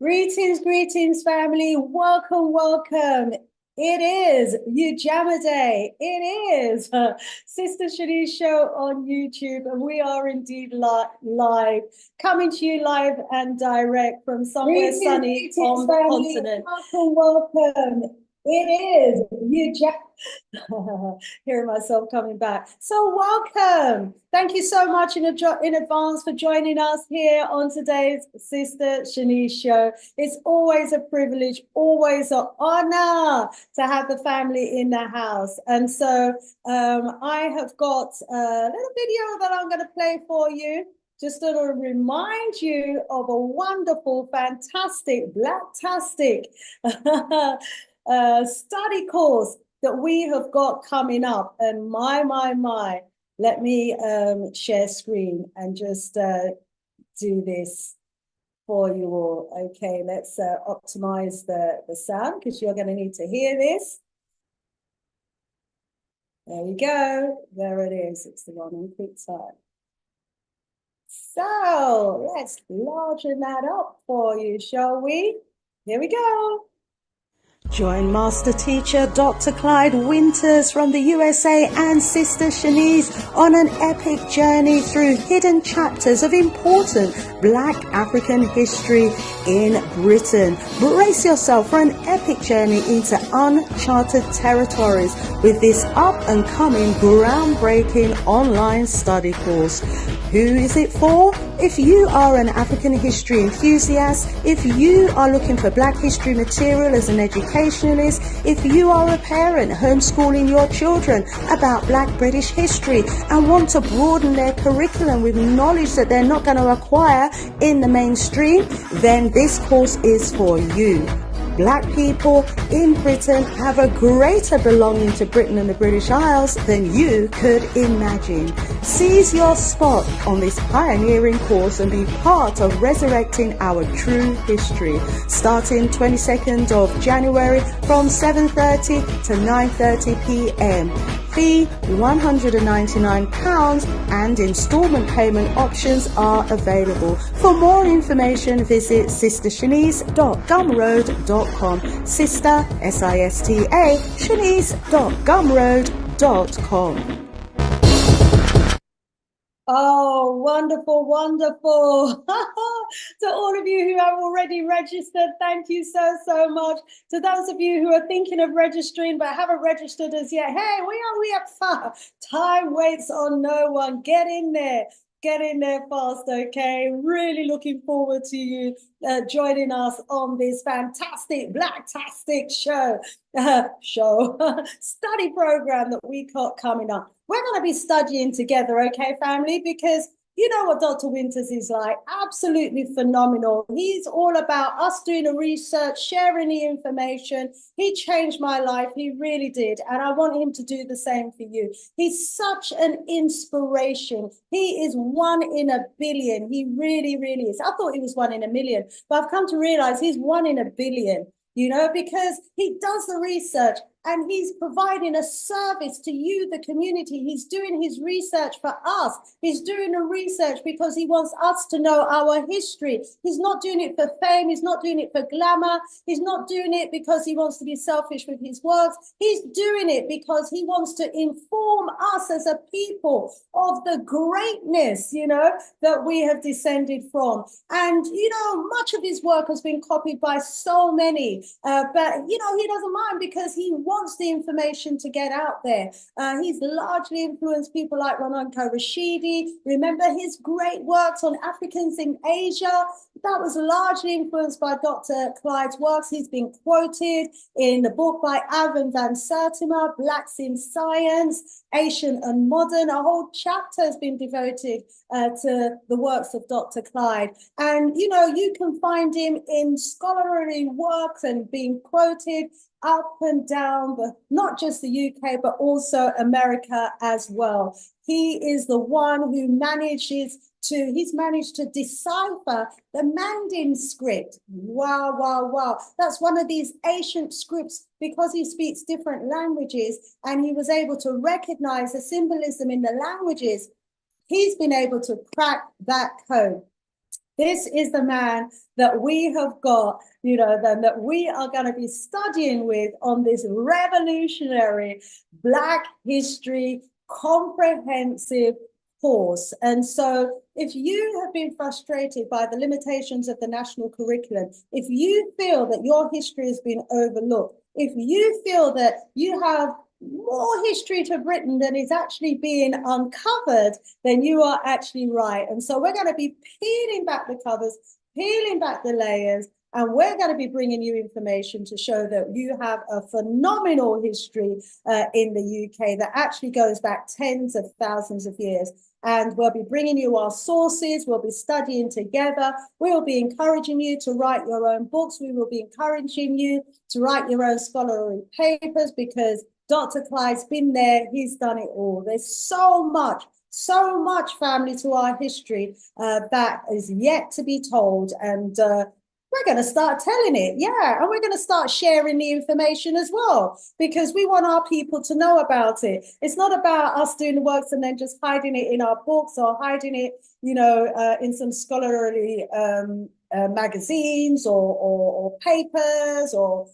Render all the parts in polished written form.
Greetings, greetings, family. Welcome, welcome. It is Ujama Day. It is Sister Shanice Show on YouTube, and we are indeed live, coming to you live and direct from somewhere sunny on the continent. Welcome, welcome. It is Ujama. Hearing myself coming back. So welcome. Thank you so much in advance for joining us here on today's Sister Shanice Show. It's always a privilege, always an honor to have the family in the house. And so I have got a little video that I'm going to play for you, just to remind you of a wonderful, fantastic, blacktastic study course that we have got coming up. And my, let me share screen and just do this for you all. Okay, let's optimize the sound, because you're going to need to hear this. There we go. There it is. It's the one on quick time. So let's largen that up for you, shall we? Here we go. Join Master Teacher Dr. Clyde Winters from the USA and Sister Shanice on an epic journey through hidden chapters of important Black African history in Britain. Brace yourself for an epic journey into uncharted territories with this up-and-coming, groundbreaking online study course. Who is it for? If you are an African history enthusiast, if you are looking for Black history material as an educationalist, if you are a parent homeschooling your children about Black British history and want to broaden their curriculum with knowledge that they're not going to acquire in the mainstream, then this course is for you. Black people in Britain have a greater belonging to Britain and the British Isles than you could imagine. Seize your spot on this pioneering course and be part of resurrecting our true history. Starting 22nd of January from 7:30 to 9:30 p.m. Fee £199 and installment payment options are available. For more information, visit sistershanice.gumroad.com. Sister, S-I-S-T-A, shanice.gumroad.com. Oh, wonderful, wonderful. To all of you who have already registered, thank you so much. To those of you who are thinking of registering but haven't registered as yet, hey, we are far. Time waits on no one. Get in there. Get in there fast, okay? Really looking forward to you joining us on this fantastic, blacktastic study program that we got coming up. We're going to be studying together, okay, family? Because you know what Dr. Winters is like, absolutely phenomenal. He's all about us doing the research, sharing the information. He changed my life, he really did. And I want him to do the same for you. He's such an inspiration. He is one in a billion. He really is. I thought he was one in a million, but I've come to realize he's one in a billion, you know, because he does the research and he's providing a service to you, the community. He's doing his research for us. He's doing the research because he wants us to know our history. He's not doing it for fame. He's not doing it for glamour. He's not doing it because he wants to be selfish with his words. He's doing it because he wants to inform us as a people of the greatness, you know, that we have descended from. And, you know, much of his work has been copied by so many, but, you know, he doesn't mind because he wants the information to get out there. He's largely influenced people like Ronanko Rashidi. Remember his great works on Africans in Asia? That was largely influenced by Dr. Clyde's works. He's been quoted in the book by Alvin Van Sertima, Blacks in Science, Asian and Modern. A whole chapter has been devoted to the works of Dr. Clyde. And, you know, you can find him in scholarly works and being quoted up and down, not just the UK, but also America as well. He is the one who he's managed to decipher the Mandan script. Wow. That's one of these ancient scripts because he speaks different languages and he was able to recognize the symbolism in the languages. He's been able to crack that code. This is the man that we have got, that we are going to be studying with on this revolutionary Black history comprehensive course. And so if you have been frustrated by the limitations of the national curriculum, if you feel that your history has been overlooked, if you feel that you have more history to Britain than is actually being uncovered, then you are actually right. And so we're going to be peeling back the covers, peeling back the layers, and we're going to be bringing you information to show that you have a phenomenal history in the UK that actually goes back tens of thousands of years. And we'll be bringing you our sources. We'll be studying together. We'll be encouraging you to write your own books. We will be encouraging you to write your own scholarly papers, because Dr. Clyde's been there. He's done it all. There's so much family to our history that is yet to be told. And we're going to start telling it. Yeah. And we're going to start sharing the information as well, because we want our people to know about it. It's not about us doing the works and then just hiding it in our books or hiding it, in some scholarly magazines or papers or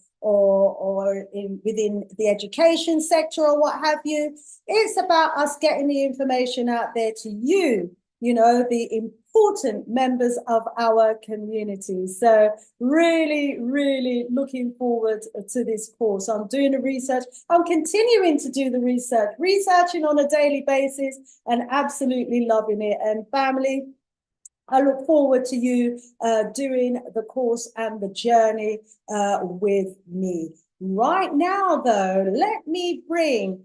within the education sector or what have you. It's about us getting the information out there to you, the important members of our community. So really, really looking forward to this course. I'm doing the research. I'm continuing to do the research, researching on a daily basis and absolutely loving it. And family, I look forward to you doing the course and the journey with me. Right now, though, let me bring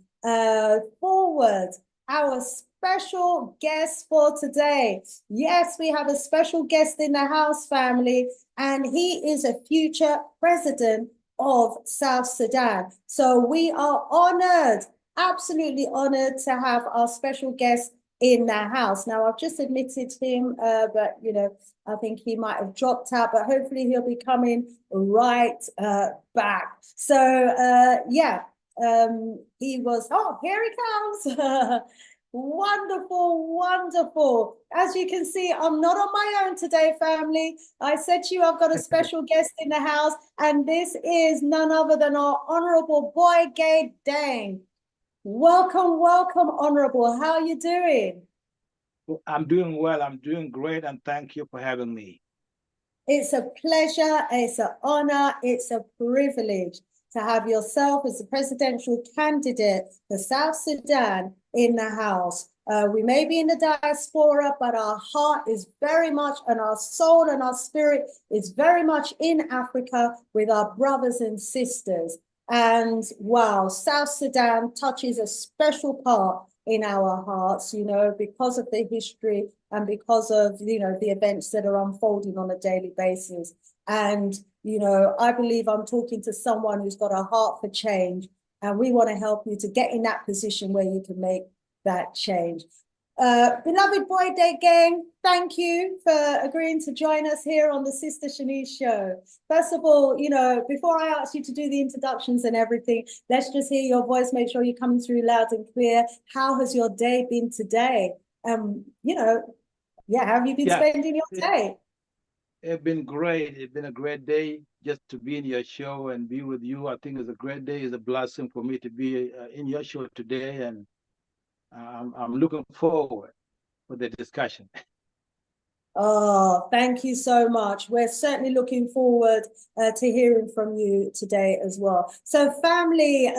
forward our special guest for today. Yes, we have a special guest in the house, family, and he is a future president of South Sudan. So we are honored, absolutely honored to have our special guest in the house. Now, I've just admitted him, but, I think he might have dropped out, but hopefully he'll be coming right back. So, he was, here he comes. Wonderful, wonderful. As you can see, I'm not on my own today, family. I said to you, I've got a special guest in the house, and this is none other than our Honorable Boygay Deng. Welcome, welcome, Honorable. How are you doing? I'm doing well. I'm doing great, and thank you for having me. It's a pleasure, it's an honor, it's a privilege to have yourself as the presidential candidate for South Sudan in the House. We may be in the diaspora, but our heart is very much, and our soul and our spirit is very much in Africa with our brothers and sisters. And wow, South Sudan touches a special part in our hearts, because of the history and because of, the events that are unfolding on a daily basis. And, I believe I'm talking to someone who's got a heart for change, and we want to help you to get in that position where you can make that change. Beloved Boygay gang, thank you for agreeing to join us here on the Sister Shanice Show. First of all, before I ask you to do the introductions and everything, let's just hear your voice. Make sure you're coming through loud and clear. How has your day been today? How have you been spending your day? It's been great. It's been a great day just to be in your show and be with you. I think it's a great day. It's a blessing for me to be in your show today, and I'm looking forward for the discussion. Oh, thank you so much. We're certainly looking forward to hearing from you today as well. So, family,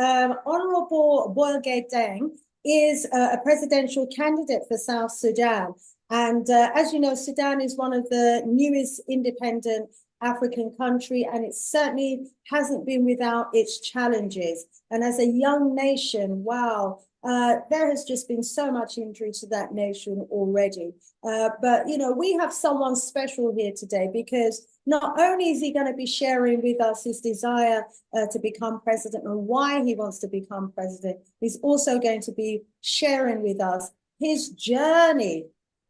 Honorable Boygay Deng is a presidential candidate for South Sudan. And as you know, Sudan is one of the newest independent African country, and it certainly hasn't been without its challenges. And as a young nation, wow, there has just been so much injury to that nation already. But, we have someone special here today, because not only is he going to be sharing with us his desire to become president and why he wants to become president, he's also going to be sharing with us his journey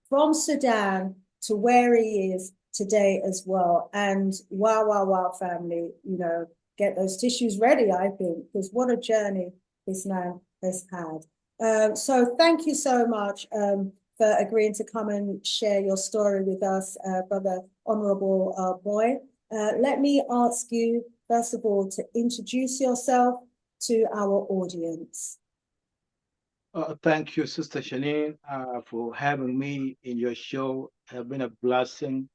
from Sudan to where he is today as well. And wow, family, get those tissues ready, I think, because what a journey this man has had. So thank you so much for agreeing to come and share your story with us, Brother Honorable Boy. Let me ask you, first of all, to introduce yourself to our audience. Thank you, Sister Shanine, for having me in your show. It has been a blessing,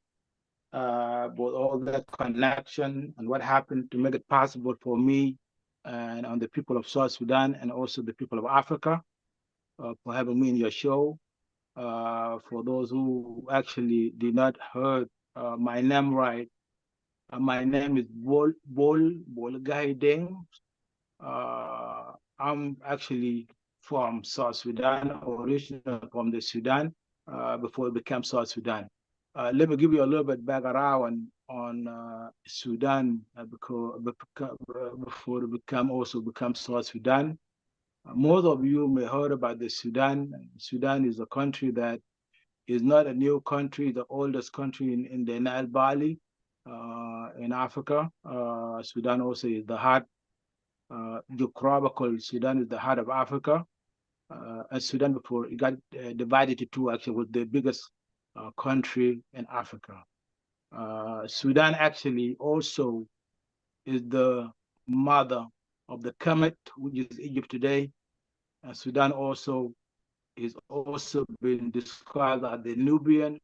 with all that connection and what happened to make it possible for me and on the people of South Sudan and also the people of Africa, for having me in your show. For those who actually did not heard my name right, my name is Bolgai Deng. I'm actually from South Sudan, originally from the Sudan, before it became South Sudan. Let me give you a little bit background on Sudan, before it become South Sudan. Most of you may heard about the Sudan. Sudan is a country that is not a new country, the oldest country in the Nile Valley, in Africa. Sudan also is the heart, geographical. Sudan is the heart of Africa. And Sudan, before it got divided into two, actually was the biggest country in Africa. Sudan actually also is the mother of the Kemet, which is Egypt today. Sudan also is also been described as the Nubian,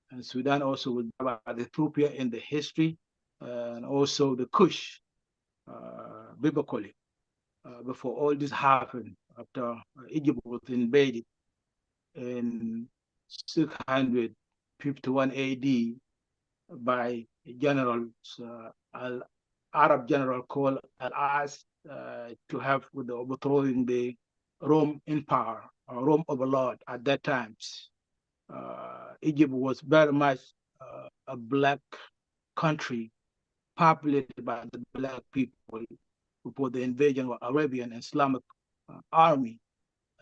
and Sudan also was about Ethiopia in the history, and also the Kush, biblically. Before all this happened, after Egypt was invaded in 651 AD by generals, Arab general called Al-As, to have with the overthrowing the Rome Empire, or Rome overlord at that time. Egypt was very much a black country populated by the black people before the invasion of Arabian Islamic army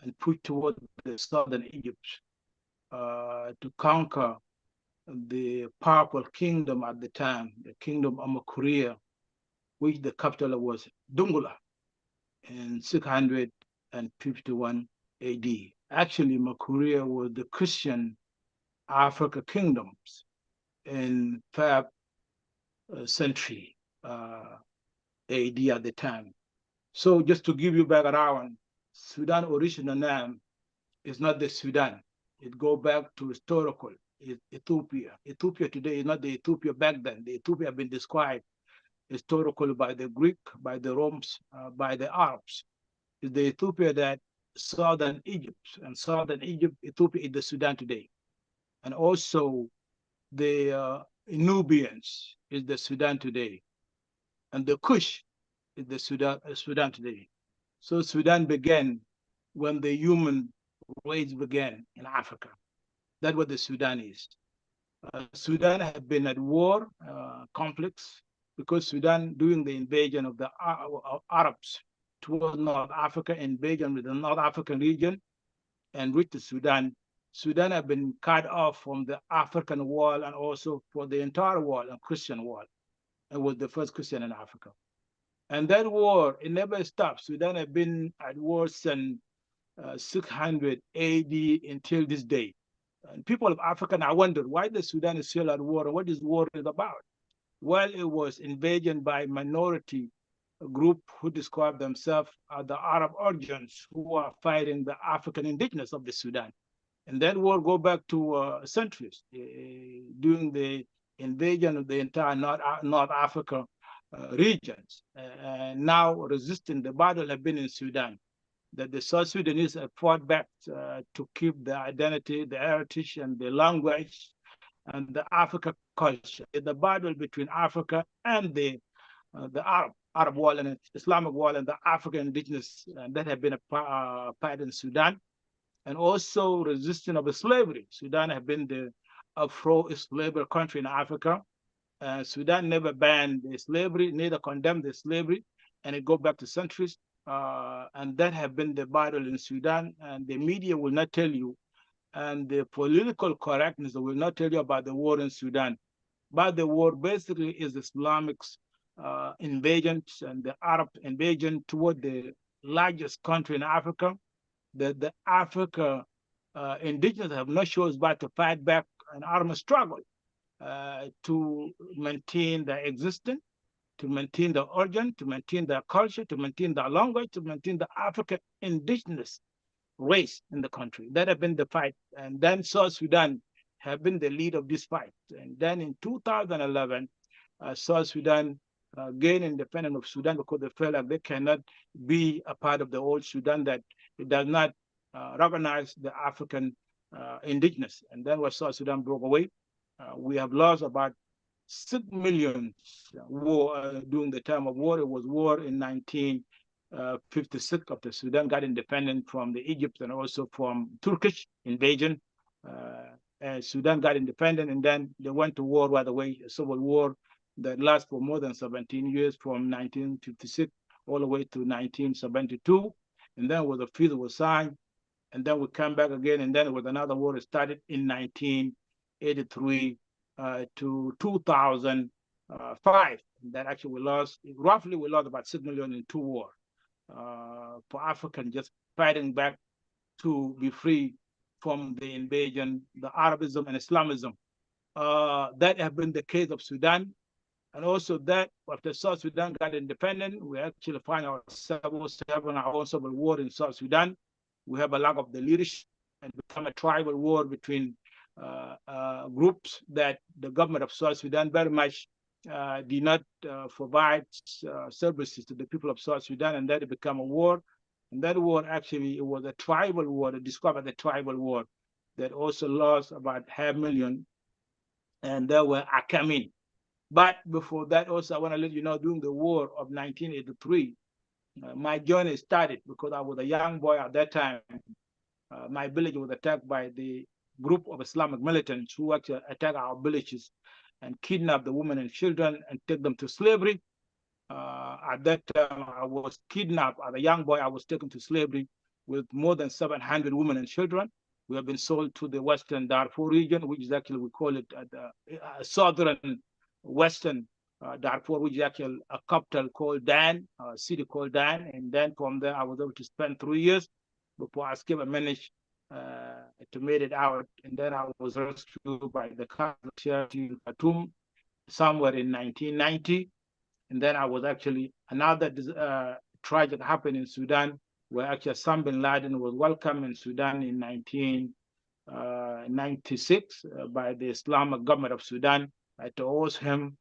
and pushed toward the southern Egypt to conquer the powerful kingdom at the time, the kingdom of Makuria, which the capital was Dungula in 651 AD. Actually, Makuria was the Christian Africa kingdoms in 5th century AD at the time. So just to give you background, Sudan original name is not the Sudan. It go back to historical, Ethiopia. Ethiopia today is not the Ethiopia back then. The Ethiopia have been described historically by the Greek, by the Romans, by the Arabs. It's the Ethiopia that southern Egypt, and southern Egypt, Ethiopia is the Sudan today. And also the Nubians is the Sudan today. And the Kush is the Sudan today. So Sudan began when the human race began in Africa. That's what the Sudan is. Sudan had been at war, conflicts, because Sudan, during the invasion of the Arabs towards North Africa, invasion with the North African region, and reached Sudan. Sudan had been cut off from the African world and also for the entire world, and Christian world. It was the first Christian in Africa. And that war, it never stopped. Sudan had been at war since 600 AD until this day. And people of Africa now wonder why the Sudan is still at war and what this war is about. Well, it was invasion by minority group who describe themselves as the Arab origins who are fighting the African indigenous of the Sudan. And that war go back to centuries during the invasion of the entire North Africa regions. And now resisting the battle have been in Sudan. That the South Sudanese have fought back to keep the identity, the heritage, and the language, and the Africa culture. The battle between Africa and the Arab world and Islamic world and the African indigenous that have been a part in Sudan, and also resistance of the slavery. Sudan have been the Afro-slavery country in Africa. Sudan never banned the slavery, neither condemned the slavery, and it goes back to centuries. And that have been the battle in Sudan, and the media will not tell you, and the political correctness will not tell you about the war in Sudan. But the war basically is Islamic invasion and the Arab invasion toward the largest country in Africa, the Africa indigenous have no choice but to fight back an armed struggle to maintain their existence, to maintain the origin, to maintain their culture, to maintain their language, to maintain the African indigenous race in the country. That have been the fight. And then South Sudan have been the lead of this fight. And then in 2011, South Sudan gained independence of Sudan because they felt like they cannot be a part of the old Sudan, that it does not recognize the African indigenous. And then when South Sudan broke away, we have lost about 6 million war during the time of war. It was war in 1956 after Sudan got independent from the Egypt and also from Turkish invasion. And Sudan got independent, and then they went to war right away, a civil war that lasted for more than 17 years, from 1956 all the way to 1972. And then was a peace was signed, and then we come back again, and then it was another war that started in 1983 to 2005. That actually we lost about 6 million in two wars for Africans just fighting back to be free from the invasion, the Arabism and Islamism. That have been the case of Sudan. And also that after South Sudan got independent, we actually find ourselves having our own civil war in South Sudan. We have a lack of the leadership and become a tribal war between groups that the government of South Sudan very much did not provide services to the people of South Sudan, and that it became a war. And that war actually, it was a tribal war, discovered the tribal war that also lost about 500,000, and there were Akamin. But before that also, I want to let you know, during the war of 1983, my journey started because I was a young boy at that time. My village was attacked by the group of Islamic militants who actually attacked our villages and kidnapped the women and children and take them to slavery. At that time, I was kidnapped as a young boy. I was taken to slavery with more than 700 women and children. We have been sold to the Western Darfur region, which is actually, we call it the southern Western Darfur, which is actually a capital called Deng, a city called Deng. And then from there, I was able to spend 3 years before I escaped and managed to make it out. And then I was rescued by the Catholic Charity in Khartoum somewhere in 1990. And then I was actually, another tragic happened in Sudan, where actually Osama bin Laden was welcomed in Sudan in 1996 by the Islamic government of Sudan to host him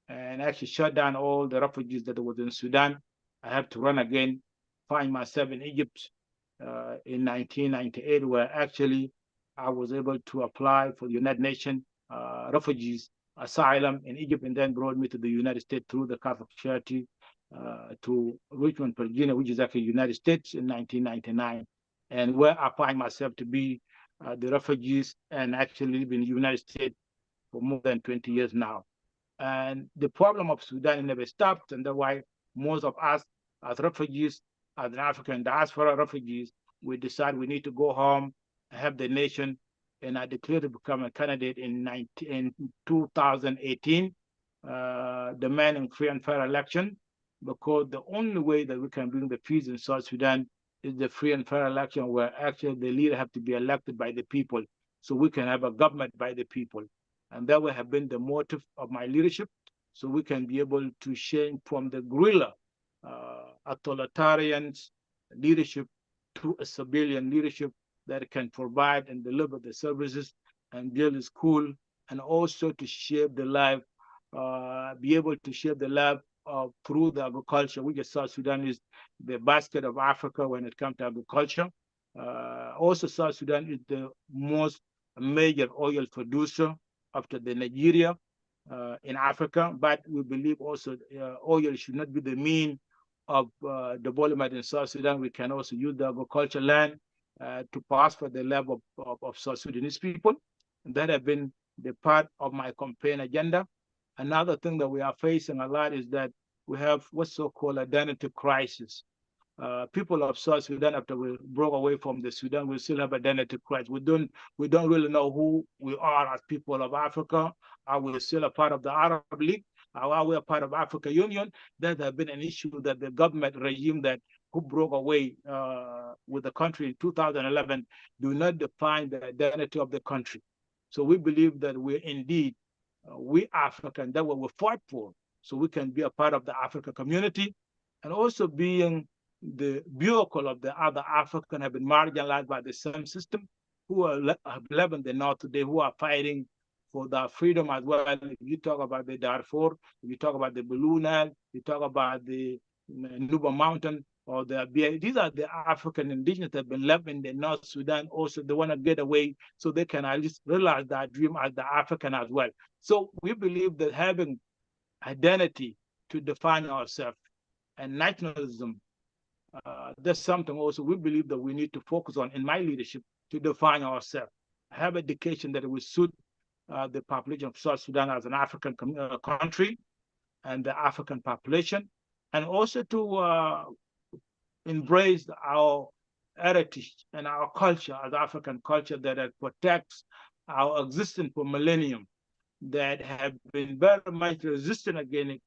and actually shut down all the refugees that was in Sudan. I have to run again, find myself in Egypt in 1998, where actually I was able to apply for the United Nations refugees asylum in Egypt, and then brought me to the United States through the Catholic Charity to Richmond, Virginia, which is actually United States, in 1999, and where I find myself to be the refugees and actually live in the United States for more than 20 years now. And the problem of Sudan never stopped, and that's why most of us as refugees, as an African diaspora refugees, we decide we need to go home, have the nation, and I declared to become a candidate in 2018, demanding free and fair election, because the only way that we can bring the peace in South Sudan is the free and fair election, where actually the leader have to be elected by the people, so we can have a government by the people. And that will have been the motive of my leadership, so we can be able to change from the guerrilla authoritarian leadership to a civilian leadership that can provide and deliver the services and build a school, and also to shape the life, be able to shape the life through the agriculture, which is South Sudan is the basket of Africa when it comes to agriculture. Also, South Sudan is the most major oil producer after the Nigeria in Africa, but we believe also oil should not be the mean of development in South Sudan. We can also use the agricultural land to prosper the level of South Sudanese people. And that have been the part of my campaign agenda. Another thing that we are facing a lot is that we have what's so-called identity crisis. People of South Sudan, after we broke away from the Sudan, we still have identity crisis. We don't really know who we are as people of Africa. Are we still a part of the Arab League? Are we a part of Africa Union? That has been an issue that the government regime that who broke away with the country in 2011 do not define the identity of the country. So we believe that we're indeed, we African, that what we fought for, so we can be a part of the African community, and also being the vehicle of the other African have been marginalized by the same system, who have left in the north today, who are fighting for their freedom as well. If you talk about the Darfur, if you talk about the Blue Nile, you talk about the Nuba Mountain, or these are the African indigenous that have been left in the North Sudan. Also, they want to get away so they can at least realize that dream as the African as well. So we believe that having identity to define ourselves and nationalism, that's something also we believe that we need to focus on in my leadership to define ourselves. Have education that will suit the population of South Sudan as an African country and the African population, and also to embrace our heritage and our culture as African culture that protects our existence for millennium, that have been very much resistant against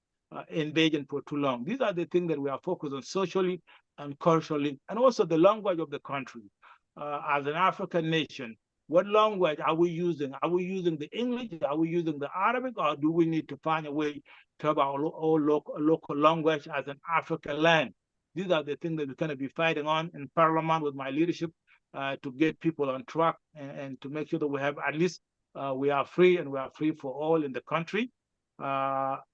invasion for too long. These are the things that we are focused on socially and culturally, and also the language of the country. As an African nation, what language are we using? Are we using the English? Are we using the Arabic? Or do we need to find a way to have our own local language as an African land? These are the things that we're going to be fighting on in Parliament with my leadership to get people on track and to make sure that we have at least we are free, and we are free for all in the country.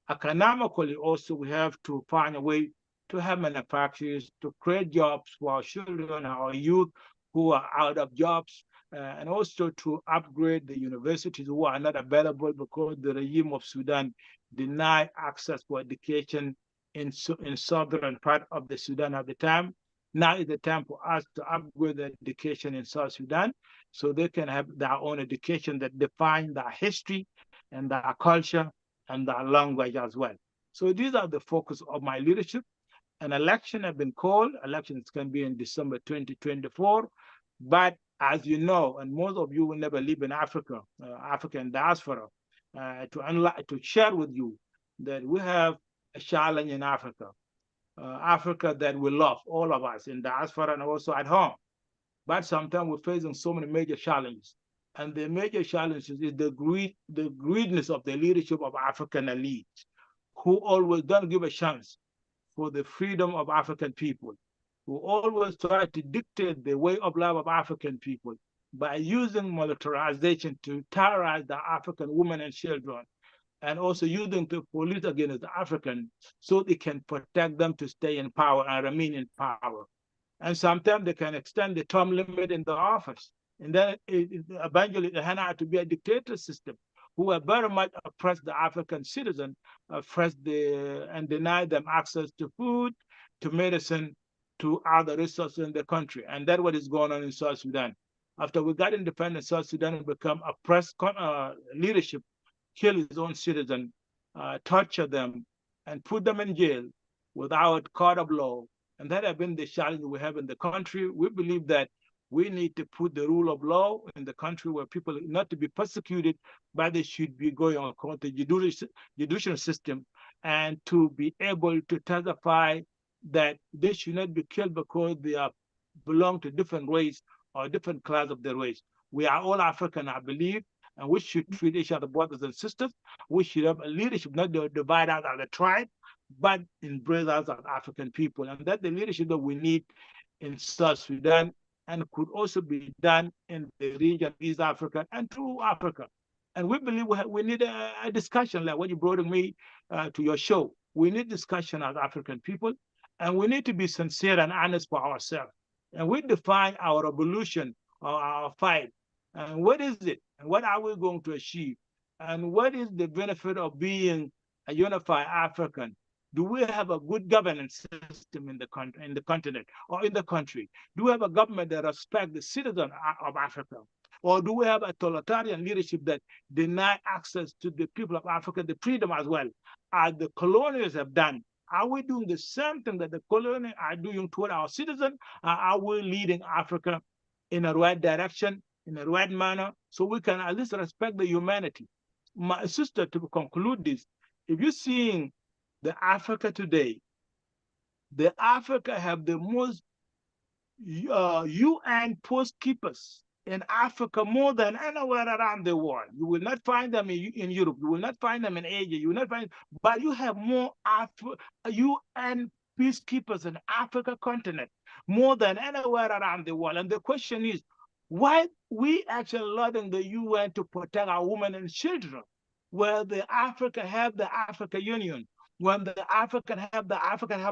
Economically, also, we have to find a way to have manufacturers, to create jobs for our children, our youth who are out of jobs, and also to upgrade the universities who are not available because the regime of Sudan denied access for education in southern part of the Sudan at the time. Now is the time for us to upgrade the education in South Sudan so they can have their own education that define their history and their culture and their language as well. So these are the focus of my leadership. An election have been called. Elections can be in December 2024. But as you know, and most of you will never live in Africa, African diaspora, to share with you that we have a challenge in Africa. Africa that we love, all of us in diaspora and also at home. But sometimes we're facing so many major challenges. And the major challenges is the greediness of the leadership of African elites, who always don't give a chance for the freedom of African people, who always try to dictate the way of life of African people by using militarization to terrorize the African women and children, and also using the police against the Africans so they can protect them to stay in power and remain in power. And sometimes they can extend the term limit in the office. And then eventually it turns out to be a dictator system who have very much oppressed the African citizen, and deny them access to food, to medicine, to other resources in the country. And that's what is going on in South Sudan. After we got independence, South Sudan become oppressed leadership, kill his own citizen, torture them, and put them in jail without court of law. And that has been the challenge we have in the country. We believe that we need to put the rule of law in the country where people not to be persecuted, but they should be going according to the judicial system, and to be able to testify that they should not be killed because they belong to different race or different class of the race. We are all African, I believe, and we should treat each other brothers and sisters. We should have a leadership, not divide us as a tribe, but embrace us as African people. And that's the leadership that we need in South Sudan, and could also be done in the region of East Africa and through Africa. And we believe we need a discussion like what you brought me to your show. We need discussion as African people, and we need to be sincere and honest for ourselves. And we define our revolution or our fight. And what is it? And what are we going to achieve? And what is the benefit of being a unified African? Do we have a good governance system in the continent or in the country? Do we have a government that respects the citizens of Africa? Or do we have a totalitarian leadership that deny access to the people of Africa, the freedom as well, as the colonials have done? Are we doing the same thing that the colonials are doing toward our citizens? Are we leading Africa in a right direction, in a right manner, so we can at least respect the humanity? My sister, to conclude this, if you're seeing the Africa today, the Africa have the most UN peacekeepers in Africa more than anywhere around the world. You will not find them in Europe. You will not find them in Asia. You will not find, but you have more UN peacekeepers in Africa continent more than anywhere around the world. And the question is, why we actually allowing the UN to protect our women and children, where the Africa have the Africa Union, when the African have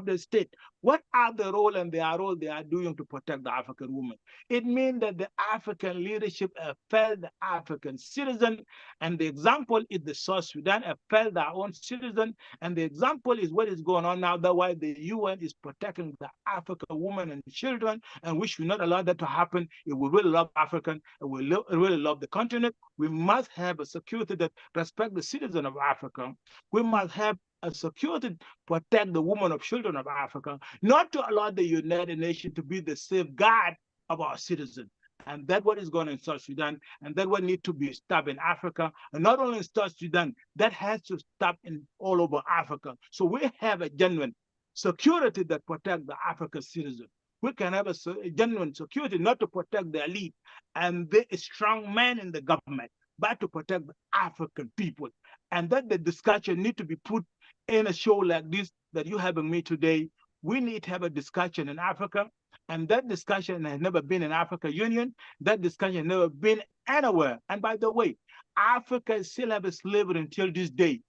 the state? What are the role and their role they are doing to protect the African woman? It means that the African leadership have failed the African citizen, and the example is the South Sudan have failed their own citizen, and the example is what is going on now. That's why the UN is protecting the African women and children, and we should not allow that to happen. If we really love African and we really love the continent, we must have a security that respect the citizen of Africa. We must have a security protect the women of children of Africa, not to allow the United Nations to be the safeguard of our citizens. And that's what is going on in South Sudan, and that's what needs to be stopped in Africa, and not only in South Sudan, that has to stop in all over Africa. So we have a genuine security that protects the African citizen. We can have a genuine security not to protect the elite and the strong men in the government, but to protect the African people. And that the discussion need to be put in a show like this that you having me today. We need to have a discussion in Africa, and that discussion has never been in Africa Union. That discussion has never been anywhere. And by the way, Africa still have a slavery until this day.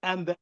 And the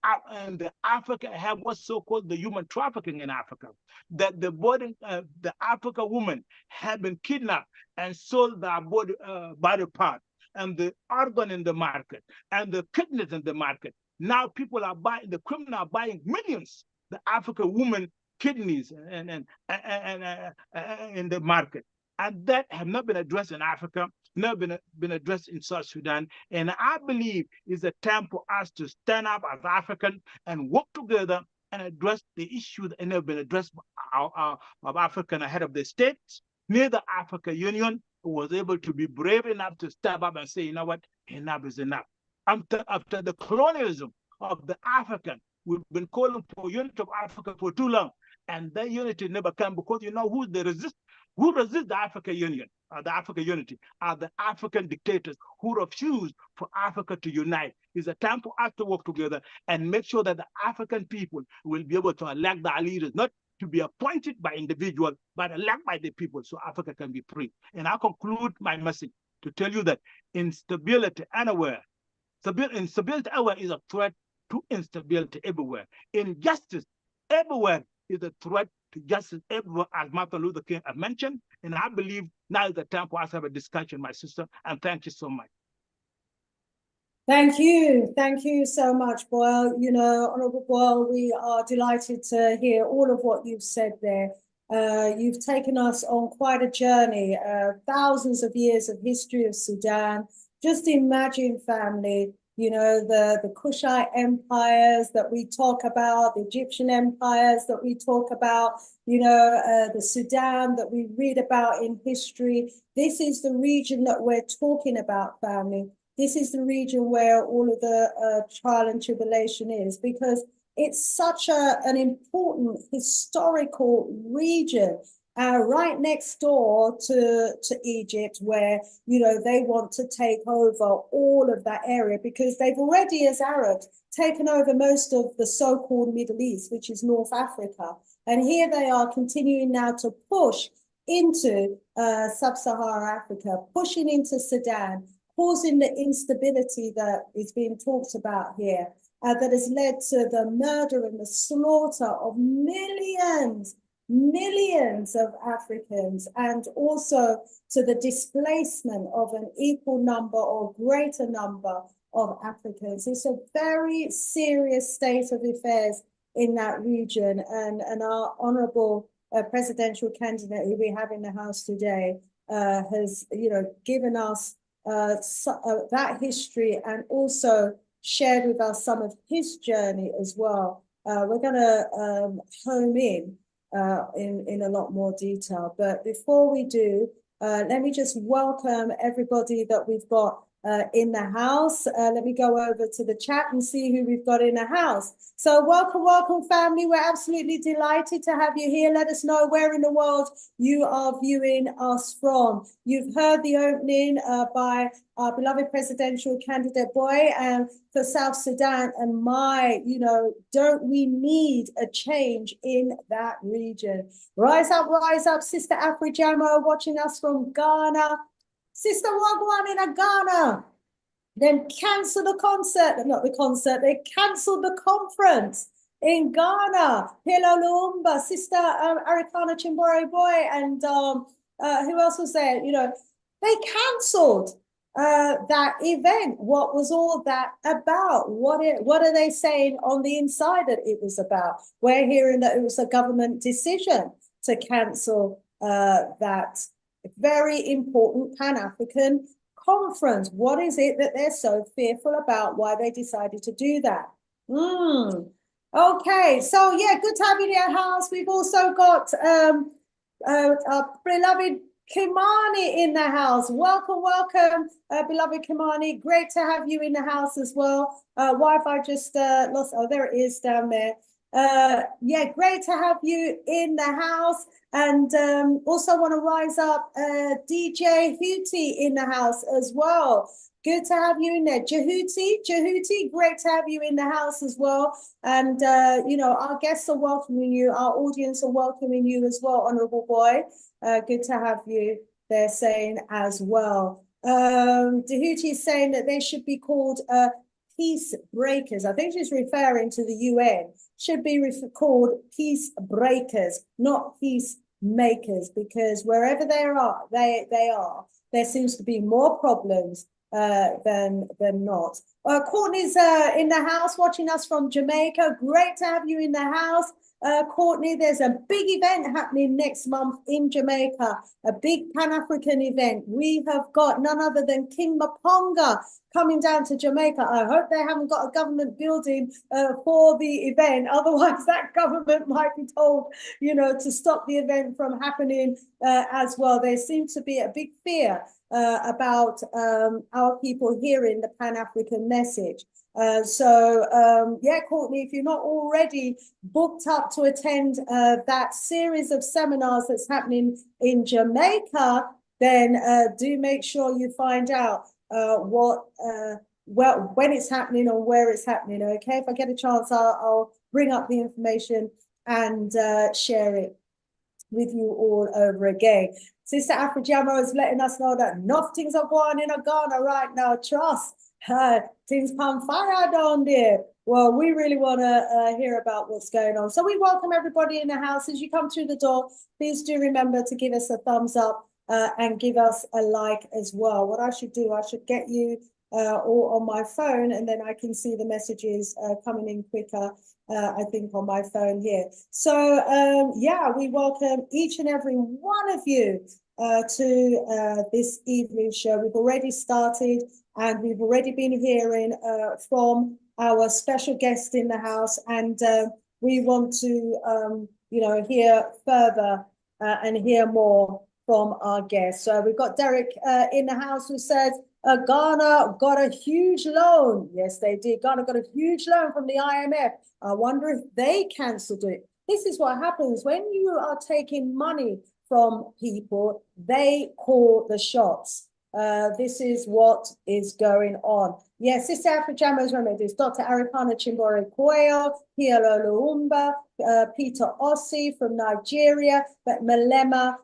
Africa have what's so-called the human trafficking in Africa, that the African women have been kidnapped and sold their body part and the organ in the market and the kidneys in the market. Now people are buying, the criminal are buying millions, the African woman kidneys and in the market. And that have not been addressed in Africa, never been addressed in South Sudan. And I believe it's a time for us to stand up as African and work together and address the issues that have never been addressed of African ahead of the states. Neither African Union was able to be brave enough to step up and say, you know what, enough is enough. After the colonialism of the African, we've been calling for unity of Africa for too long, and that unity never came because you know who resists the African Union, the African unity, are the African dictators who refuse for Africa to unite. It's a time for us to work together and make sure that the African people will be able to elect their leaders, not to be appointed by individuals, but elected by the people so Africa can be free. And I conclude my message to tell you that instability anywhere, instability everywhere is a threat to instability everywhere. Injustice everywhere is a threat to justice everywhere, as Martin Luther King has mentioned. And I believe now is the time for us to have a discussion, my sister. And thank you so much. Thank you. Thank you so much, Boyle. You know, Honorable Boyle, we are delighted to hear all of what you've said there. You've taken us on quite a journey, thousands of years of history of Sudan. Just imagine, family, you know, the Kushite empires that we talk about, the Egyptian empires that we talk about, you know, the Sudan that we read about in history. This is the region that we're talking about, family. This is the region where all of the trial and tribulation is, because it's such an important historical region, right next door to Egypt, where, you know, they want to take over all of that area because they've already, as Arabs, taken over most of the so-called Middle East, which is North Africa. And here they are continuing now to push into sub-Saharan Africa, pushing into Sudan, causing the instability that is being talked about here, that has led to the murder and the slaughter of millions of Africans, and also to the displacement of an equal number or greater number of Africans. It's a very serious state of affairs in that region, and our honorable presidential candidate who we have in the House today has, you know, given us that history and also shared with us some of his journey as well. We're going to home in a lot more detail. But before we do, let me just welcome everybody that we've got in the house. Let me go over to the chat and see who we've got in the house. So welcome, welcome, family. We're absolutely delighted to have you here. Let us know where in the world you are viewing us from. You've heard the opening by our beloved presidential candidate boy for South Sudan. And don't we need a change in that region? Rise up, Sister Afrijamo, watching us from Ghana. Sister Wagwan in Ghana. Then cancel the concert, not the concert, they cancelled the conference in Ghana. Hilo Lumumba, Sister Arikana Chimbore Boy, and who else was there? They cancelled that event. What was all that about? What are they saying on the inside that it was about? We're hearing that it was a government decision to cancel that very important Pan-African conference. What is it that they're so fearful about? Why they decided to do that? Okay, so yeah, good to have you in our house. We've also got our beloved Kimani in the house. Welcome, beloved Kimani. Great to have you in the house as well. Wi-Fi just lost. Oh, there it is down there. Yeah, great to have you in the house. And also want to rise up DJ Hootie in the house as well. Good to have you in there. Jehuti, great to have you in the house as well. And, our guests are welcoming you. Our audience are welcoming you as well, Honorable Boy. Good to have you there saying as well. Jehuti is saying that they should be called peace breakers. I think she's referring to the UN. Should be called peace breakers, not peace makers, because wherever they are, there seems to be more problems than not. Courtney's in the house watching us from Jamaica. Great to have you in the house. Courtney, there's a big event happening next month in Jamaica, a big Pan-African event. We have got none other than King Maponga coming down to Jamaica. I hope they haven't got a government building for the event. Otherwise, that government might be told, to stop the event from happening as well. There seems to be a big fear about our people hearing the Pan-African message. Courtney, if you're not already booked up to attend that series of seminars that's happening in Jamaica, then do make sure you find out when it's happening or where it's happening. Okay, if I get a chance, I'll bring up the information and share it with you all over again. Sister Afrijamo is letting us know that nothing's are going in Ghana right now. Trust. Things come fire down there. Well, we really want to hear about what's going on. So we welcome everybody in the house. As you come through the door, please do remember to give us a thumbs up and give us a like as well. What I should do, I should get you all on my phone, and then I can see the messages coming in quicker, I think, on my phone here. So, we welcome each and every one of you to this evening show. We've already started, and we've already been hearing from our special guest in the house, and we want to, hear further and hear more from our guests. So we've got Derek in the house who says, Ghana got a huge loan. Yes, they did. Ghana got a huge loan from the IMF. I wonder if they cancelled it. This is what happens when you are taking money from people. They call the shots. This is what is going on. Yes, Sister Afrijamos remedies. Dr. Aripana Chimbore Koyo, Hilo Lumumba, Peter Ossi from Nigeria, but Malema,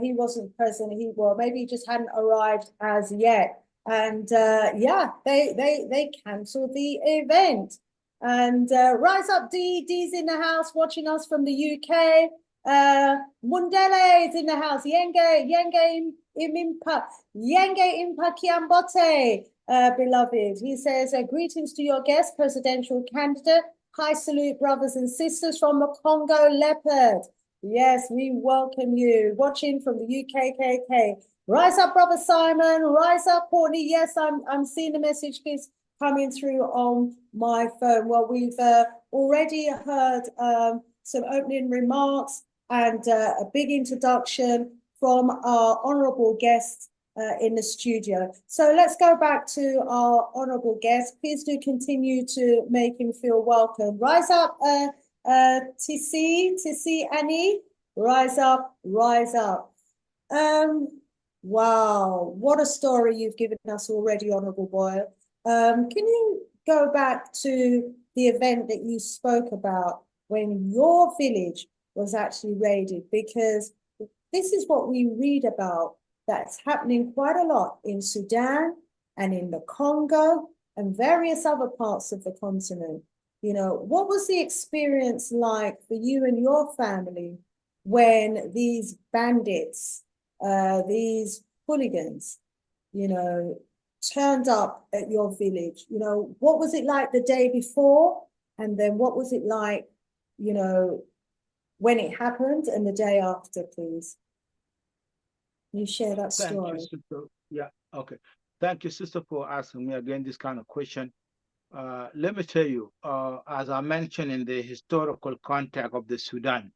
he wasn't present. Maybe he just hadn't arrived as yet. And they cancelled the event. And Rise Up D's in the house watching us from the UK. Mundele is in the house. Yenge Impa Kiambote, beloved. He says, greetings to your guest, presidential candidate. High salute, brothers and sisters from the Congo Leopard. Yes, we welcome you. Watching from the UKKK. Rise up, Brother Simon. Rise up, Courtney. Yes, I'm seeing the message coming through on my phone. Well, we've already heard some opening remarks and a big introduction from our honourable guest in the studio. So let's go back to our honourable guest. Please do continue to make him feel welcome. Rise up, Tissy Annie. Rise up, rise up. Wow, what a story you've given us already, Honourable Boyle. Can you go back to the event that you spoke about when your village was actually raided? Because this is what we read about that's happening quite a lot in Sudan and in the Congo and various other parts of the continent. You know, what was the experience like for you and your family when these bandits, these hooligans, you know, turned up at your village? You know, what was it like the day before? And then what was it like, you know, when it happened and the day after, please? You share that story. Thank you, sister. Yeah, okay. Thank you, sister, for asking me again this kind of question. Let me tell you, as I mentioned in the historical context of the Sudan,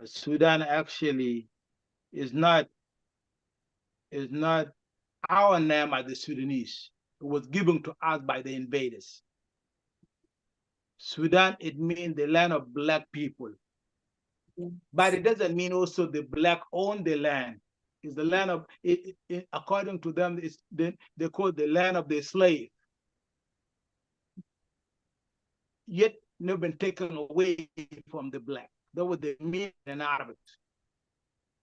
Sudan actually is not our name as the Sudanese. It was given to us by the invaders. Sudan, it means the land of black people. But it doesn't mean also the black own the land. It's the land of, according to them, they call it the land of the slave. Yet never been taken away from the black. That was the meaning in Arabic.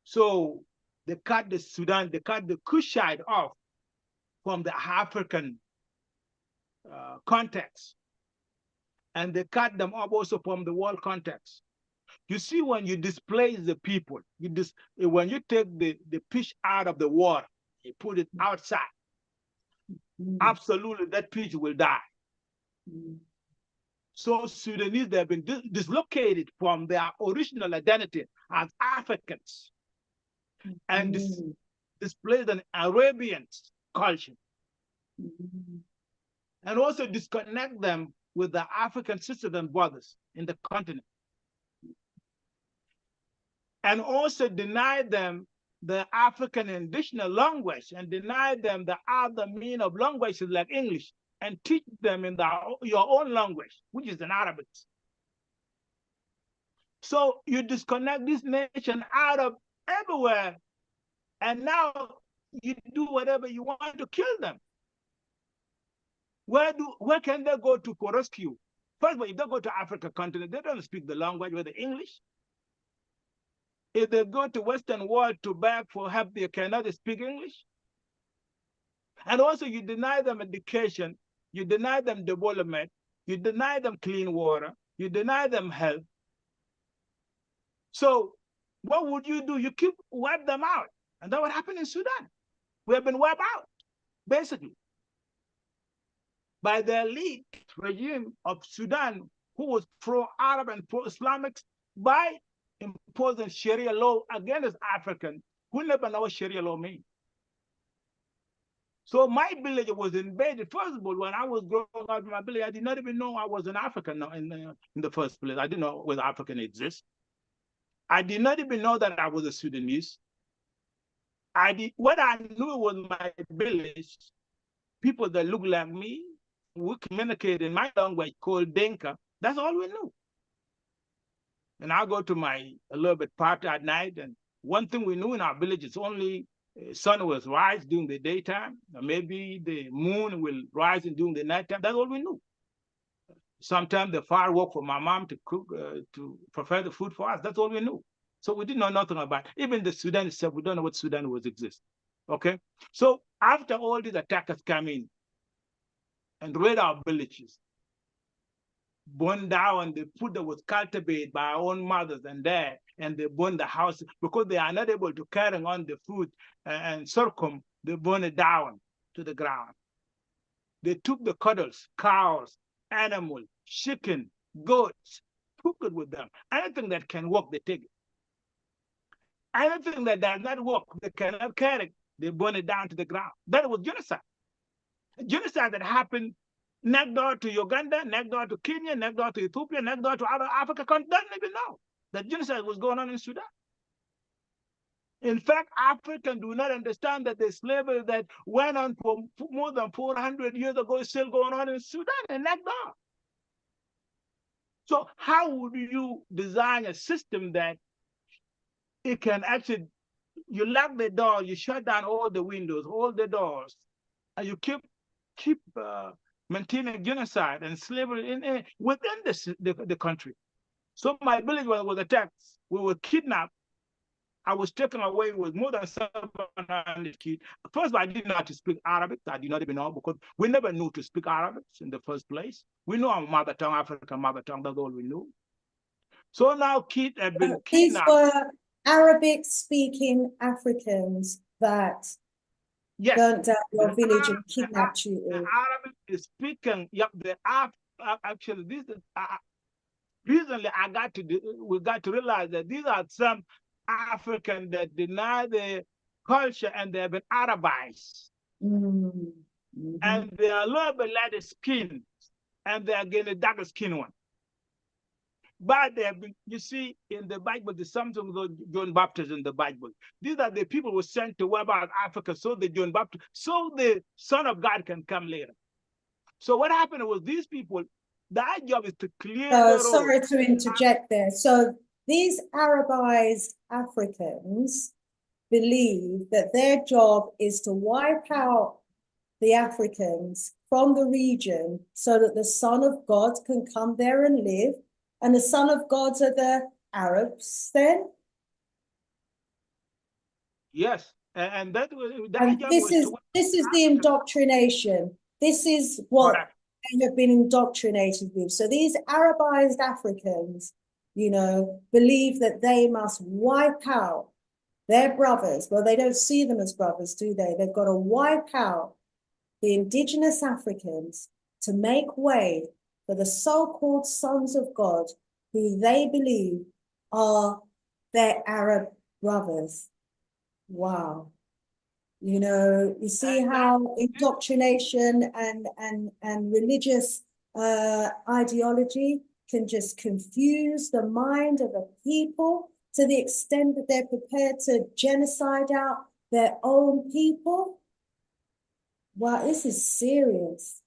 So they cut the Sudan, they cut the Kushite off from the African context. And they cut them off also from the world context. You see, when you displace the people, when you take the fish out of the water, you put it outside, absolutely that fish will die. So Sudanese, they have been dislocated from their original identity as Africans and displaced an Arabian culture. And also disconnect them with the African sisters and brothers in the continent. And also deny them the African indigenous language and deny them the other mean of languages like English and teach them in your own language, which is in Arabic. So you disconnect this nation out of everywhere, and now you do whatever you want to kill them. Where can they go to for rescue? First of all, if they go to Africa continent, they don't speak the language with the English. If they go to Western world to beg for help, they cannot speak English. And also you deny them education, you deny them development, you deny them clean water, you deny them health. So what would you do? You wipe them out. And that's what happened in Sudan. We have been wiped out, basically, by the elite regime of Sudan, who was pro-Arab and pro-Islamic, by imposing Sharia law against Africans who never know what Sharia law means. So my village was invaded. First of all, when I was growing up in my village, I did not even know I was an African in the first place. I didn't know whether African exists. I did not even know that I was a Sudanese. What I knew was my village, people that look like me, we communicate in my language called Denka. That's all we knew. And I go to a little bit party at night, and one thing we knew in our village is only sun will rise during the daytime, or maybe the moon will rise during the nighttime. That's all we knew. Sometimes the firework for my mom to cook, to prepare the food for us. That's all we knew. So we didn't know nothing about it. Even the Sudan itself, we don't know what Sudan was exist. Okay? So after all these attackers come in and raid our villages, burn down the food that was cultivated by our own mothers and dads, and they burn the house because they are not able to carry on the food and circum, they burn it down to the ground. They took the cuddles, cows, animals, chicken, goats, took it with them. Anything that can work, they take it. Anything that does not work, they cannot carry it, they burn it down to the ground. That was genocide. Genocide that happened next door to Uganda, next door to Kenya, next door to Ethiopia, next door to other Africa countries, doesn't even know that genocide was going on in Sudan. In fact, Africans do not understand that the slavery that went on for more than 400 years ago is still going on in Sudan and next door. So how would you design a system that it can actually, you lock the door, you shut down all the windows, all the doors, and you keep maintaining genocide and slavery within the country. So my village was attacked. We were kidnapped. I was taken away with more than 700 kids. First, I didn't know how to speak Arabic. I did not even know because we never knew to speak Arabic in the first place. We know our mother tongue, African mother tongue. That's all we knew. So now kids have been These kidnapped. were Arabic-speaking Africans that Yes, burnt down your village and kidnapped you the all. Arabic is speaking. Yep, actually this is recently we got to realize that these are some Africans that deny their culture and they have been Arabized. Mm-hmm. And they are a little bit lighter skin and they are getting a darker skin one. But they have been, you see, in the Bible, there's something called John Baptist in the Bible. These are the people who were sent to wipe out Africa so the John Baptist, so the Son of God can come later. So what happened was these people, their job is to clear the road. Sorry to interject there. So these Arabized Africans believe that their job is to wipe out the Africans from the region so that the Son of God can come there and live. And the Son of Gods are the Arabs then? Yes. And that this is the indoctrination. This is what they have been indoctrinated with. So these Arabized Africans, you know, believe that they must wipe out their brothers. Well, they don't see them as brothers, do they? They've got to wipe out the indigenous Africans to make way for the so-called sons of God, who they believe are their Arab brothers. Wow. You know, you see how indoctrination and religious ideology can just confuse the mind of a people to the extent that they're prepared to genocide out their own people. Wow, this is serious,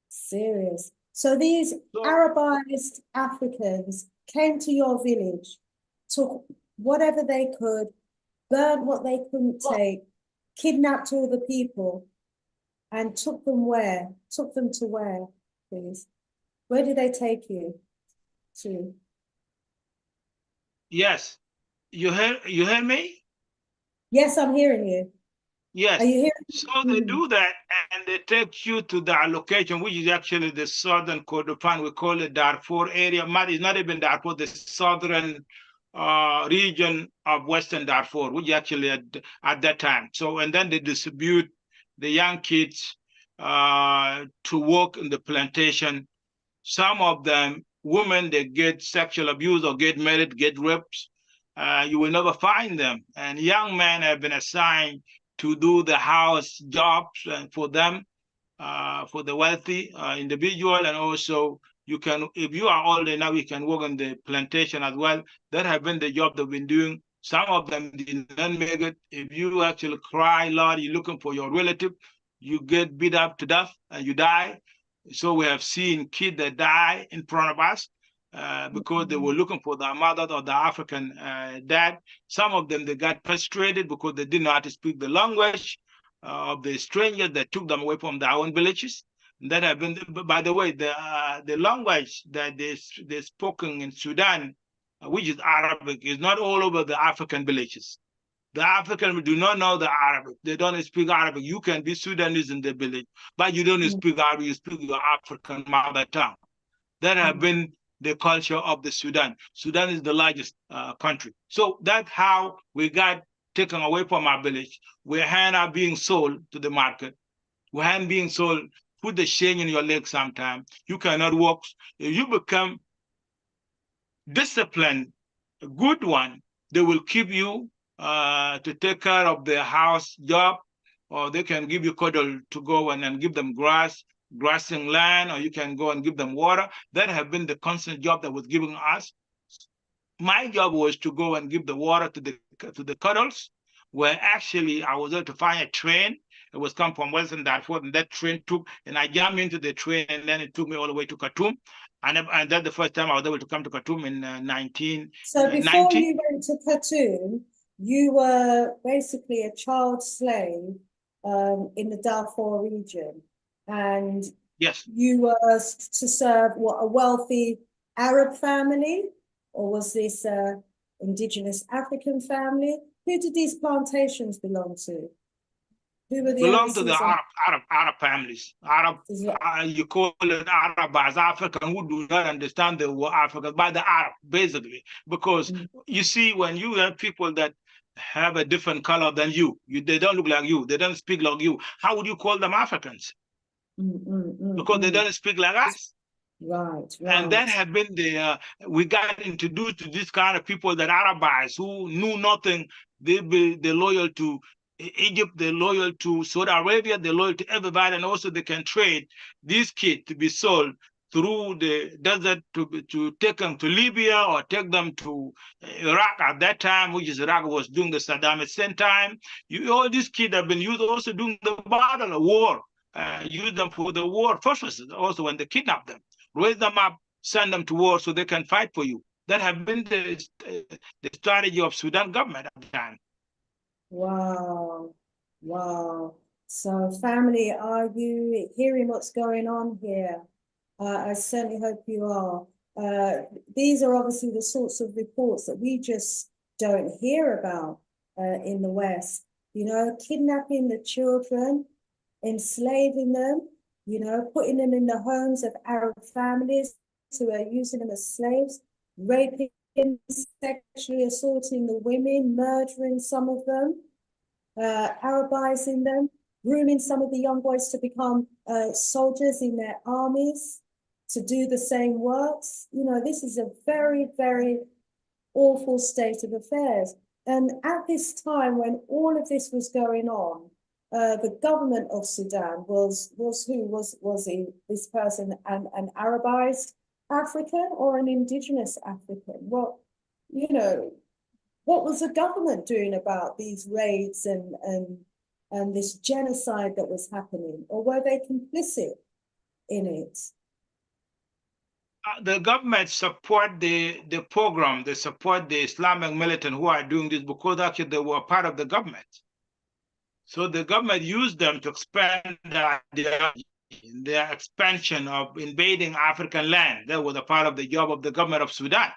serious. So these Arabized Africans came to your village, took whatever they could, burned what they couldn't take, kidnapped all the people, and took them where? Took them to where, please? Where did they take you to? Yes. You hear me? Yes, I'm hearing you. Yes. Are you hearing me? So they do that and they take you to the location, which is actually the southern Kordofan. We call it Darfur area. It's not even Darfur, the southern region of Western Darfur, which actually at that time. So, and then they distribute the young kids to work in the plantation. Some of them, women, they get sexual abuse or get married, get raped. You will never find them. And young men have been assigned to do the house jobs for them, for the wealthy individual. And also you can, if you are old enough, you can work on the plantation as well. That have been the job they've been doing. Some of them did not make it. If you actually cry, Lord, you're looking for your relative, you get beat up to death and you die. So we have seen kids that die in front of us because they were looking for their mother or the African dad. Some of them, they got frustrated because they didn't know how to speak the language of the strangers that took them away from their own villages. And that have been, by the way, the language that they're spoken in Sudan, which is Arabic, is not all over the African villages. The Africans do not know the Arabic. They don't speak Arabic. You can be Sudanese in the village, but you don't speak Arabic. You speak your African mother tongue. That have been the culture of the Sudan. Sudan is the largest country. So that's how we got taken away from our village. We are being sold to the market. We are being sold. Put the chain in your leg sometime. You cannot walk. If you become disciplined, a good one, they will keep you to take care of the house job, or they can give you cuddle to go and give them grassing land, or you can go and give them water. That have been the constant job that was given us. My job was to go and give the water to the cuddles, where actually I was able to find a train. It was come from Western Darfur, and that train took, and I jammed into the train, and then it took me all the way to Khartoum. And that's the first time I was able to come to Khartoum in 1990. So before you went to Khartoum, you were basically a child slave in the Darfur region, and yes, you were to serve what, a wealthy Arab family, or was this a indigenous African family? Who did these plantations belong to? Who were the belong to the overseas? Arab families. You call it Arab as African who do not understand the word African, by the Arab, basically. Because you see, when you have people that have a different color than you, they don't look like you, they don't speak like you, how would you call them Africans? Because they don't speak like us. Right. And that had been we got introduced to this kind of people, that Arabites who knew nothing. They're loyal to Egypt, they're loyal to Saudi Arabia, they're loyal to everybody, and also they can trade these kids to be sold through the desert to take them to Libya or take them to Iraq at that time, which is Iraq was during the Saddam Hussein time. All these kids have been used also during the battle of war, use them for the war purposes, also when they kidnap them. Raise them up, send them to war so they can fight for you. That have been the strategy of Sudan government at the time. Wow. Wow. So family, are you hearing what's going on here? I certainly hope you are. These are obviously the sorts of reports that we just don't hear about in the West. You know, kidnapping the children, enslaving them, you know, putting them in the homes of Arab families who are using them as slaves, raping, sexually assaulting the women, murdering some of them, Arabizing them, grooming some of the young boys to become soldiers in their armies, to do the same works. You know, this is a very, very awful state of affairs. And at this time, when all of this was going on, the government of Sudan was this person an Arabized African or an indigenous African? Well, you know, what was the government doing about these raids and this genocide that was happening, or were they complicit in it? The government support the program. They support the Islamic militant who are doing this because actually they were part of the government. So the government used them to expand their expansion of invading African land. That was a part of the job of the government of Sudan.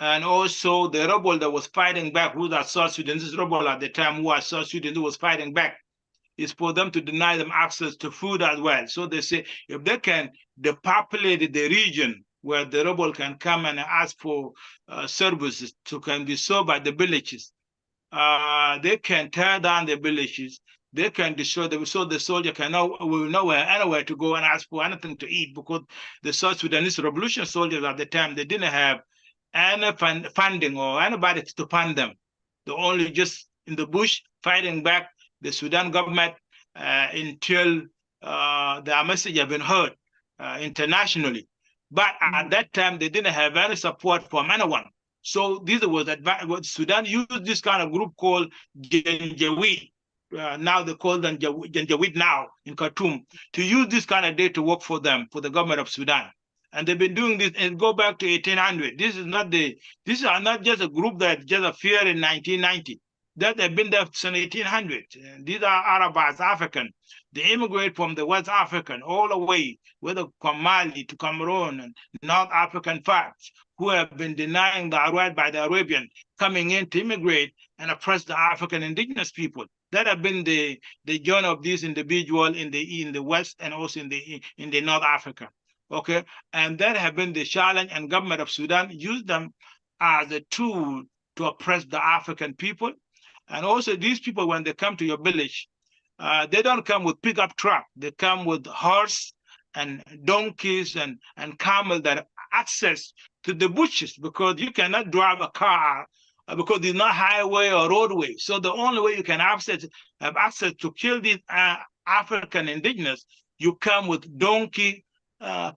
And also the rebel that was fighting back, who was South Sudanese rebel at the time, who was South Sudan, who was fighting back, is for them to deny them access to food as well. So they say if they can depopulate the region where the rebel can come and ask for services to can be served by the villages, they can tear down the villages. They can destroy them, so the soldier will nowhere anywhere to go and ask for anything to eat, because the South Sudanese revolution soldiers at the time, they didn't have any funding or anybody to fund them. They're only just in the bush fighting back the Sudan government until their message have been heard internationally. But at that time, they didn't have any support from anyone. So this was what Sudan used this kind of group called Janjaweed. Now they call them Janjaweed now in Khartoum, to use this kind of day to work for them, for the government of Sudan. And they've been doing this and go back to 1800. These are not just a group that just appeared in 1990. That they've been there since 1800. These are Arabs, African. They immigrate from the West African all the way, whether from Mali to Cameroon and North African facts, who have been denying the right by the Arabian, coming in to immigrate and oppress the African indigenous people. That have been the journey of these individuals in the West and also in the North Africa. Okay, and that have been the challenge, and government of Sudan used them as a tool to oppress the African people. And also these people, when they come to your village, they don't come with pickup truck. They come with horse and donkeys and camel that have access to the bushes, because you cannot drive a car because there's not highway or roadway. So the only way you can have access to kill these African indigenous, you come with donkey,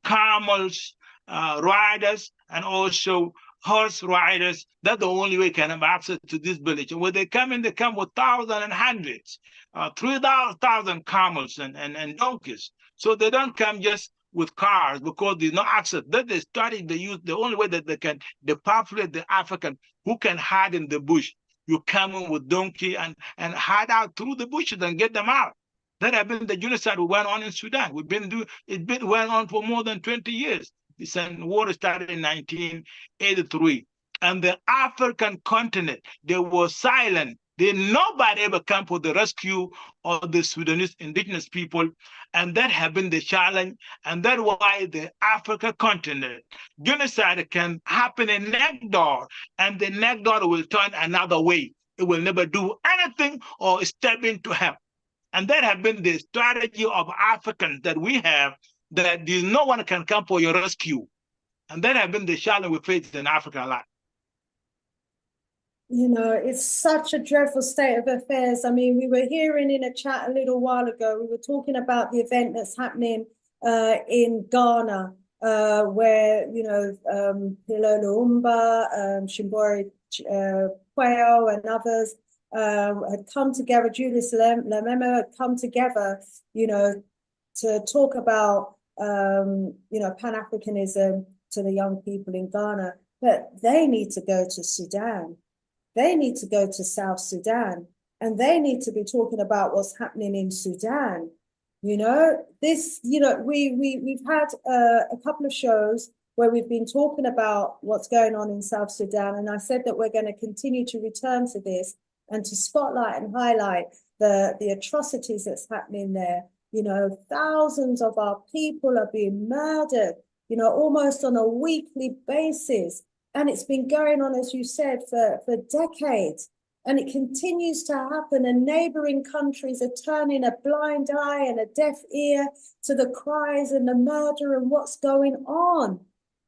camels, riders, and also horse riders. That's the only way you can have access to this village. And when they come in, they come with thousands and hundreds, 3,000 camels and donkeys. So they don't come just with cars because there's no access. Then they started to use the only way that they can depopulate the African who can hide in the bush. You come in with donkey and hide out through the bushes and get them out. That has been the genocide we went on in Sudan. It's went on for more than 20 years. This war started in 1983. And the African continent, they were silent. Nobody ever came for the rescue of the Sudanese indigenous people. And that has been the challenge. And that's why the African continent genocide can happen in next door, and the next door will turn another way. It will never do anything or step in to help. And that has been the strategy of Africans that we have, that there's no one can come for your rescue. And that has been the challenge we face in Africa a lot. You know, it's such a dreadful state of affairs. I mean, we were hearing in a chat a little while ago, we were talking about the event that's happening in Ghana, where, you know, Pilo Lumumba, Shimbori Quayle and others had come together, Julius Lemema had come together, you know, to talk about, you know, Pan-Africanism to the young people in Ghana. But they need to go to Sudan. They need to go to South Sudan, and they need to be talking about what's happening in Sudan. You know, this, you know, we've had a couple of shows where we've been talking about what's going on in South Sudan. And I said that we're going to continue to return to this and to spotlight and highlight the atrocities that's happening there. You know, thousands of our people are being murdered, you know, almost on a weekly basis. And it's been going on, as you said, for decades. And it continues to happen. And neighboring countries are turning a blind eye and a deaf ear to the cries and the murder and what's going on.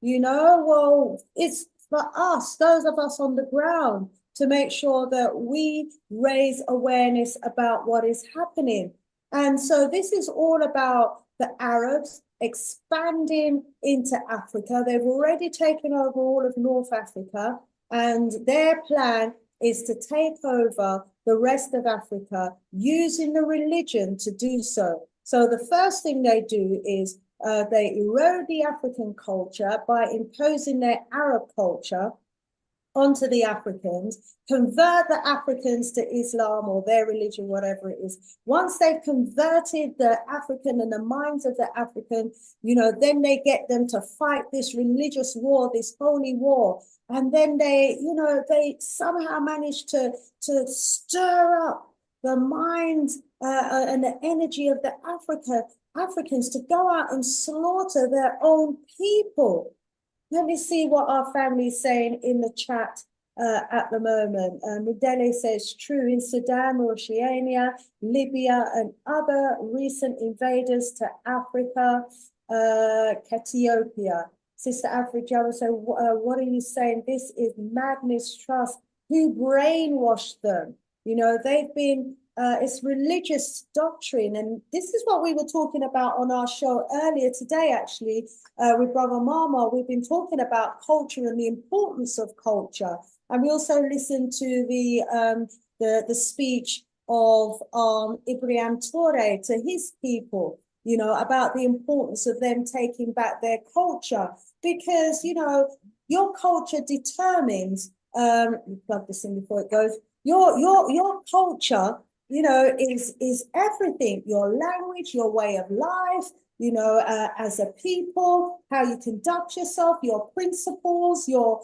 You know, well, it's for us, those of us on the ground, to make sure that we raise awareness about what is happening. And so this is all about the Arabs expanding into Africa. They've already taken over all of North Africa, and their plan is to take over the rest of Africa using the religion to do so. So the first thing they do is they erode the African culture by imposing their Arab culture onto the Africans, convert the Africans to Islam or their religion, whatever it is. Once they've converted the African and the minds of the African, you know, then they get them to fight this religious war, this holy war. And then they, you know, they somehow manage to stir up the minds and the energy of the Africans to go out and slaughter their own people. Let me see what our family is saying in the chat at the moment. Mudele says, true, in Sudan, Oceania, Libya, and other recent invaders to Africa, Ethiopia. Sister Africa, so what are you saying? This is madness, trust. Who brainwashed them? You know, they've been, it's religious doctrine. And this is what we were talking about on our show earlier today, actually, with Brother Mama. We've been talking about culture and the importance of culture. And we also listened to the speech of Ibrahim Toure to his people, you know, about the importance of them taking back their culture. Because, you know, your culture determines, plug this in before it goes, your culture, you know, is everything. Your language, your way of life, you know, as a people, how you conduct yourself, your principles, your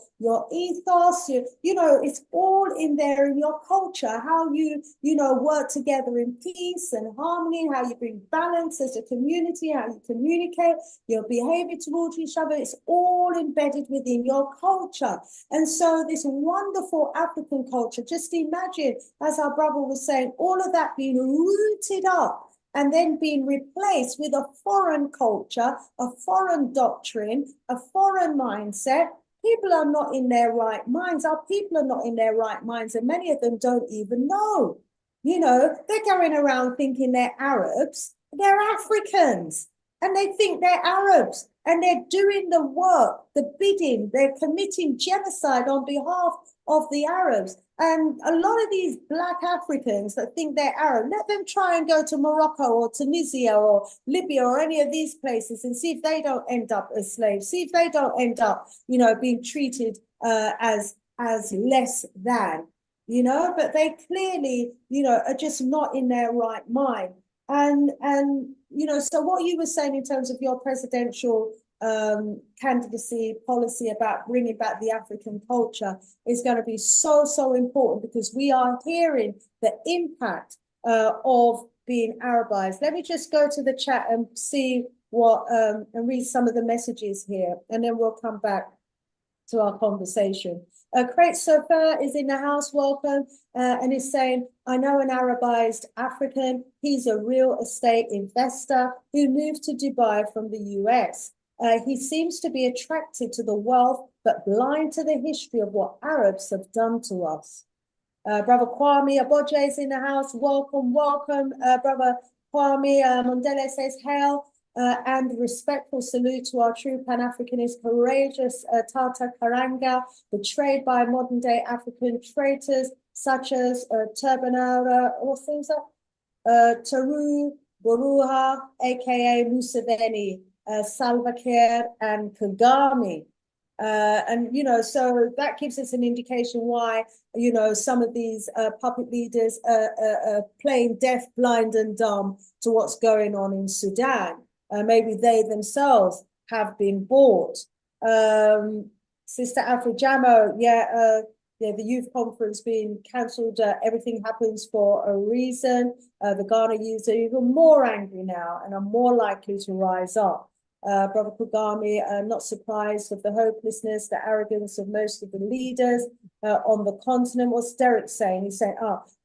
ethos, you know, it's all in there in your culture, how you know, work together in peace and harmony, how you bring balance as a community, how you communicate, your behavior towards each other, it's all embedded within your culture. And so this wonderful African culture, just imagine, as our brother was saying, all of that being rooted up and then being replaced with a foreign culture, a foreign doctrine, a foreign mindset. People are not in their right minds. Our people are not in their right minds, and many of them don't even know. You know, they're going around thinking they're Arabs, they're Africans, and they think they're Arabs. and they're doing the work, the bidding, they're committing genocide on behalf of the Arabs. And a lot of these Black Africans that think they're Arab, let them try and go to Morocco or Tunisia or Libya or any of these places and see if they don't end up as slaves, see if they don't end up, being treated as less than, but they clearly, are just not in their right mind. And so what you were saying in terms of your presidential candidacy policy about bringing back the African culture is going to be so important, because we are hearing the impact of being Arabized. Let me just go to the chat and see what and read some of the messages here, and then we'll come back to our conversation. Crate Sofer is in the house, welcome, and is saying, I know an Arabized African. He's a real estate investor who moved to Dubai from the US. He seems to be attracted to the wealth, but blind to the history of what Arabs have done to us. Brother Kwame Aboje is in the house. Welcome. Brother Kwame Mondele says, hail and respectful salute to our true Pan-Africanist, courageous Tata Karanga, betrayed by modern-day African traitors such as Turbanara, what's things up? Taru Buruha, aka Museveni, Salva Kiir, and Kagame. So that gives us an indication why, some of these puppet leaders are playing deaf, blind, and dumb to what's going on in Sudan. Maybe they themselves have been bought. Sister Afro-Jamo, the youth conference being cancelled. Everything happens for a reason. The Ghana youth are even more angry now and are more likely to rise up. Brother Kagame, not surprised of the hopelessness, the arrogance of most of the leaders on the continent. What's Derek saying? He's saying,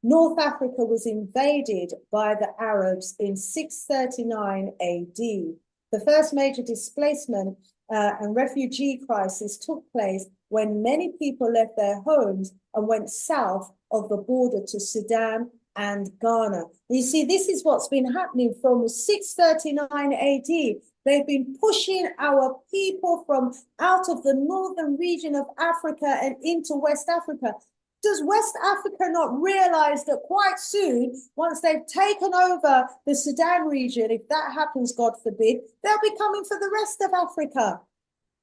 North Africa was invaded by the Arabs in 639 AD. The first major displacement and refugee crisis took place when many people left their homes and went south of the border to Sudan and Ghana. You see, this is what's been happening from 639 AD. They've been pushing our people from out of the northern region of Africa and into West Africa. Does West Africa not realize that quite soon, once they've taken over the Sudan region, if that happens, God forbid, they'll be coming for the rest of Africa?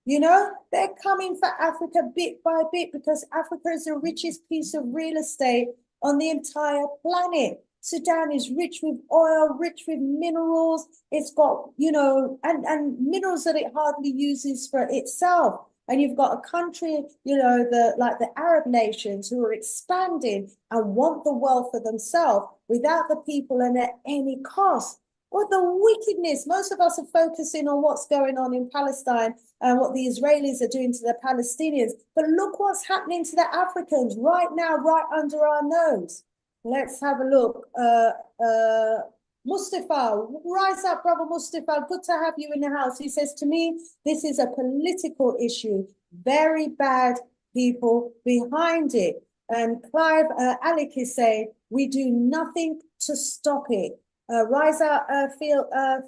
They're coming for Africa bit by bit, because Africa is the richest piece of real estate on the entire planet. Sudan is rich with oil, rich with minerals. It's got, and minerals that it hardly uses for itself. And you've got a country, like the Arab nations, who are expanding and want the wealth for themselves without the people and at any cost. Or the wickedness. Most of us are focusing on what's going on in Palestine and what the Israelis are doing to the Palestinians. But look what's happening to the Africans right now, right under our nose. Let's have a look. Mustafa, rise up, brother Mustafa. Good to have you in the house. He says, to me, this is a political issue. Very bad people behind it. And Clive Alec is saying, we do nothing to stop it. Riza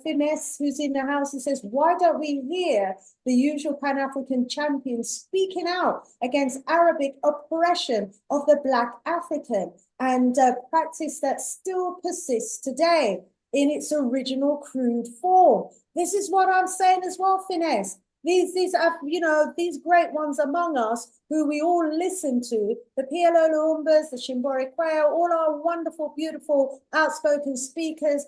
Finesse, who's in the house, he says, why don't we hear the usual Pan-African champions speaking out against Arabic oppression of the Black African, and practice that still persists today in its original crude form? This is what I'm saying as well, Finesse. These are, these great ones among us who we all listen to, the PLO Lumbas, the Shimbori Quail, all our wonderful, beautiful, outspoken speakers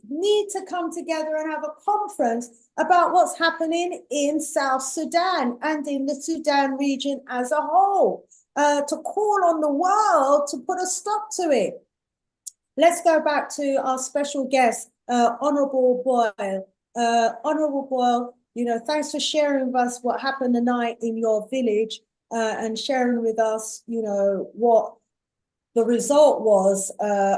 need to come together and have a conference about what's happening in South Sudan and in the Sudan region as a whole, to call on the world to put a stop to it. Let's go back to our special guest, Honorable Boyle. Honorable Boyle, thanks for sharing with us what happened the night in your village, and sharing with us, what the result was,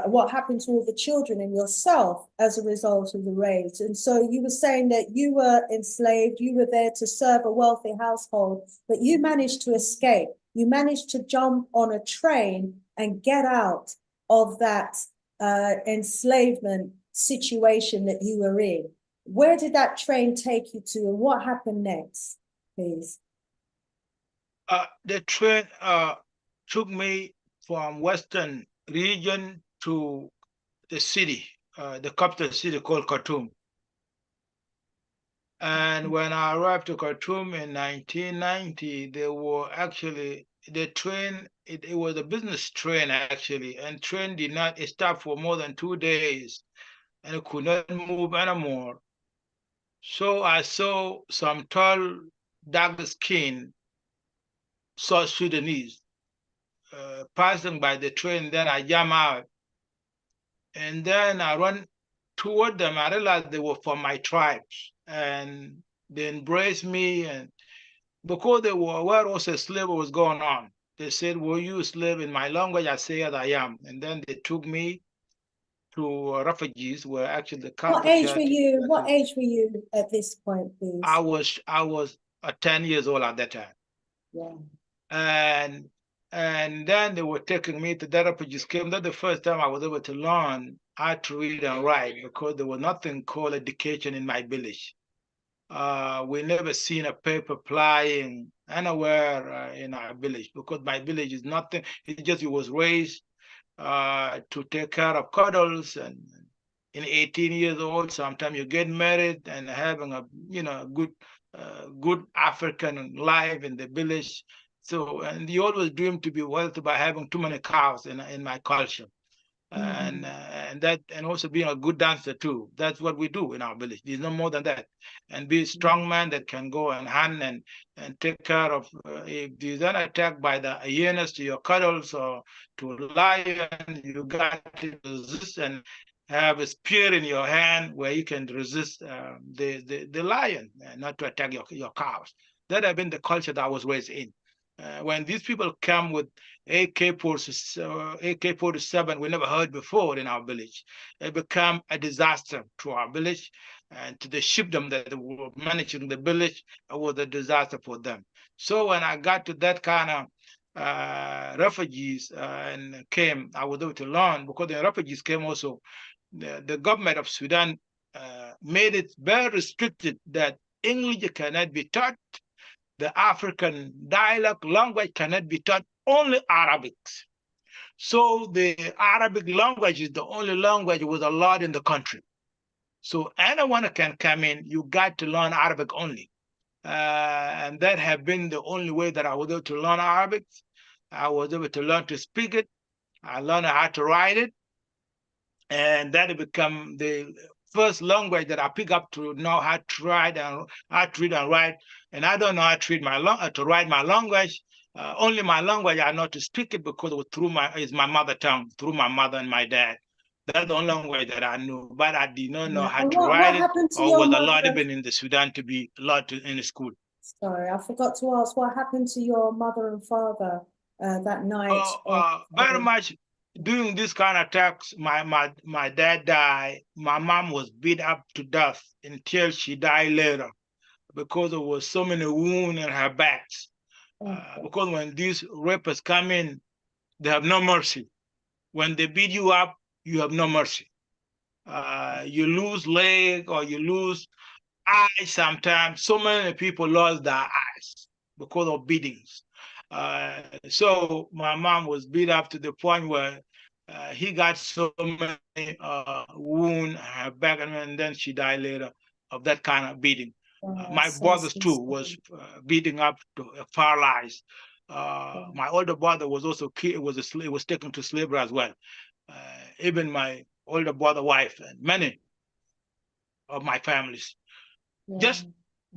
what happened to all the children and yourself as a result of the raids. And so you were saying that you were enslaved, you were there to serve a wealthy household, but you managed to escape. You managed to jump on a train and get out of that enslavement situation that you were in. Where did that train take you to, and what happened next, please? The train took me from Western region to the city, the capital city called Khartoum. And when I arrived to Khartoum in 1990, there were actually the train, it was a business train actually, and train did not stop for more than 2 days, and it could not move anymore. So I saw some tall, dark-skinned South Sudanese passing by the train. Then I jump out, and then I run toward them. I realized they were from my tribes, and they embraced me. And because they were aware also slavery was going on, they said, "Were you a slave?" In my language, I said, "I am." And then they took me to refugees, where actually the camp. What age were you? What age were you at this point, please? I was 10 years old at that time. Yeah. And then they were taking me to the refugees camp. That's the first time I was able to learn how to read and write, because there was nothing called education in my village. We never seen a paper flying anywhere in our village, because my village is nothing. It just was raised to take care of cuddles, and in 18 years old, sometimes you get married and having a good African life in the village. So, and you always dream to be wealthy by having too many cows in my culture. And also being a good dancer too. That's what we do in our village. There's no more than that. And be a strong man that can go and hunt and take care of. If there's an attack by the hyenas to your cuddles or to a lion, you got to resist and have a spear in your hand where you can resist the lion, not to attack your cows. That have been the culture that I was raised in. When these people come with AK-47, we never heard before in our village, it became a disaster to our village, and to the chiefdom that were managing the village, it was a disaster for them. So when I got to that kind of refugees and came, I was able to learn, because the refugees came also, the government of Sudan made it very restricted that English cannot be taught. The African dialect language cannot be taught, only Arabic. So the Arabic language is the only language was allowed in the country. So anyone can come in, you got to learn Arabic only. And that have been the only way that I was able to learn Arabic. I was able to learn to speak it. I learned how to write it. And that become the first language that I pick up to know how to write and write. And I don't know how to write my language. Only my language I know to speak it, because it was it's my mother tongue, through my mother and my dad. That's the only language that I knew, but I did not know how to write it, or was allowed even in the Sudan to be allowed to in the school. Sorry, I forgot to ask, what happened to your mother and father that night? Very much. During this kind of attacks, my dad died. My mom was beat up to death until she died later, because there was so many wounds in her backs. Because when these rapers come in, they have no mercy. When they beat you up, you have no mercy. You lose leg or you lose eyes sometimes. So many people lost their eyes because of beatings. So my mom was beat up to the point where he got so many wounds in her back, and then she died later of that kind of beating. My brothers too was beating up to paralyzed. My older brother was also was taken to slavery as well. Even my older brother wife and many of my families. Just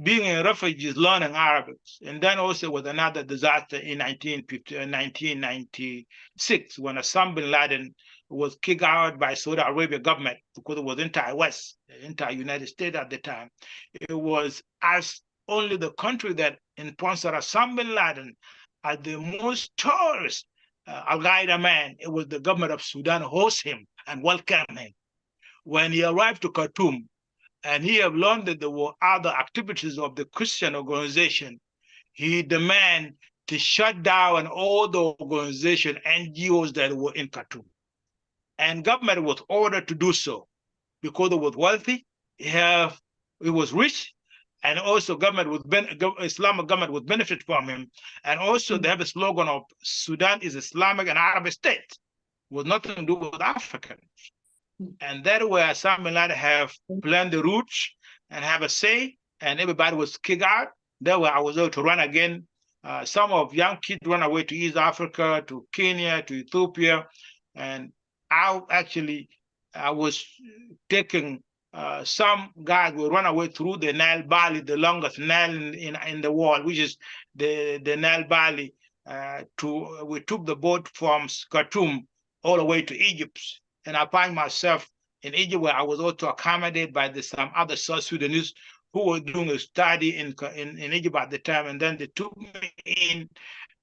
being a refugee, learning Arabic. And then also was another disaster in 1996, when Osama bin Laden was kicked out by Saudi Arabia government, because it was anti-West, anti-United States at the time. It was as only the country that sponsored Osama bin Laden as the most tourist Al-Qaeda man. It was the government of Sudan host him and welcome him. When he arrived to Khartoum, and he have learned that there were other activities of the Christian organization, he demanded to shut down all the organization, NGOs that were in Khartoum. And government was ordered to do so, because it was wealthy, he have he was rich, and also Islamic government would benefit from him. And also they have a slogan of Sudan is Islamic and Arab state, with nothing to do with African. And that way Sam bin Laden have planned the route and have a say, and everybody was kicked out. That way I was able to run again. Some of young kids run away to East Africa, to Kenya, to Ethiopia. And I was taking some guys will run away through the Nile Valley, the longest Nile in the world, which is the Nile Valley. We took the boat from Khartoum all the way to Egypt. And I find myself in Egypt, where I was also accommodated by some other South Sudanese who were doing a study in Egypt at the time. And then they took me in,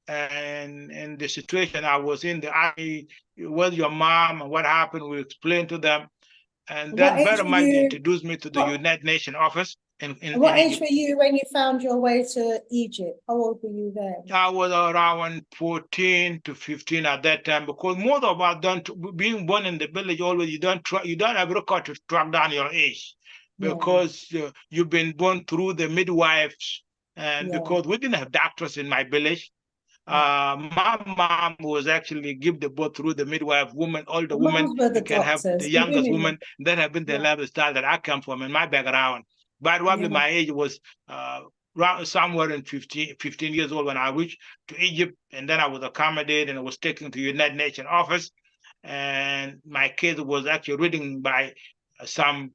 and the situation I was in, the army, where's your mom and what happened, we explained to them. And then very much they introduced me to the United Nations office. What age were you when you found your way to Egypt? How old were you then? I was around 14 to 15 at that time, because most of us being born in the village always, you don't have record to track down your age, because you've been born through the midwives, and because we didn't have doctors in my village. My mom was actually give the birth through the midwife woman, older woman that can have the youngest woman. That have been the lifestyle that I come from in my background. But probably my age was somewhere in 15 years old when I reached to Egypt, and then I was accommodated and I was taken to the United Nations office. And my case was actually reading by some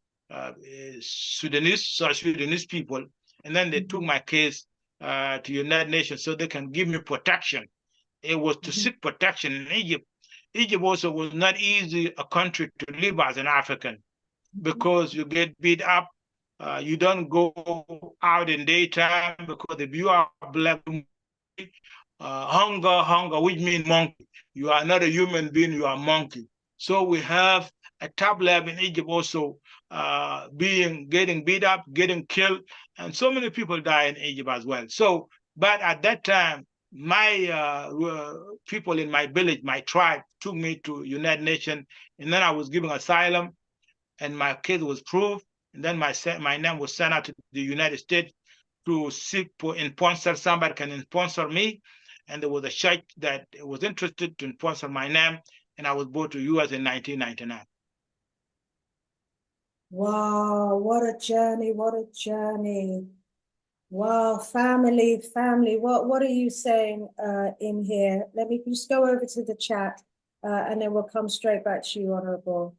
Sudanese people, and then they took my case to United Nations so they can give me protection. It was to seek protection in Egypt. Egypt also was not easy a country to live as an African, because you get beat up. You don't go out in daytime, because if you are black, hunger, which means monkey. You are not a human being, you are a monkey. So we have a top level in Egypt also, getting beat up, getting killed, and so many people die in Egypt as well. So, but at that time, my people in my village, my tribe, took me to United Nations, and then I was given asylum, and my case was proved, and then my name was sent out to the United States to seek for sponsor. Somebody can sponsor me, and there was a church that was interested to sponsor my name, and I was brought to U.S. in 1999. Wow, what a journey, what a journey. Wow, family, what are you saying in here? Let me just go over to the chat and then we'll come straight back to you, Honorable.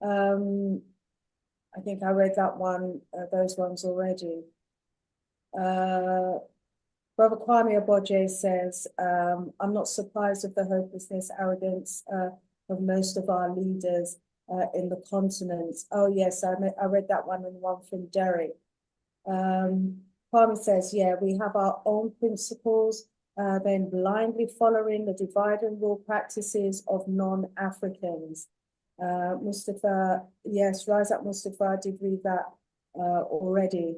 I think I read that one, those ones already. Brother Kwame Aboje says, I'm not surprised of the hopelessness, arrogance of most of our leaders in the continent. Oh yes, I read that one and one from Derek. Kwame says, yeah, we have our own principles, then blindly following the divide and rule practices of non-Africans. Mustafa, yes, Rise Up Mustafa, I did read that already.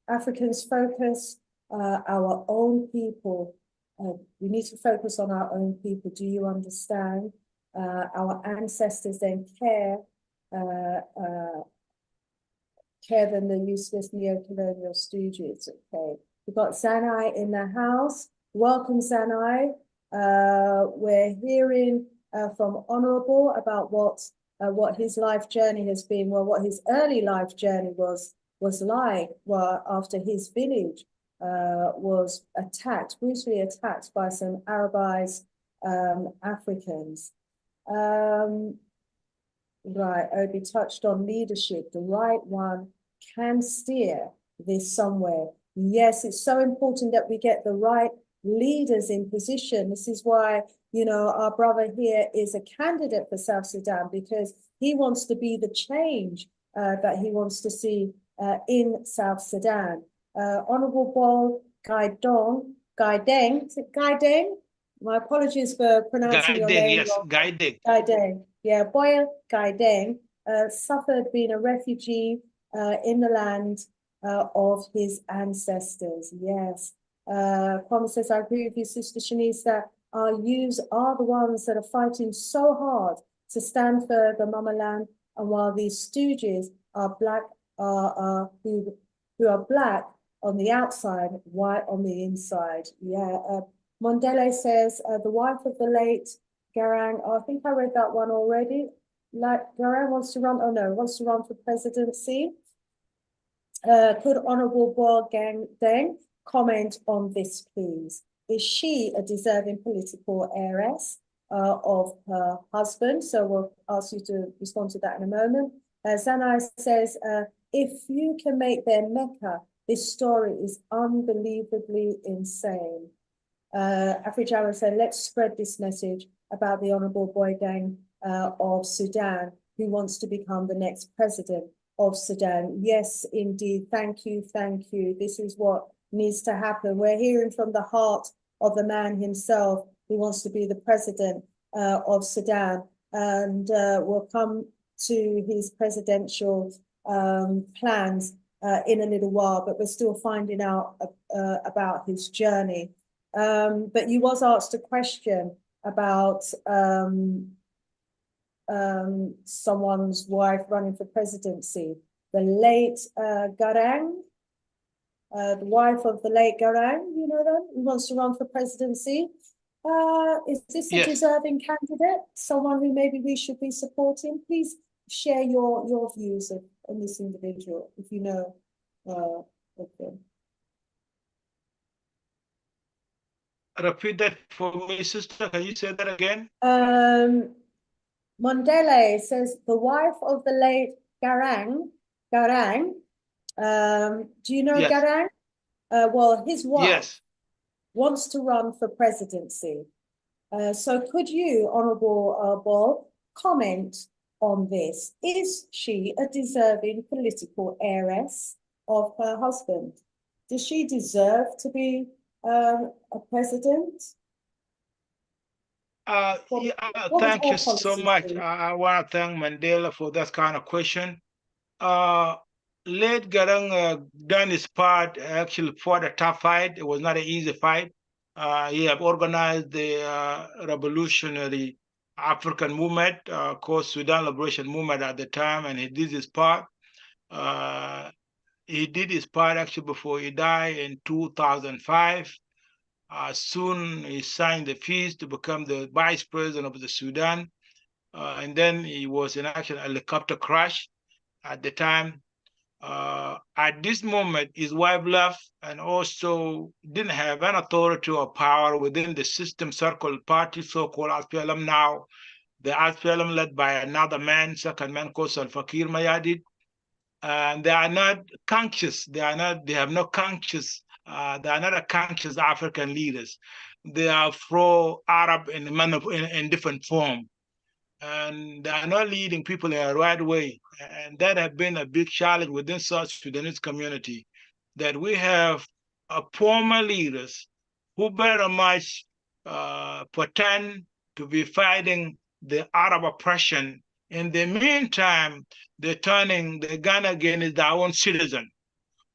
Africans focus our own people. We need to focus on our own people. Do you understand? Our ancestors then care than the useless neo-colonial stooges. Okay, we've got Zanai in the house. Welcome, Zanai. We're hearing from Honorable about what his life journey has been. Well, what his early life journey was like. Well, after his village was attacked, brutally attacked by some Arabized Africans. Right, Obi touched on leadership. The right one can steer this somewhere. Yes, it's so important that we get the right leaders in position. This is why, you know, our brother here is a candidate for South Sudan, because he wants to be the change that he wants to see in South Sudan. Honorable Bol Deng, is it Deng? My apologies for pronouncing your name yes, wrong. Deng. Yeah, Boyle Deng suffered being a refugee in the land of his ancestors. Yes. Kwame says, I agree with you, Sister Shanice, that our youths are the ones that are fighting so hard to stand for the mama land, and while these stooges are black who are black on the outside, white on the inside. Yeah. Mondele says the wife of the late Garang. Oh, I think I read that one already. Like Garang wants to run. Oh no, wants to run for presidency. Could Honourable Boil Deng comment on this, please? Is she a deserving political heiress of her husband? So we'll ask you to respond to that in a moment. Zanai says, if you can make them Mecca, this story is unbelievably insane. Afrijama said, let's spread this message about the Honourable Boy Deng of Sudan, who wants to become the next president of Sudan. Yes, indeed. Thank you. Thank you. This is what needs to happen. We're hearing from the heart of the man himself who wants to be the president of Sudan, and we'll come to his presidential plans in a little while, but we're still finding out about his journey. But you was asked a question about someone's wife running for presidency. The late Garang, the wife of the late Garang, you know them, who wants to run for presidency. Is this a deserving candidate? Someone who maybe we should be supporting? Please share your views on this individual, if you know of them. Repeat that for me, sister. Can you say that again? Mondele says the wife of the late Garang. Do you know Garang? Well, his wife wants to run for presidency. So could you, Honourable Bob, comment on this? Is she a deserving political heiress of her husband? Does she deserve to be a president? Thank you so much. I want to thank Mandela for that kind of question. Late Garang done his part, actually fought a tough fight. It was not an easy fight. He have organized the revolutionary African movement, called Sudan Liberation Movement at the time, and he did his part. He did his part actually before he died in 2005. Soon he signed the peace to become the vice president of the Sudan. And then he was in actually a helicopter crash at the time. At this moment, his wife left and also didn't have an authority or power within the system circle party, so-called SPLM now. The SPLM led by another man, second man called Salva Kiir Mayardit. And they are not conscious. They have no conscious. They are not a conscious African leaders. They are pro-Arab in different form. And they are not leading people in the right way. And that has been a big challenge within South Sudanese community, that we have former leaders who very much pretend to be fighting the Arab oppression. In the meantime, they're turning the gun against their own citizen,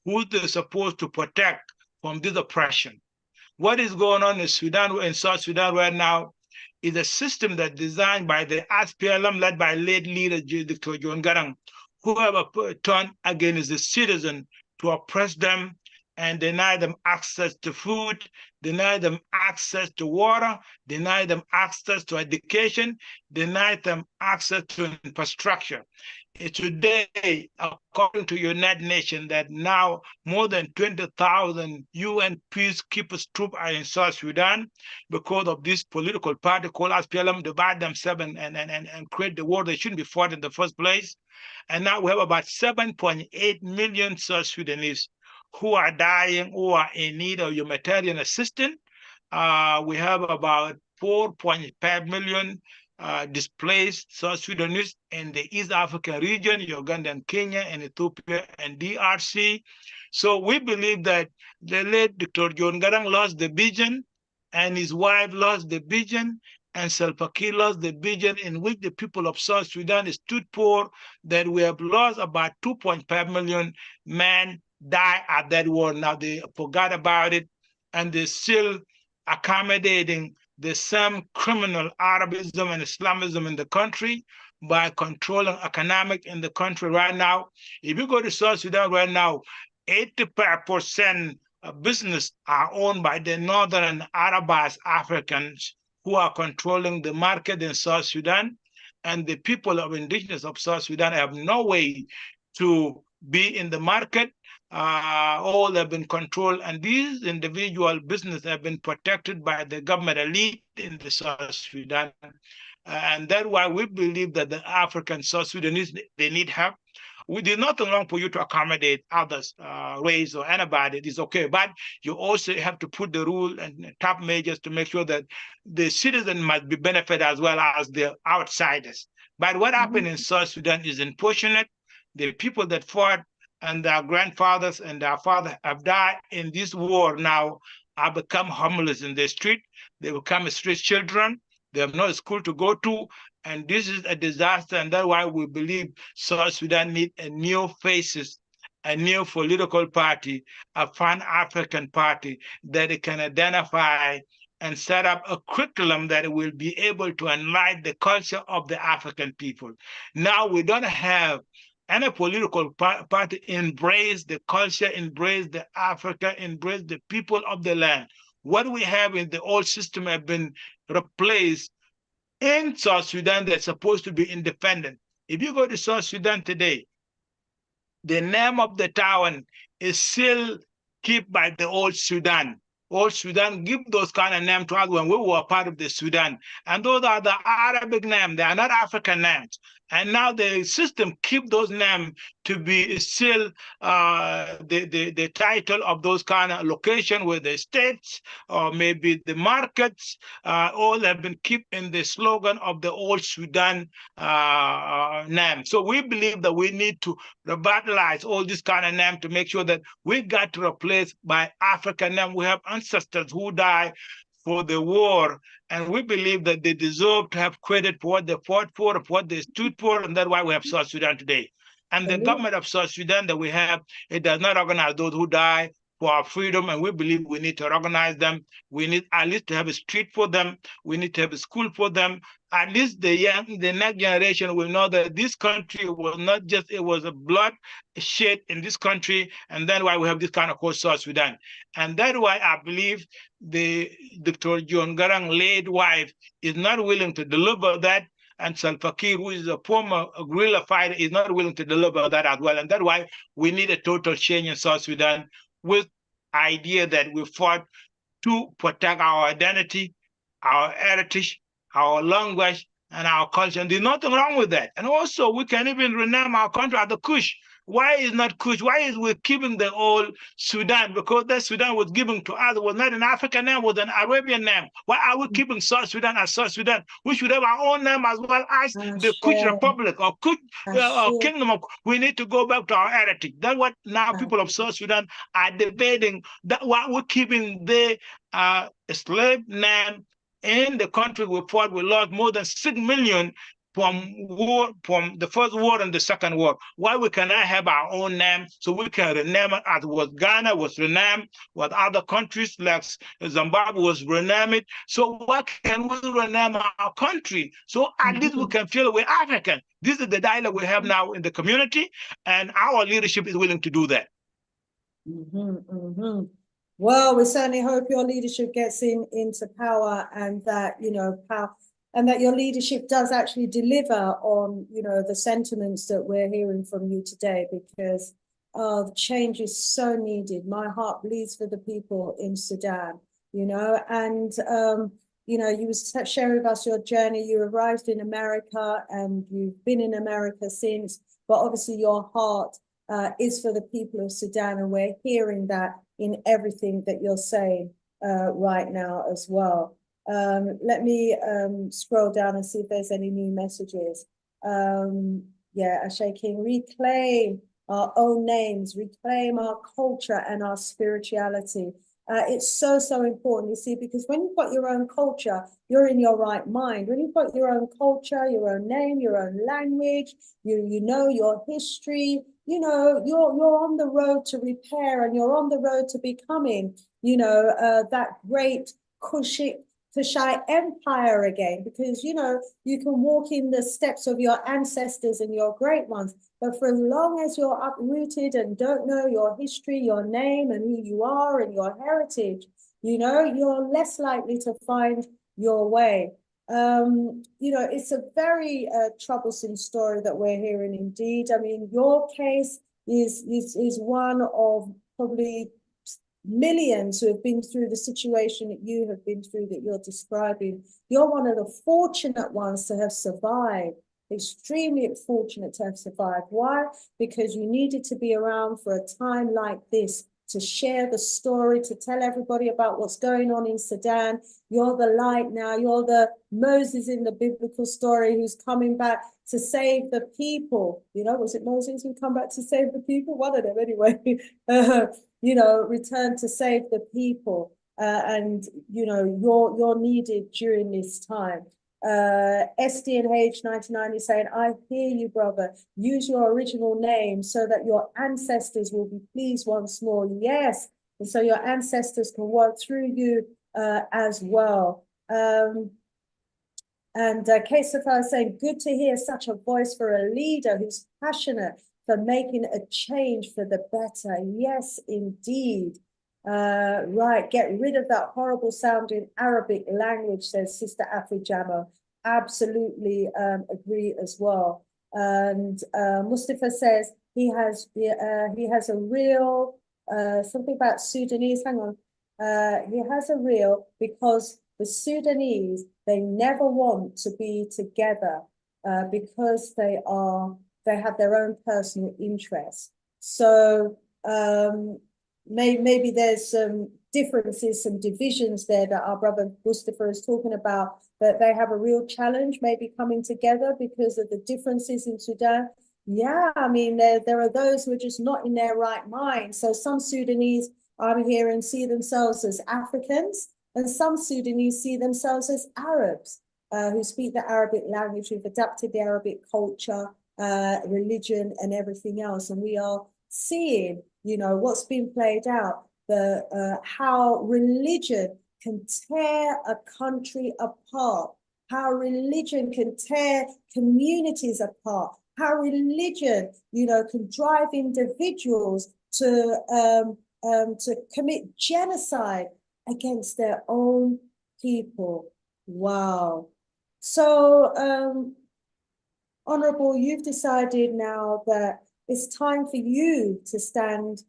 who they're supposed to protect from this oppression. What is going on in Sudan, in South Sudan right now, is a system that designed by the SPLM led by late leader Dr. John Garang, who have turned against the citizen to oppress them and deny them access to food, deny them access to water, deny them access to education, deny them access to infrastructure. Today, according to United Nations, that now more than 20,000 UN peacekeepers troops are in South Sudan because of this political party called SPLM divide themselves and create the war they shouldn't be fought in the first place. And now we have about 7.8 million South Sudanese who are dying, who are in need of humanitarian assistance. We have about 4.5 million displaced South Sudanese in the East African region, Uganda and Kenya and Ethiopia and DRC. So we believe that the late Dr. John Garang lost the vision, and his wife lost the vision, and Salva Kiir lost the vision in which the people of South Sudan stood for, that we have lost about 2.5 million men die at that war. Now they forgot about it, and they're still accommodating the same criminal Arabism and Islamism in the country, by controlling economic in the country right now. If you go to South Sudan right now, 85% of business are owned by the Northern Arabized Africans who are controlling the market in South Sudan. And the people of indigenous of South Sudan have no way to be in the market. All have been controlled, and these individual businesses have been protected by the government elite in the South Sudan. And that's why we believe that the African South Sudanese, they need help. We did nothing wrong for you to accommodate others, race or anybody. It is okay, but you also have to put the rule and top measures to make sure that the citizen must be benefited as well as the outsiders. But what happened in South Sudan is unfortunate. The people that fought and their grandfathers and their fathers have died in this war now have become homeless in the street. They become street children. They have no school to go to. And this is a disaster. And that's why we believe South Sudan needs a new faces, a new political party, a pan-African party that it can identify and set up a curriculum that will be able to enlighten the culture of the African people. Now we don't have any political party embrace the culture, embrace the Africa, embrace the people of the land. What we have in the old system have been replaced in South Sudan that's supposed to be independent. If you go to South Sudan today, the name of the town is still kept by the old Sudan. Old Sudan give those kind of names to us when we were part of the Sudan. And those are the Arabic names. They are not African names. And now the system keep those names to be still the title of those kind of location where the states or maybe the markets all have been kept in the slogan of the old Sudan name. So we believe that we need to revitalize all this kind of name to make sure that we got to replace by African name. We have ancestors who died for the war, and we believe that they deserve to have credit for what they fought for what they stood for, and that's why we have South Sudan today. And the government of South Sudan that we have, it does not recognize those who die for our freedom, and we believe we need to recognize them. We need at least to have a street for them. We need to have a school for them. At least the next generation will know that this country was not just, it was a blood shed in this country, and that's why we have this kind of called South Sudan. And that's why I believe the Dr. John Garang late wife is not willing to deliver that, and Salva Kiir, who is a former guerrilla fighter, is not willing to deliver that as well. And that's why we need a total change in South Sudan with idea that we fought to protect our identity, our heritage, our language, and our culture. And there's nothing wrong with that. And also, we can even rename our country as the Kush. Why is not Kush? Why is we keeping the old Sudan? Because that Sudan was given to us, was not an African name, was an Arabian name. Why are we keeping South Sudan as South Sudan? We should have our own name as well as the Kush Republic or Kush Kingdom of. We need to go back to our heritage. That's what now people of South Sudan are debating. That why we're keeping the slave name in the country we fought. We lost more than 6 million from the first war and the second war. Why we cannot have our own name so we can rename it as what Ghana was renamed, what other countries like Zimbabwe was renamed. So why can we rename our country? So at least we can feel we're African. This is the dialogue we have now in the community, and our leadership is willing to do that. Well, we certainly hope your leadership gets into power, and that, and that your leadership does actually deliver on, the sentiments that we're hearing from you today, because the change is so needed. My heart bleeds for the people in Sudan, and, you were sharing with us your journey. You arrived in America and you've been in America since, but obviously your heart is for the people of Sudan, and we're hearing that in everything that you're saying right now as well. Let me scroll down and see if there's any new messages. Ashay King, reclaim our own names, reclaim our culture and our spirituality. It's so, so important, you see, because when you've got your own culture, you're in your right mind. When you've got your own culture, your own name, your own language, you know your history, you're on the road to repair, and you're on the road to becoming, that great Cushitic Kushite Empire again, because, you know, you can walk in the steps of your ancestors and your great ones, but for as long as you're uprooted and don't know your history, your name and who you are and your heritage, you know, you're less likely to find your way. You know, it's a very troublesome story that we're hearing indeed. I mean, your case is one of probably millions who have been through the situation that you have been through, that you're describing. You're one of the fortunate ones to have survived, extremely fortunate to have survived. Why? Because you needed to be around for a time like this to share the story, to tell everybody about what's going on in Sudan. You're the light now. You're the Moses in the biblical story who's coming back to save the people. You know, was it Moses who come back to save the people? One of them anyway. You know, return to save the people. And, you know, you're needed during this time. SDNH 99 is saying, I hear you, brother. Use your original name so that your ancestors will be pleased once more. Yes. And so your ancestors can work through you as well. And Kesafar is saying, good to hear such a voice for a leader who's passionate for making a change for the better. Yes, indeed. Right, get rid of that horrible sounding Arabic language, says Sister Afrijamo. Absolutely agree as well. And Mustafa says he has a real something about Sudanese. Hang on, he has a real because the Sudanese, they never want to be together because they have their own personal interests. So maybe there's some differences, some divisions there that our brother Mustafa is talking about, that they have a real challenge maybe coming together because of the differences in Sudan. Yeah, I mean, there are those who are just not in their right mind. So some Sudanese, I'm hearing, see themselves as Africans, and some Sudanese see themselves as Arabs who speak the Arabic language, who've adapted the Arabic culture, religion and everything else. And we are seeing, you know, what's been played out, how religion can tear a country apart, how religion can tear communities apart, how religion, you know, can drive individuals to commit genocide against their own people. Wow. So, Honorable, you've decided now that it's time for you to stand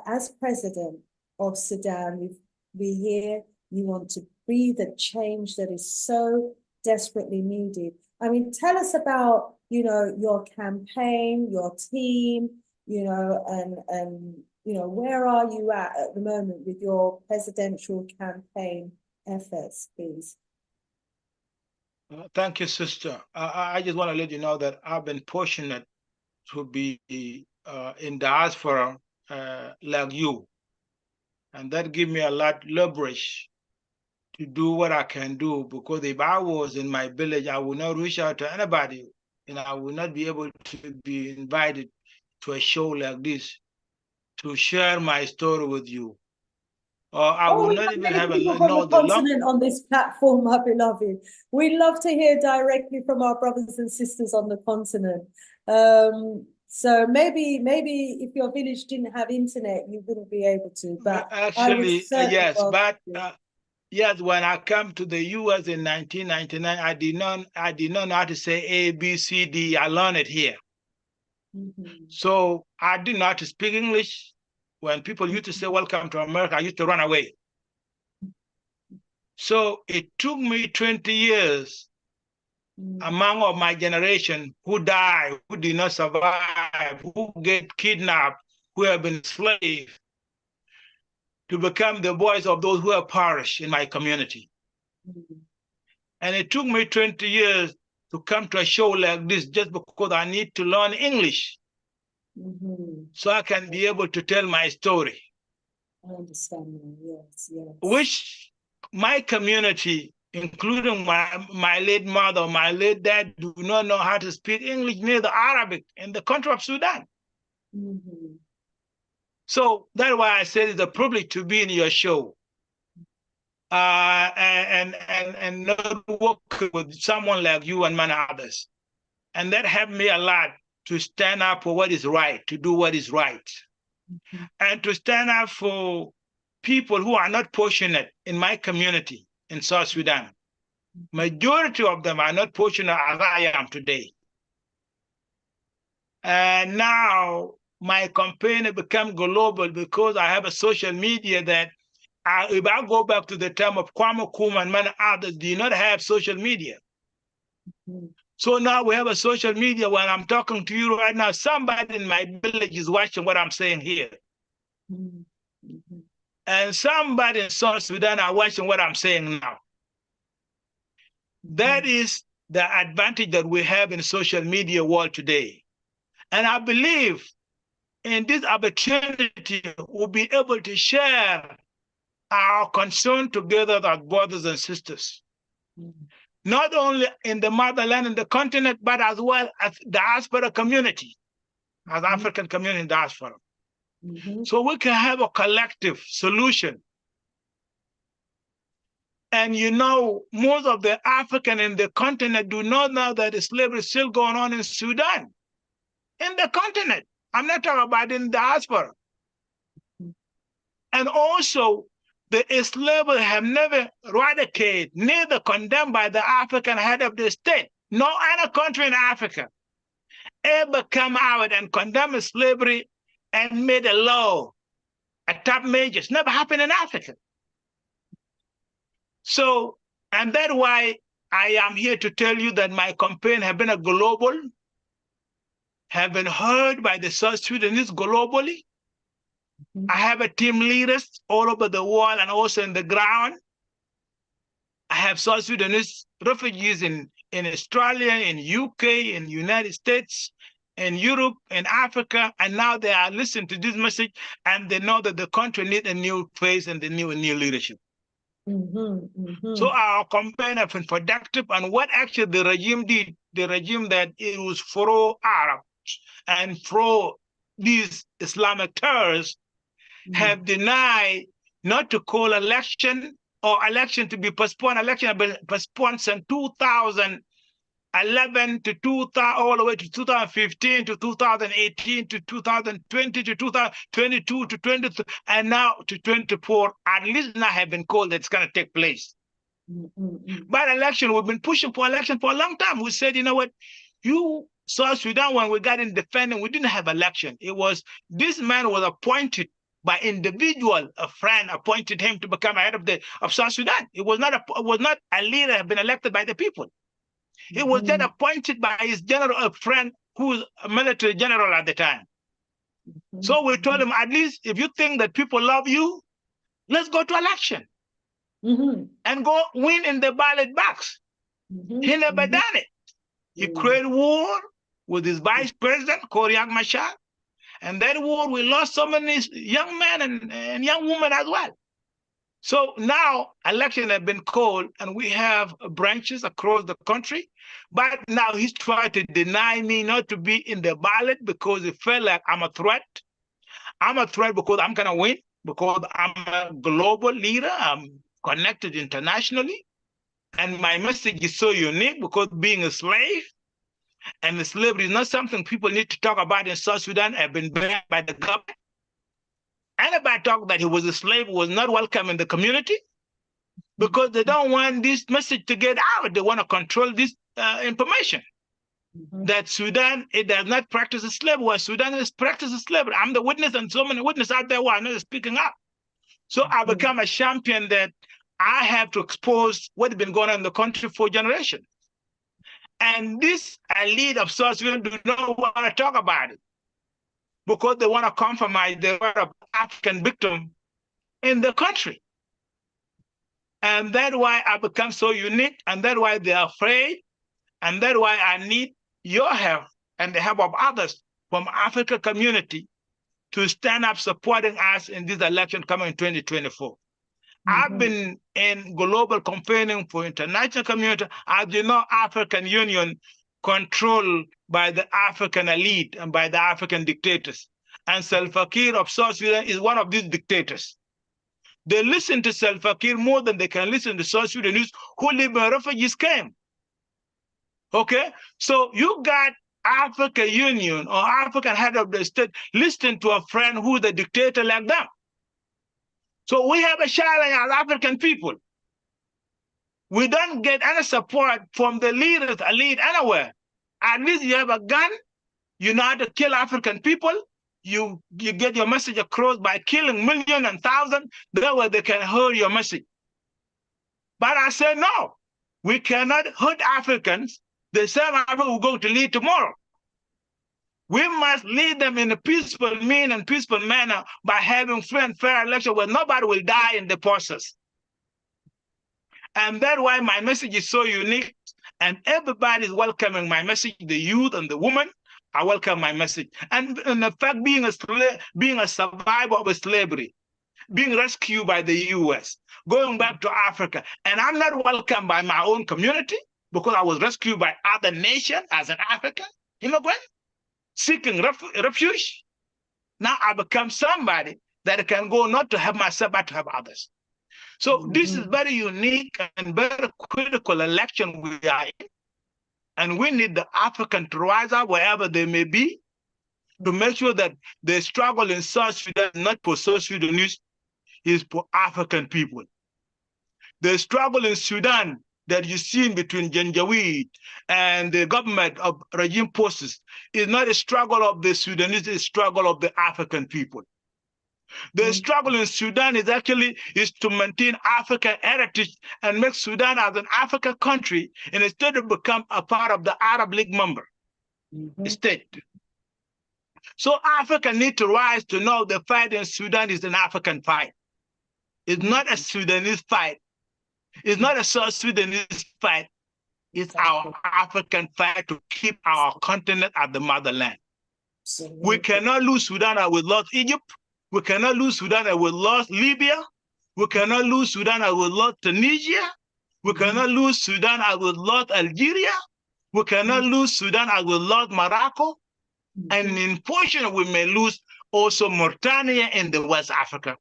as president of Sudan. We hear you want to be the change that is so desperately needed. I mean, tell us about, you know, your campaign, your team, you know, and you know, where are you at the moment with your presidential campaign efforts, please? Thank you, sister. I just want to let you know that I've been fortunate to be in diaspora like you. And that gives me a lot of leverage to do what I can do, because if I was in my village, I would not reach out to anybody, and I would not be able to be invited to a show like this to share my story with you. Or I would not even have people from the continent on this platform, my beloved. We love to hear directly from our brothers and sisters on the continent. So maybe if your village didn't have internet, you wouldn't be able to. But actually, yes, but yes, when I came to the U.S. in 1999, I did not know how to say A, B, C, D. I learned it here. Mm-hmm. So I didn't know how to speak English. When people used to say, welcome to America, I used to run away. So it took me 20 years among of my generation who died, who did not survive, who get kidnapped, who have been enslaved, to become the voice of those who have perished in my community. Mm-hmm. And it took me 20 years to come to a show like this just because I need to learn English. Mm-hmm. So I can be able to tell my story. I understand. Yes, yes. Which my community, including my late mother, my late dad, do not know how to speak English, neither Arabic, in the country of Sudan. and not work with someone like you and many others. And that helped me a lot to stand up for what is right, to do what is right, and to stand up for people who are not fortunate in my community in South Sudan. Majority of them are not fortunate as I am today. And now my campaign has become global because I have a social media that if I go back to the time of Kwame Nkrumah and many others, do not have social media. So now we have a social media. When I'm talking to you right now, somebody in my village is watching what I'm saying here. And somebody in South Sudan are watching what I'm saying now. That is the advantage that we have in social media world today. And I believe in this opportunity, we'll be able to share our concern together as brothers and sisters. Not only in the motherland and the continent, but as well as the diaspora community, as African community in diaspora. So we can have a collective solution. And you know, most of the African in the continent do not know that the slavery is still going on in Sudan, in the continent. I'm not talking about in diaspora. And also, the slavery have never eradicated, neither condemned by the African head of the state. No other country in Africa ever come out and condemn slavery and made a law, a top measures. Never happened in Africa. So, and that's why I am here to tell you that my campaign have been a global, have been heard by the South Sudanese globally. I have a team leaders all over the world and also in the ground. I have South Sudanese refugees in Australia, in UK, in United States, in Europe, in Africa, and now they are listening to this message and they know that the country needs a new face and a new leadership. So our campaign has been productive, and what actually the regime did, the regime that it was pro-Arab and pro these Islamic terrorists, have denied not to call election or election to be postponed. Election have been postponed since 2011 to 2000, all the way to 2015 to 2018 to 2020 to 2022 to 23, and now to 24. At least now have been called that it's going to take place. But election, we've been pushing for election for a long time. We said, you know what, you South Sudan, when we got independent, we didn't have election. It was this man was appointed by individual, a friend appointed him to become head of South Sudan. It was not a leader have been elected by the people. It was then appointed by his general, a friend who was a military general at the time. So we told him, at least if you think that people love you, let's go to election and go win in the ballot box. He never done it. He created war with his vice president, Koryang Machar. And that war, we lost so many young men and young women as well. So now elections have been called and we have branches across the country. But now he's trying to deny me not to be in the ballot because it felt like I'm a threat. I'm a threat because I'm going to win, because I'm a global leader. I'm connected internationally. And my message is so unique because being a slave, and the slavery is not something people need to talk about in South Sudan, have been banned by the government. Anybody talk that he was a slave was not welcome in the community because they don't want this message to get out. They want to control this information. That Sudan, it does not practice slavery, while Sudan is practicing slavery. I'm the witness, and so many witnesses out there who are not speaking up. So I become a champion that I have to expose what's been going on in the country for generations. And this elite of South Sudan do not want to talk about it because they want to compromise the right of African victims in the country. And that's why I become so unique, and that's why they're afraid, and that's why I need your help and the help of others from African community to stand up supporting us in this election coming in 2024. I've been in global campaigning for international community. As you know, African Union controlled by the African elite and by the African dictators. And Salva Kiir of South Sudan is one of these dictators. They listen to Salva Kiir more than they can listen to South Sudanese who live in refugees camp. Okay? So you got African Union or African head of the state listening to a friend who's a dictator like them. So we have a challenge as African people. We don't get any support from the leaders, elite, anywhere. At least you have a gun, you know how to kill African people, you get your message across by killing millions and thousands, that way they can hear your message. But I say no, we cannot hurt Africans, the same Africa we're going to lead tomorrow. We must lead them in a peaceful mean and peaceful manner by having free and fair election where nobody will die in the process. And that's why my message is so unique, and everybody is welcoming my message. The youth and the women, I welcome my message. And in fact, being a survivor of slavery, being rescued by the US, going back to Africa, and I'm not welcomed by my own community because I was rescued by other nations as an African immigrant, seeking refuge. Now I become somebody that can go not to help myself, but to help others. So this is very unique and very critical election we are in. And we need the African to rise up wherever they may be to make sure that the struggle in South Sudan is not for South Sudanese, is for African people. The struggle in Sudan that you see between Janjaweed and the government of regime forces is not a struggle of the Sudanese, it's a struggle of the African people. The struggle in Sudan is to maintain African heritage and make Sudan as an African country, and instead of become a part of the Arab League member state. So Africa need to rise to know the fight in Sudan is an African fight. It's not a Sudanese fight. It's not a South Sudanese fight. It's our African fight to keep our continent at the motherland. We cannot lose Sudan as we lost Egypt. We cannot lose Sudan as we lost Libya. We cannot lose Sudan as we lost Tunisia. We cannot lose Sudan as we lost Algeria. We cannot lose Sudan as we lost Morocco. And in portion, we may lose also Mauritania in the West Africa.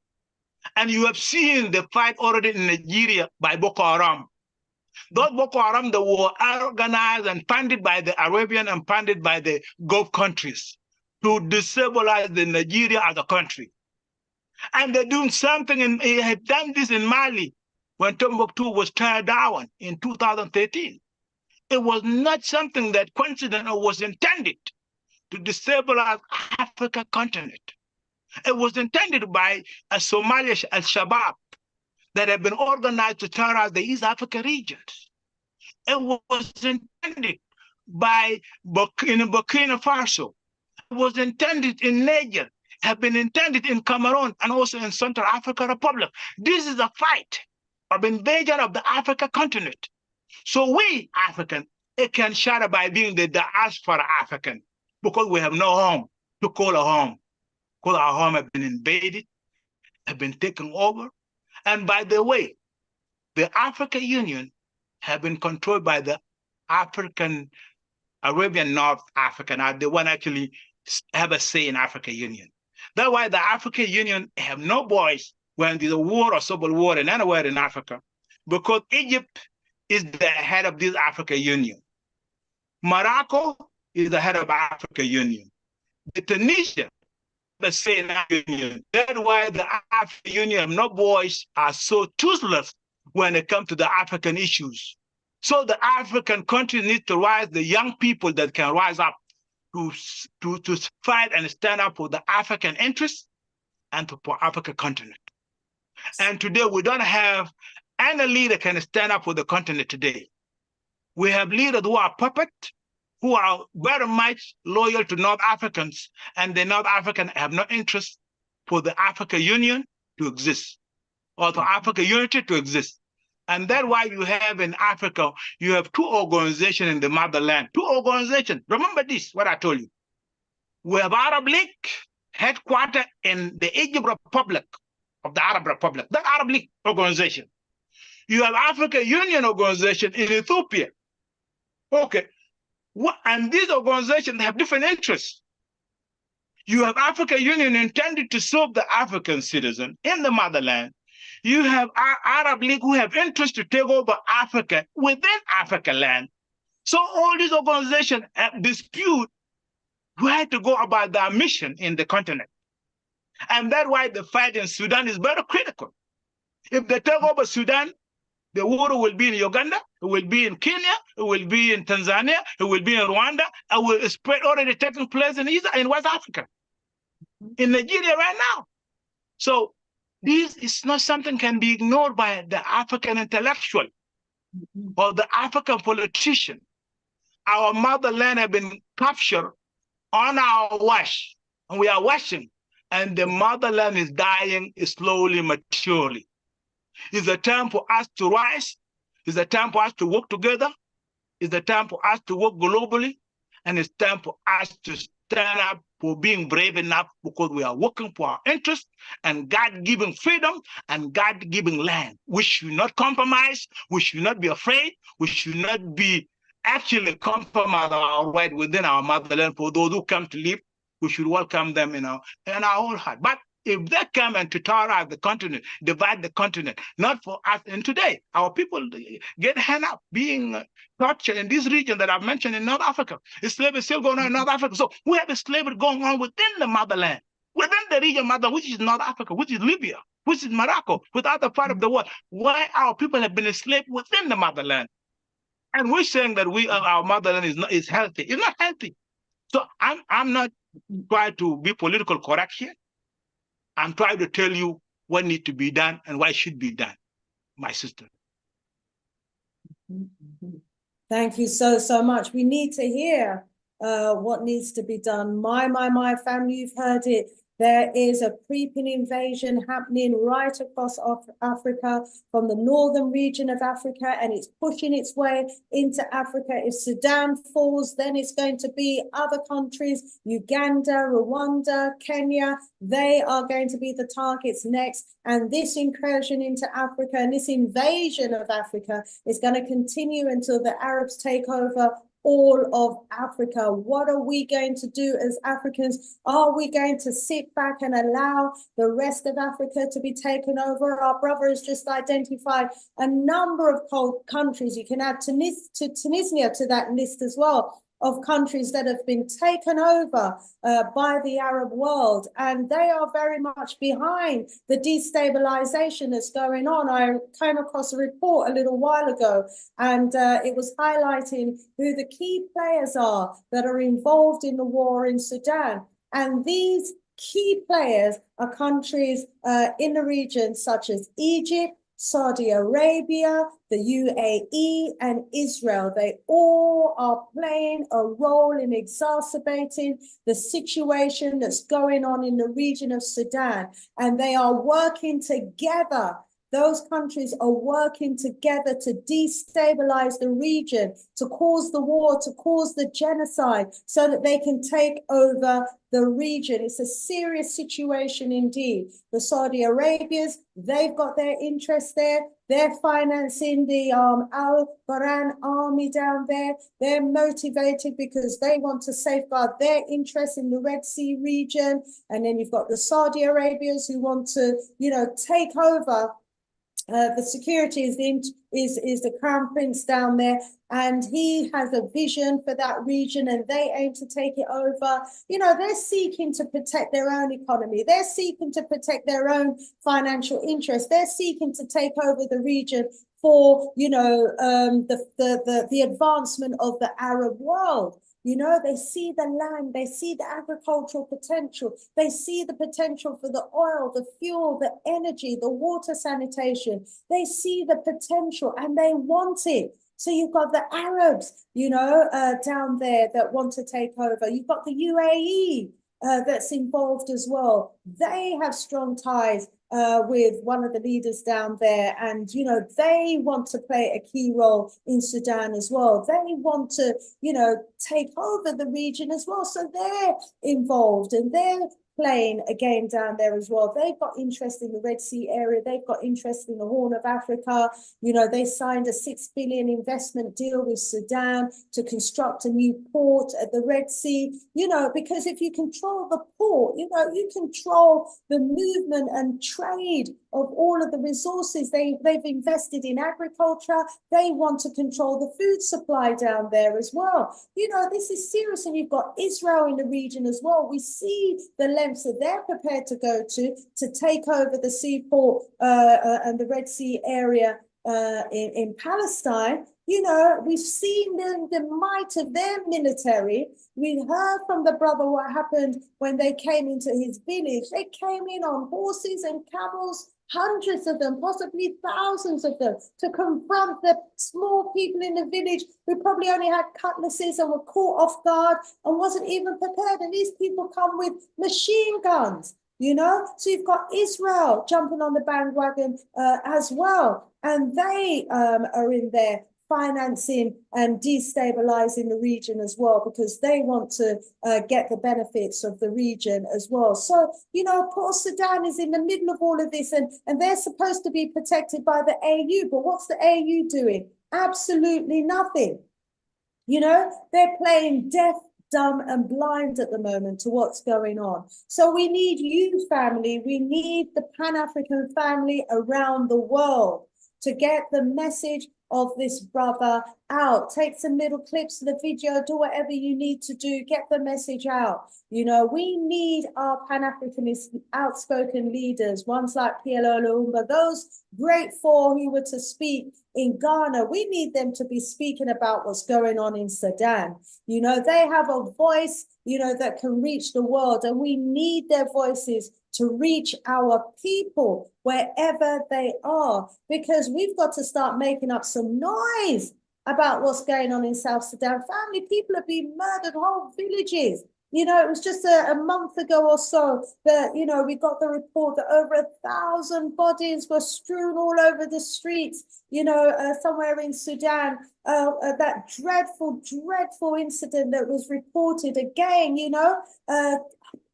And you have seen the fight already in Nigeria by Boko Haram. Those Boko Haram that were organized and funded by the Arabian and funded by the Gulf countries to destabilize the Nigeria as a country. And they're doing something, and they had done this in Mali when Timbuktu was teared down in 2013. It was not something that coincidentally was intended to destabilize Africa continent. It was intended by a Somali al-Shabaab that had been organized to terrorize the East Africa regions. It was intended by Burkina Faso. It was intended in Niger, have been intended in Cameroon and also in Central African Republic. This is a fight of invasion of the Africa continent. So we African, it can shatter by being the diaspora African because we have no home to call a home. Because our home have been invaded, have been taken over. And by the way, the African Union have been controlled by the African, Arabian North African, they want actually have a say in African Union. That's why the African Union have no voice when there's a war or civil war in anywhere in Africa, because Egypt is the head of this African Union. Morocco is the head of African Union. The Tunisia, the say in African Union. That's why the African Union have no voice, are so toothless when it comes to the African issues. So the African countries need to rise, the young people that can rise up to fight and stand up for the African interests and for African continent. And today we don't have any leader can stand up for the continent today. We have leaders who are puppets, who are very much loyal to North Africans, and the North Africans have no interest for the African Union to exist or for African unity to exist. And that's why you have in Africa, you have two organizations in the motherland, two organizations. Remember this, what I told you. We have Arab League headquartered in the Egypt Republic of the Arab Republic, the Arab League organization. You have African Union organization in Ethiopia. Okay. And these organizations have different interests. You have African Union intended to serve the African citizen in the motherland. You have our Arab League who have interest to take over Africa within Africa land. So all these organizations dispute where to go about their mission in the continent. And that's why the fight in Sudan is very critical. If they take over Sudan, the war will be in Uganda, it will be in Kenya, it will be in Tanzania, it will be in Rwanda, it will spread already taking place in West Africa, in Nigeria right now. So this is not something can be ignored by the African intellectual or the African politician. Our motherland have been captured on our watch, and we are watching, and the motherland is dying slowly, maturely. It's a time for us to rise. It's a time for us to work together. It's a time for us to work globally. And it's time for us to stand up for being brave enough, because we are working for our interests and God-given freedom and God-given land. We should not compromise. We should not be afraid. We should not be actually compromise our right within our motherland. For those who come to live, we should welcome them in our whole heart. But if they come and to terrorize the continent, divide the continent, not for us. And today, our people get hand up, being tortured in this region that I've mentioned in North Africa. Slavery is still going on in North Africa. So we have a slavery going on within the motherland, within the region motherland, which is North Africa, which is Libya, which is Morocco, with other part of the world. Why our people have been enslaved within the motherland? And we're saying that our motherland is healthy. It's not healthy. So I'm not trying to be political correct here. I'm trying to tell you what needs to be done and why it should be done, my sister. Thank you so much. We need to hear what needs to be done. My family, you've heard it. There is a creeping invasion happening right across Africa, from the northern region of Africa, and it's pushing its way into Africa. If Sudan falls, then it's going to be other countries, Uganda, Rwanda, Kenya. They are going to be the targets next. And this incursion into Africa and this invasion of Africa is going to continue until the Arabs take over all of Africa. What are we going to do as Africans? Are we going to sit back and allow the rest of Africa to be taken over? Our brother has just identified a number of countries. You can add Tunisia to that list as well, of countries that have been taken over by the Arab world, and they are very much behind the destabilization that's going on. I came across a report a little while ago, and it was highlighting who the key players are that are involved in the war in Sudan. And these key players are countries in the region such as Egypt, Saudi Arabia, the UAE, and Israel. They all are playing a role in exacerbating the situation that's going on in the region of Sudan. And they are working together. Those countries are working together to destabilize the region, to cause the war, to cause the genocide, so that they can take over the region. It's a serious situation indeed. The Saudi Arabians, they've got their interests there. They're financing the Al-Quran army down there. They're motivated because they want to safeguard their interests in the Red Sea region. And then you've got the Saudi Arabians who want to, take over. The security is the crown prince down there, and he has a vision for that region, and they aim to take it over. They're seeking to protect their own economy. They're seeking to protect their own financial interests. They're seeking to take over the region for, the advancement of the Arab world. They see the land, they see the agricultural potential, they see the potential for the oil, the fuel, the energy, the water sanitation. They see the potential and they want it. So you've got the Arabs, down there that want to take over. You've got the UAE that's involved as well. They have strong ties with one of the leaders down there, and they want to play a key role in Sudan as well. They want to take over the region as well, so they're involved, and they're playing a game down there as well. They've got interest in the Red Sea area. They've got interest in the Horn of Africa. You know, they signed a $6 billion investment deal with Sudan to construct a new port at the Red Sea, you know, because if you control the port, you know, you control the movement and trade of all of the resources. They've invested in agriculture. They want to control the food supply down there as well. You know, this is serious. And you've got Israel in the region as well. We see the lengths that they're prepared to go to take over the seaport and the Red Sea area in Palestine. You know, we've seen the might of their military. We heard from the brother what happened when they came into his village. They came in on horses and camels, hundreds of them, possibly thousands of them, to confront the small people in the village who probably only had cutlasses and were caught off guard and wasn't even prepared. And these people come with machine guns, you know? So you've got Israel jumping on the bandwagon as well. And they are in there financing and destabilizing the region as well, because they want to get the benefits of the region as well. So, you know, poor Sudan is in the middle of all of this, and they're supposed to be protected by the AU, but what's the AU doing? Absolutely nothing. You know, they're playing deaf, dumb and blind at the moment to what's going on. So we need you, family. We need the Pan-African family around the world to get the message of this brother out. Take some little clips of the video, do whatever you need to do, get the message out. You know, we need our Pan-Africanist outspoken leaders, ones like PLO Lumumba, those great four who were to speak in Ghana. We need them to be speaking about what's going on in Sudan. You know, they have a voice, you know, that can reach the world, and we need their voices to reach our people wherever they are, because we've got to start making up some noise about what's going on in South Sudan. Family, people are being murdered, whole villages. You know, it was just a month ago or so that, you know, we got the report that over 1,000 bodies were strewn all over the streets, you know, somewhere in Sudan. That dreadful, dreadful incident that was reported again, you know,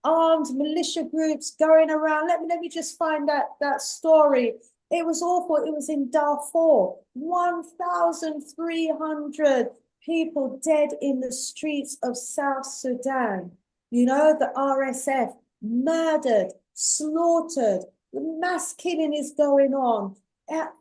armed militia groups going around. Let me just find that story. It was awful. It was in Darfur. 1,300 people dead in the streets of South Sudan. You know, the RSF murdered, slaughtered. The mass killing is going on.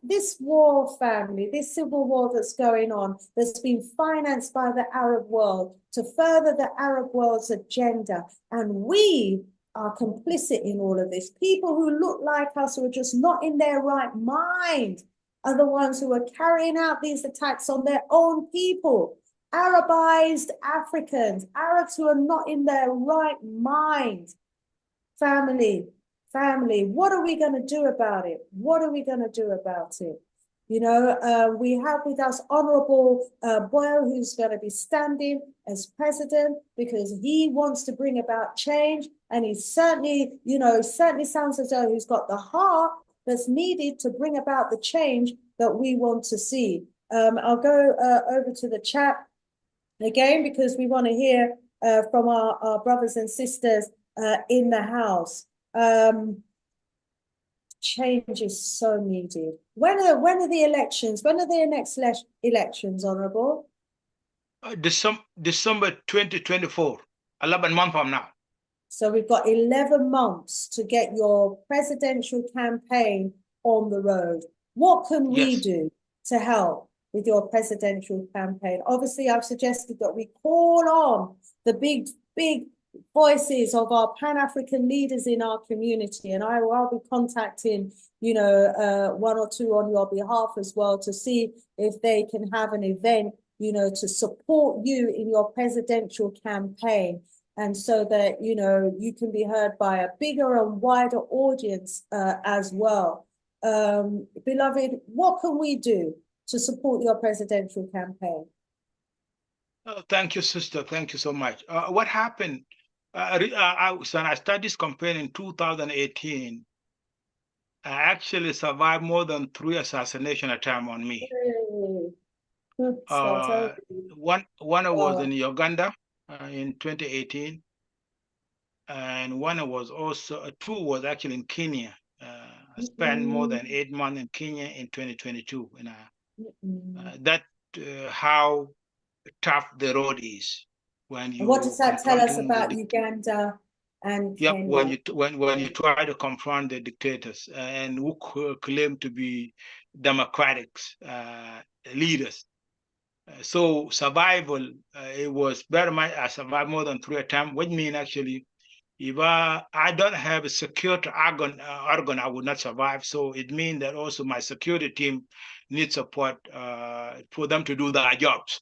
This war, family, this civil war that's going on, that's been financed by the Arab world to further the Arab world's agenda. And we are complicit in all of this. People who look like us, who are just not in their right mind, are the ones who are carrying out these attacks on their own people. Arabized Africans, Arabs who are not in their right mind. Family, what are we going to do about it? What are we going to do about it? You know, we have with us Honorable Boyle, who's going to be standing as president because he wants to bring about change. And he certainly, you know, certainly sounds as though he's got the heart that's needed to bring about the change that we want to see. I'll go over to the chat again, because we want to hear from our brothers and sisters in the house. Change is so needed. When are the elections? When are the next elections, Honorable? December 2024, 11 months from now. So we've got 11 months to get your presidential campaign on the road. What can we do to help with your presidential campaign? Obviously, I've suggested that we call on the big voices of our Pan-African leaders in our community, and I'll be contacting, you know, one or two on your behalf as well, to see if they can have an event, you know, to support you in your presidential campaign, and so that, you know, you can be heard by a bigger and wider audience as well. Beloved, what can we do to support your presidential campaign? Oh, thank you, sister. Thank you so much. What happened? When I started this campaign in 2018, I actually survived more than 3 assassinations attempts on me. One was in Uganda in 2018. and one was also, two was actually in Kenya. I spent more than 8 months in Kenya in 2022. And that how tough the road is when you what does that tell us confronting about Uganda and Yep, Kenya? when you try to confront the dictators and who claim to be democratic leaders. So survival, it was very much, I survived more than 3 times, which means actually, if I don't have a security organ, I would not survive. So it means that also my security team needs support for them to do their jobs.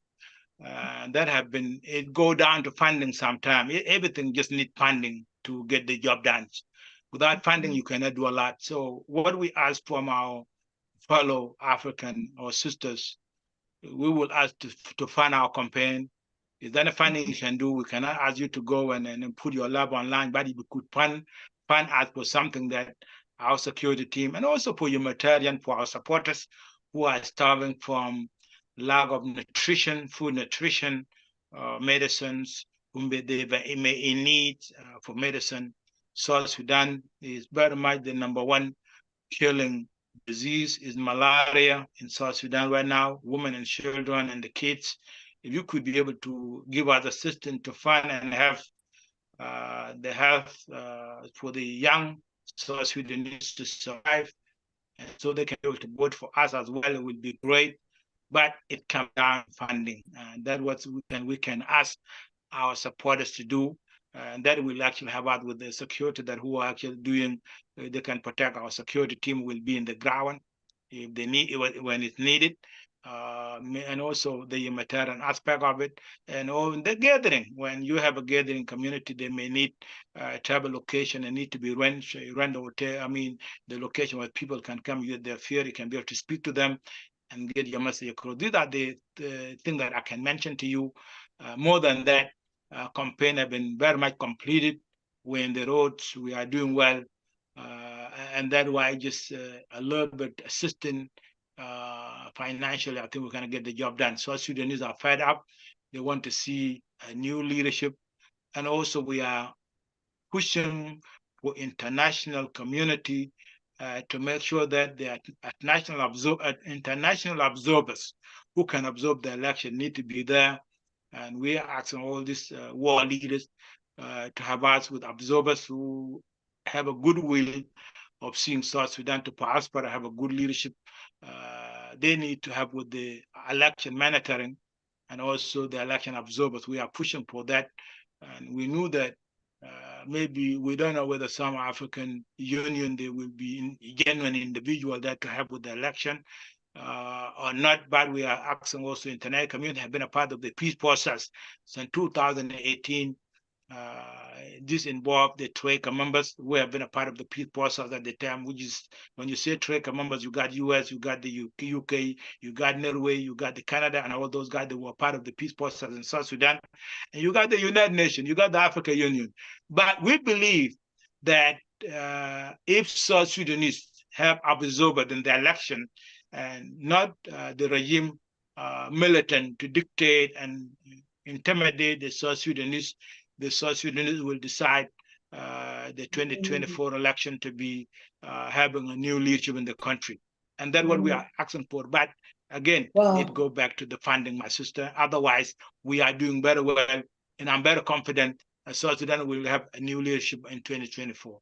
That have been, it go down to funding sometime. Everything just need funding to get the job done. Without funding, you cannot do a lot. So what we ask from our fellow African or sisters, we will ask to fund our campaign. Is there any funding you can do? We cannot ask you to go and put your lab online, but if we could fund us for something that our security team and also for humanitarian, for our supporters who are starving from lack of nutrition, food nutrition, medicines, whom they may in need for medicine. South Sudan is very much the #1 killing disease is malaria in South Sudan right now, women and children and the kids. If you could be able to give us assistance to fund and have the health for the young South Sudanese to survive, and so they can be able to vote for us as well, it would be great. But it comes down funding, and that's what we can ask our supporters to do. And that will actually have out with the security that who are actually doing, they can protect our security team will be in the ground if they need when it's needed. And also the humanitarian aspect of it, and all the gathering. When you have a gathering community, they may need to have a location and need to be rent the hotel. I mean, the location where people can come with their fear, you can be able to speak to them and get your message across. These are the things that I can mention to you. More than that, campaign have been very much completed. We're in the roads, we are doing well. And that's why just a little bit assisting financially, I think we're going to get the job done. So Sudanese are fed up. They want to see a new leadership. And also we are pushing for international community to make sure that the international observers who can observe the election need to be there. And we are asking all these war leaders to have us with observers who have a goodwill of seeing South Sudan to prosper, have a good leadership. They need to have with the election monitoring and also the election observers. We are pushing for that. And we knew that maybe we don't know whether some African Union, they will be genuine individual there to help with the election or not, but we are asking also international community have been a part of the peace process since 2018. This involved the Troika members who have been a part of the peace process at the time, which is when you say Troika members, you got US, you got the UK, you got Norway, you got the Canada, and all those guys that were part of the peace process in South Sudan. And you got the United Nations, you got the African Union. But we believe that if South Sudanese have observed in the election and not the regime militant to dictate and intimidate the South Sudanese will decide the 2024 election to be having a new leadership in the country. And that's what we are asking for. But again, it go back to the funding, my sister. Otherwise, we are doing very well. And I'm very confident that South Sudan will have a new leadership in 2024.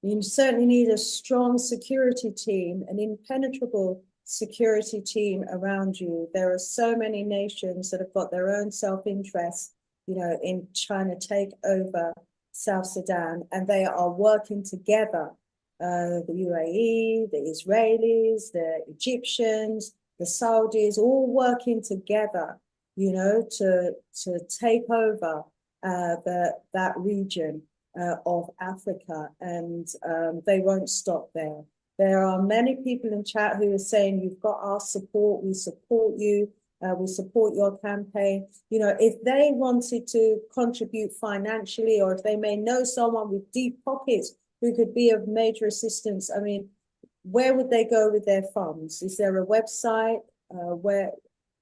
You certainly need a strong security team, an impenetrable security team around you. There are so many nations that have got their own self-interest, in trying to take over South Sudan, and they are working together. The UAE, the Israelis, the Egyptians, the Saudis, all working together, to take over that region of Africa, and they won't stop there. There are many people in chat who are saying, you've got our support, we support you, we support your campaign. If they wanted to contribute financially, or if they may know someone with deep pockets who could be of major assistance, I mean, where would they go with their funds? Is there a website where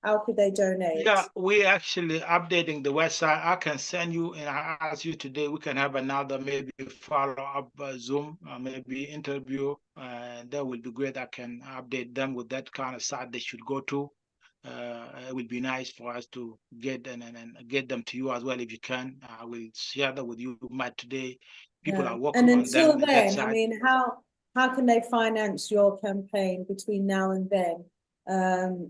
How could they donate? Yeah, we actually updating the website. I can send you, and I ask you today, we can have another maybe follow-up Zoom, maybe interview, and that will be great. I can update them with that kind of site they should go to. It would be nice for us to get and get them to you as well if you can. I will share that with you, Matt, today. People Yeah. are working And on them. until then, I mean, how can they finance your campaign between now and then?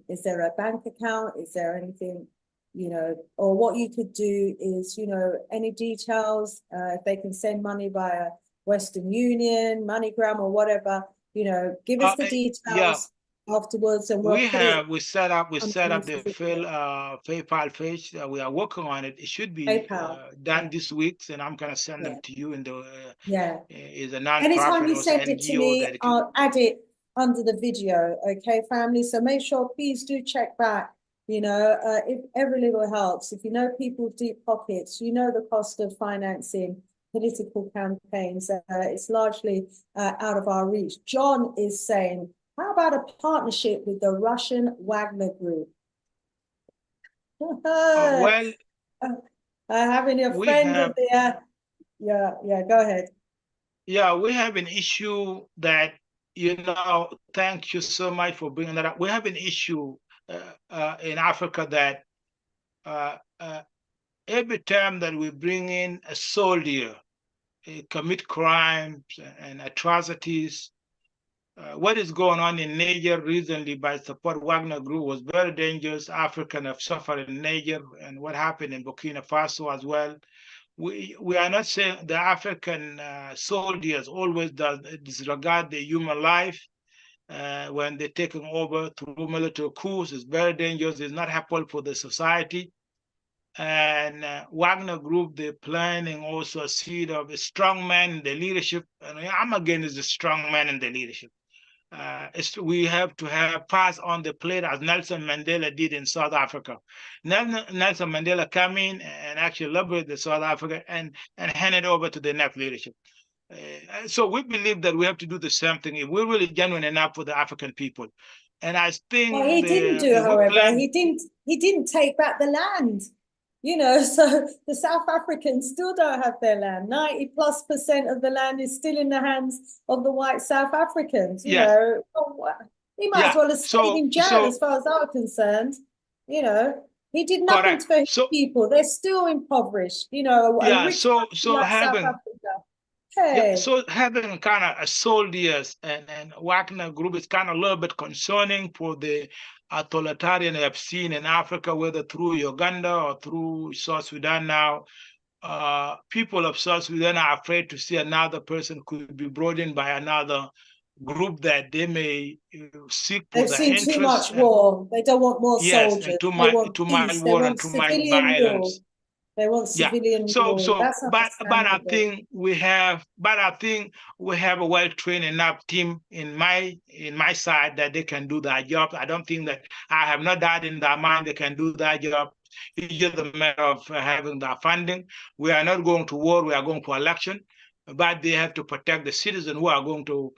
Is there a bank account? Is there anything, you know, or what you could do is, you know, any details, if they can send money via Western Union, MoneyGram or whatever, you know, give us the details yeah, afterwards and we'll put it we set up the underneath the video. PayPal page. We are working on it. It should be PayPal. done Yeah. this week, and I'm gonna send them Yeah. to you. In the Yeah. is a Anytime non-profit, you also send it to NGO me, that can. I'll add it under the video, okay, family? So make sure, please do check back, you know, if every little helps. If you know people deep pockets, you know the cost of financing political campaigns. It's largely out of our reach. John is saying, how about a partnership with the Russian Wagner Group? Well, Having a we friend have of the, yeah, go ahead. yeah, we have an issue that, thank you so much for bringing that up. We have an issue in Africa that every time that we bring in a soldier, commit crimes and atrocities, what is going on in Niger recently by support Wagner Group was very dangerous. Africans have suffered in Niger, and what happened in Burkina Faso as well. We are not saying the African soldiers always disregard the human life when they're taking over through military coups. It's very dangerous. It's not helpful for the society. And Wagner Group, they're planning also a seed of a strong man in the leadership. And I'm against the strong man in the leadership. We have to have pass on the plate as Nelson Mandela did in South Africa. Nelson Mandela come in and actually liberate the South Africa and hand it over to the next leadership. So we believe that we have to do the same thing if we're really genuine enough for the African people. And I think well, he didn't do, however, he didn't take back the land. You know, so the South Africans still don't have their land. 90+% of the land is still in the hands of the white South Africans. You know, he might as well have stayed in jail as far as I'm concerned. You know, he did nothing for his people. They're still impoverished. You know, a rich country like South Africa. Hey. So having kind of a soldiers and Wagner Group is kind of a little bit concerning for the authoritarian we have seen in Africa, whether through Uganda or through South Sudan now. People of South Sudan are afraid to see another person could be brought in by another group that they may seek for They've the seen interest. Too much war. They don't want more soldiers. And too they much want peace. They war want and too much civilian rule. violence. They want civilian rule. That's But I understandable. think we have a well-trained enough team in my side that they can do that job. I don't think that I have no doubt in their mind they can do that job. It's just a matter of having the funding. We are not going to war. We are going for election, but they have to protect the citizens who are going to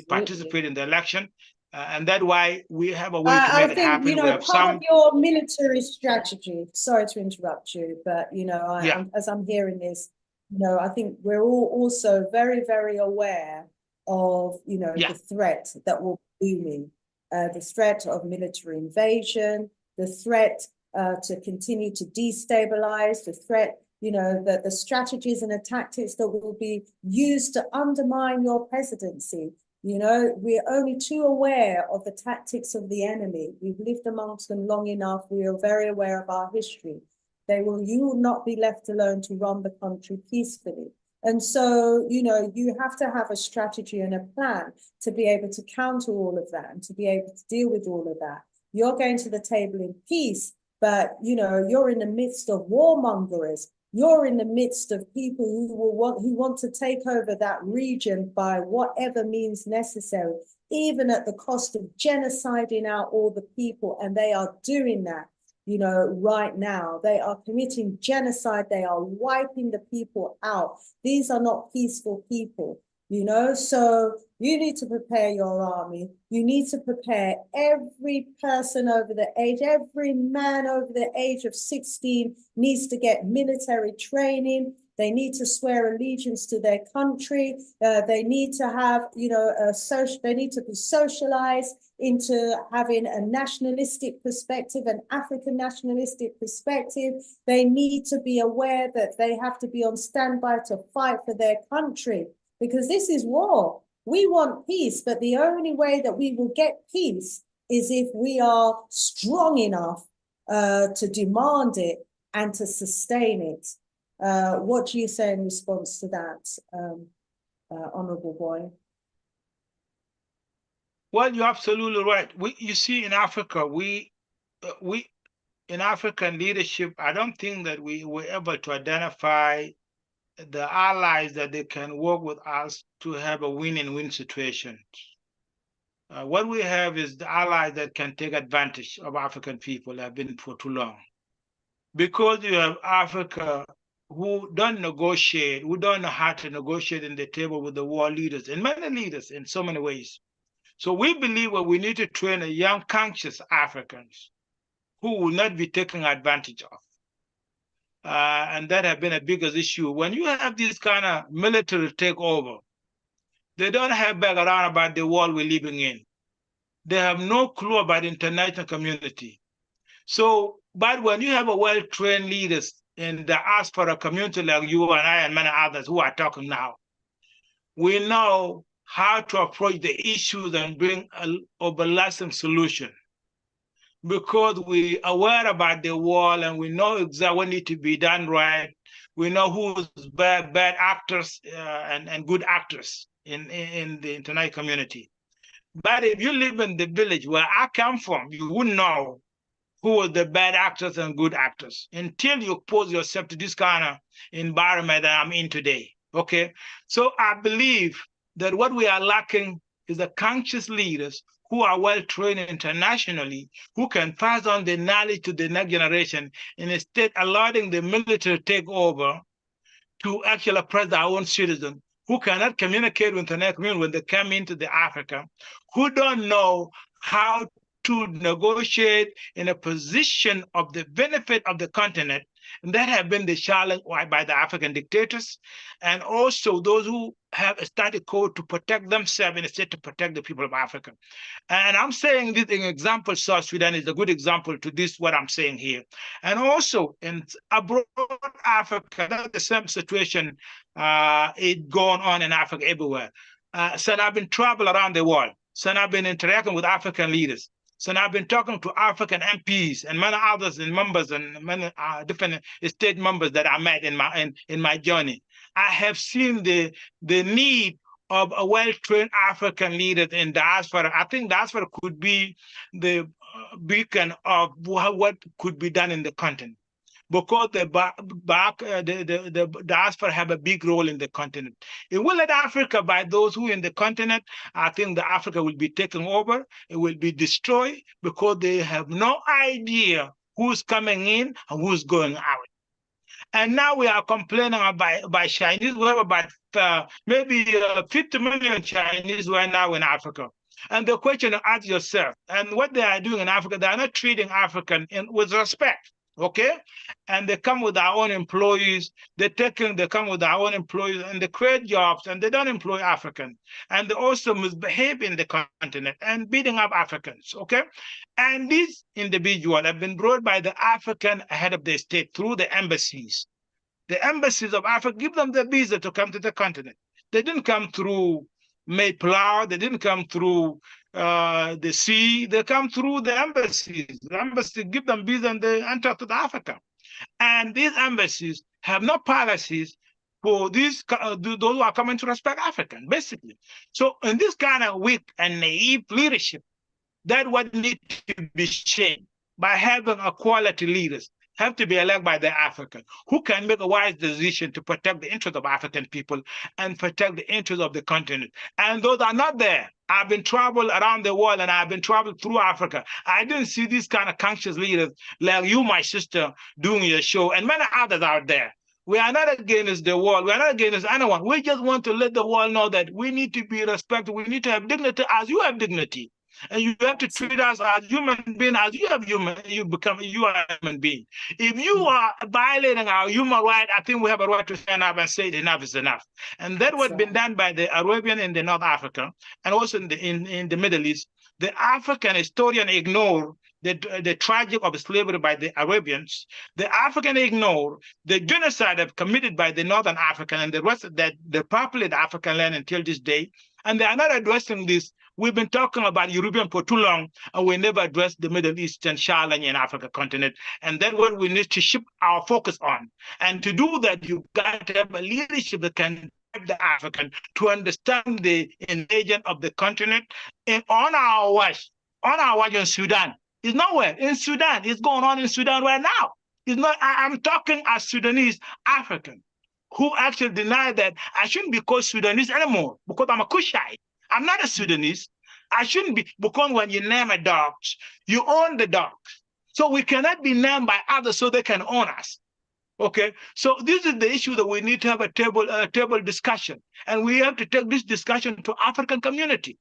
participate in the election. And that's why we have a way to make it happen. You know, part of your military strategy, sorry to interrupt you, but, you know, as I'm hearing this, you know, I think we're all also very, very aware of, you know, the threat that will be looming, the threat of military invasion, the threat to continue to destabilize, the threat, you know, the strategies and the tactics that will be used to undermine your presidency. You know, we're only too aware of the tactics of the enemy. We've lived amongst them long enough. We are very aware of our history. You will not be left alone to run the country peacefully. And so, you know, you have to have a strategy and a plan to be able to counter all of that and to be able to deal with all of that. You're going to the table in peace, but, you know, you're in the midst of warmongers. You're in the midst of people who want to take over that region by whatever means necessary, even at the cost of genociding out all the people. And they are doing that, you know, right now. They are committing genocide. They are wiping the people out. These are not peaceful people. you know? So you need to prepare your army. You need to prepare every person over the age, every man over the age of 16 needs to get military training. They need to swear allegiance to their country. They need to have, they need to be socialized into having a nationalistic perspective, an African nationalistic perspective. They need to be aware that they have to be on standby to fight for their country, because this is war. We want peace, but the only way that we will get peace is if we are strong enough to demand it and to sustain it. What do you say in response to that, Honorable Boy? Well, you're absolutely right. You see, in Africa, in African leadership, I don't think that we were able to identify the allies that they can work with us to have a win-win situation. What we have is the allies that can take advantage of African people have been for too long. Because you have Africa who don't negotiate, who don't know how to negotiate in the table with the world leaders, and many leaders in so many ways. So we believe that we need to train a young, conscious Africans who will not be taken advantage of. And that has been a biggest issue. When you have this kind of military takeover, they don't have background about the world we're living in. They have no clue about the international community. So, but when you have a well-trained leaders in the diaspora community like you and I and many others who are talking now, we know how to approach the issues and bring an everlasting solution, because we are aware about the world and we know exactly what needs to be done right. We know who's bad actors and good actors in the international community. But if you live in the village where I come from, you wouldn't know who are the bad actors and good actors until you pose yourself to this kind of environment that I'm in today. Okay, so I believe that what we are lacking is the conscious leaders who are well trained internationally, who can pass on the knowledge to the next generation, and instead allowing the military take over to actually oppress our own citizens who cannot communicate with the international community when they come into the Africa, who don't know how to negotiate in a position of the benefit of the continent. And that have been the challenge by the African dictators, and also those who have a static code to protect themselves instead to protect the people of Africa. And I'm saying this in example, South Sudan is a good example to this, what I'm saying here. And also in abroad Africa, that's the same situation is going on in Africa everywhere. So I've been traveling around the world. So I've been interacting with African leaders. So I've been talking to African MPs and many others and members and many different state members that I met in my journey. I have seen the need of a well-trained African leader in diaspora. I think diaspora could be the beacon of what could be done in the continent, because the diaspora have a big role in the continent. It will let Africa by those who in the continent, I think the Africa will be taken over, it will be destroyed, because they have no idea who's coming in and who's going out. And now we are complaining about Chinese. We have about maybe 50 million Chinese right now in Africa. And the question, ask yourself, and what they are doing in Africa, they are not treating African with respect. Okay, and they come with our own employees. They come with our own employees, and they create jobs, and they don't employ Africans, and they also misbehave in the continent and beating up Africans. Okay, and these individuals have been brought by the African head of the state through the embassies. The embassies of Africa give them the visa to come to the continent. They didn't come through Mayflower. They didn't come through the sea. They come through the embassies. The embassies give them visa and they enter to Africa. And these embassies have no policies for those who are coming to respect African, basically. So in this kind of weak and naive leadership, that what needs to be changed by having a quality leaders have to be elected by the African, who can make a wise decision to protect the interests of African people and protect the interests of the continent. And those are not there. I've been traveling around the world and I've been traveling through Africa. I didn't see these kind of conscious leaders like you, my sister, doing your show, and many others out there. We are not against the world. We are not against anyone. We just want to let the world know that we need to be respected. We need to have dignity as you have dignity. And you have to treat us as human beings, as you are a human being. If you are violating our human right, I think we have a right to stand up and say enough is enough. And that was been done by the Arabian in the North Africa and also in the Middle East. The African historian ignore the tragic of slavery by the Arabians. The African ignore the genocide committed by the Northern African and the rest of that the populated African land until this day. And they are not addressing this. We've been talking about European for too long, and we never addressed the Middle Eastern challenge in Africa continent. And that's what we need to shift our focus on. And to do that, you got to have a leadership that can guide the African to understand the invasion of the continent. And on our watch in Sudan, it's nowhere. In Sudan, it's going on in Sudan right now. It's not. I'm talking as Sudanese African who actually deny that I shouldn't be called Sudanese anymore because I'm a Cushite. I'm not a Sudanese. I shouldn't be, because when you name a dog, you own the dog. So we cannot be named by others so they can own us. Okay, so this is the issue that we need to have a table discussion, and we have to take this discussion to African community.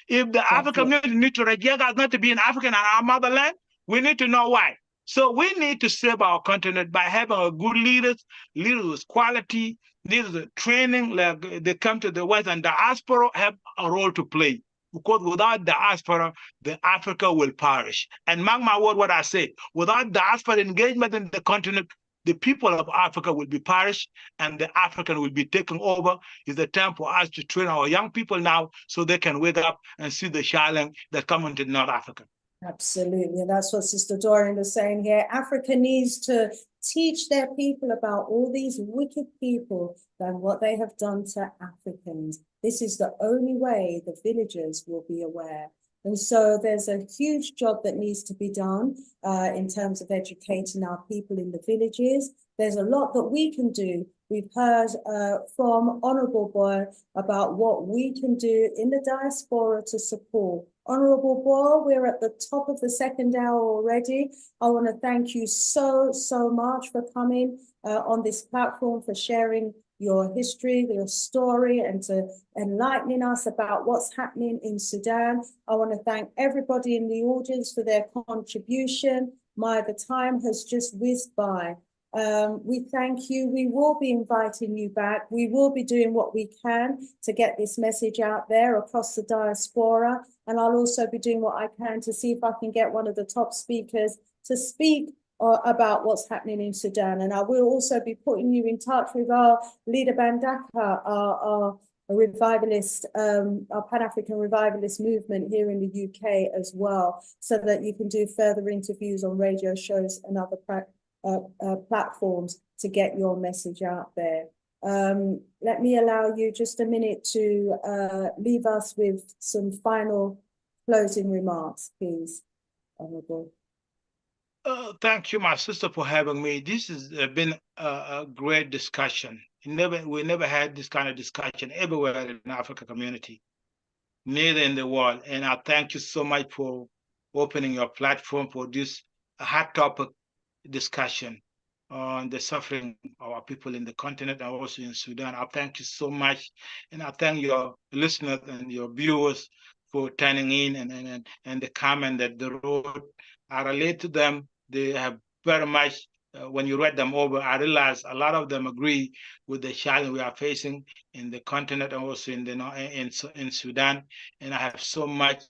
If the African community need to reject us not to be an African and our motherland, we need to know why. So we need to save our continent by having a good leaders with quality, leaders with training, like they come to the West, and diaspora have a role to play. Because without diaspora, the Africa will perish. And mark my word what I say, without diaspora engagement in the continent, the people of Africa will be perished and the African will be taken over. It's the time for us to train our young people now so they can wake up and see the challenge that come into North Africa. Absolutely. And that's what Sister Dorian is saying here. Africa needs to teach their people about all these wicked people and what they have done to Africans. This is the only way the villagers will be aware. And so there's a huge job that needs to be done in terms of educating our people in the villages. There's a lot that we can do. We've heard from Honourable Boy about what we can do in the diaspora to support. Honourable Boy, we're at the top of the second hour already. I want to thank you so much for coming on this platform, for sharing your history, your story, and to enlightening us about what's happening in Sudan. I want to thank everybody in the audience for their contribution. The time has just whizzed by. We thank you. We will be inviting you back. We will be doing what we can to get this message out there across the diaspora. And I'll also be doing what I can to see if I can get one of the top speakers to speak about what's happening in Sudan. And I will also be putting you in touch with our leader Bandaka, our revivalist, our Pan-African revivalist movement here in the UK as well, so that you can do further interviews on radio shows and other platforms to get your message out there. Let me allow you just a minute to leave us with some final closing remarks, please, Honourable. Thank you, my sister, for having me. This has been a great discussion. We never had this kind of discussion everywhere in the African community, neither in the world. And I thank you so much for opening your platform for this hot topic discussion on the suffering of our people in the continent and also in Sudan. I thank you so much. And I thank your listeners and your viewers for turning in and the comment that the road, I relate to them. They have very much, when you read them over, I realize a lot of them agree with the challenge we are facing in the continent and also in Sudan. And I have so much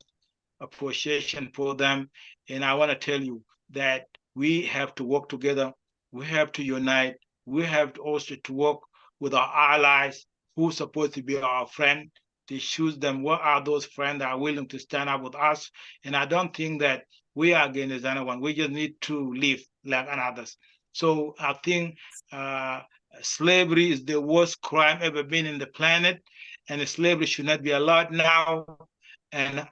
appreciation for them. And I want to tell you that we have to work together. We have to unite. We have to also to work with our allies who are supposed to be our friend, to choose them. What are those friends that are willing to stand up with us? And I don't think that we are against anyone. We just need to live like others. So I think slavery is the worst crime ever been in the planet, and slavery should not be allowed now. And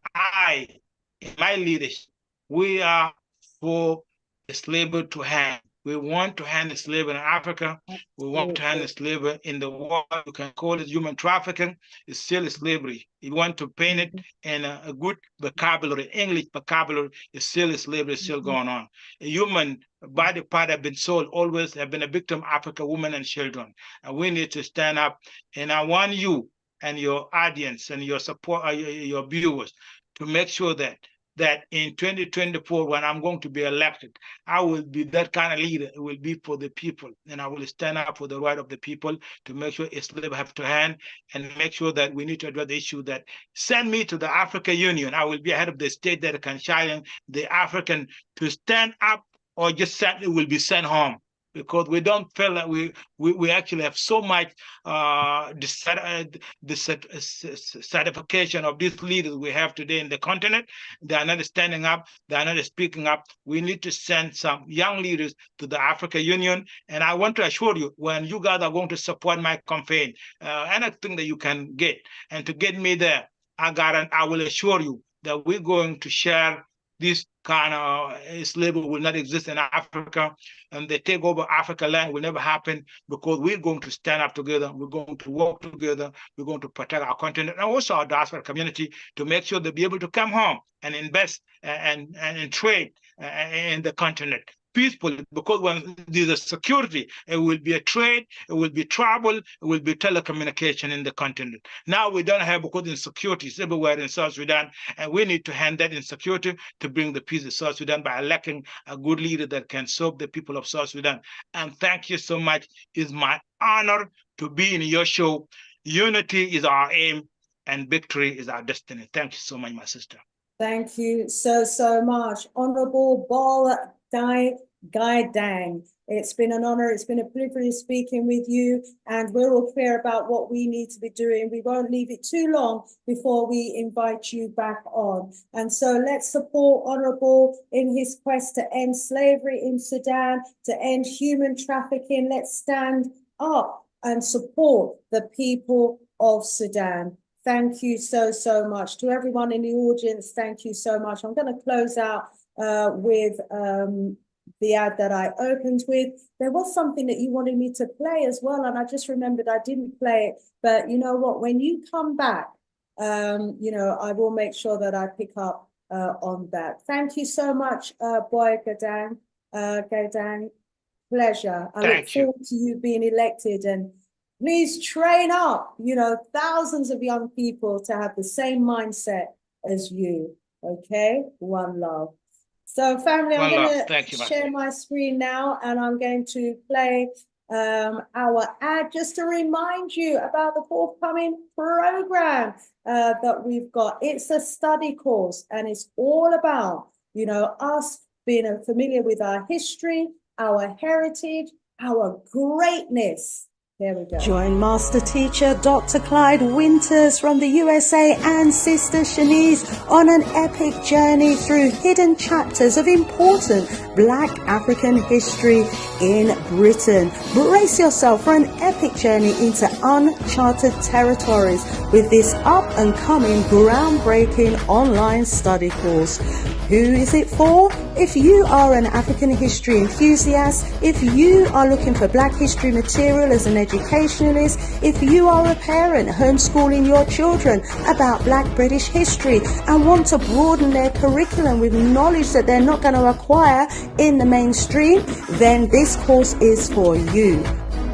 in my leadership, we are for the slavery to hang. We want to end slavery in Africa. We want to end slavery in the world. You can call it human trafficking. It's still slavery. You want to paint it in a good vocabulary, English vocabulary, it's still slavery, still going on. A human body part have been sold, always have been a victim of Africa, women and children. And we need to stand up. And I want you and your audience and your support, your viewers, to make sure that in 2024, when I'm going to be elected, I will be that kind of leader. It will be for the people, and I will stand up for the right of the people to make sure slaves have to hand, and make sure that we need to address the issue that send me to the African Union. I will be head of the state that can challenge the African to stand up, or just it will be sent home. Because we don't feel that we actually have so much certification of these leaders we have today in the continent. They are not standing up. They are not speaking up. We need to send some young leaders to the African Union. And I want to assure you, when you guys are going to support my campaign, anything that you can get, and to get me there, I will assure you that we're going to share this kind of slavery will not exist in Africa, and the takeover Africa land will never happen, because we're going to stand up together. We're going to work together. We're going to protect our continent and also our diaspora community to make sure they'll be able to come home and invest and trade in the continent peacefully, because when there's a security, it will be a trade, it will be travel, it will be telecommunication in the continent. Now we don't have, because insecurity is everywhere in South Sudan, and we need to hand that insecurity to bring the peace in South Sudan by electing a good leader that can serve the people of South Sudan. And thank you so much. It's my honor to be in your show. Unity is our aim, and victory is our destiny. Thank you so much, my sister. Thank you so much, Honorable Bol Guy Deng. It's been an honor. It's been a privilege speaking with you, and we're all clear about what we need to be doing. We won't leave it too long before we invite you back on. And so let's support Honorable in his quest to end slavery in Sudan, to end human trafficking. Let's stand up and support the people of Sudan. Thank you so much. To everyone in the audience, thank you so much. I'm going to close out with the ad that I opened with. There was something that you wanted me to play as well, and I just remembered I didn't play it. But you know what? When you come back, you know, I will make sure that I pick up on that. Thank you so much, Boy Gadang. Pleasure. I look forward to you being elected, and please train up, you know, thousands of young people to have the same mindset as you. Okay, one love. So family, I'm going to share my screen now, and I'm going to play our ad just to remind you about the forthcoming program that we've got. It's a study course, and it's all about, you know, us being familiar with our history, our heritage, our greatness. There we go. Join Master Teacher Dr. Clyde Winters from the USA and Sister Shanice on an epic journey through hidden chapters of important Black African history in Britain. Brace yourself for an epic journey into uncharted territories with this up-and-coming, groundbreaking online study course. Who is it for? If you are an African history enthusiast, if you are looking for Black history material as an educationalist, if you are a parent homeschooling your children about Black British history and want to broaden their curriculum with knowledge that they're not going to acquire in the mainstream, then this course is for you.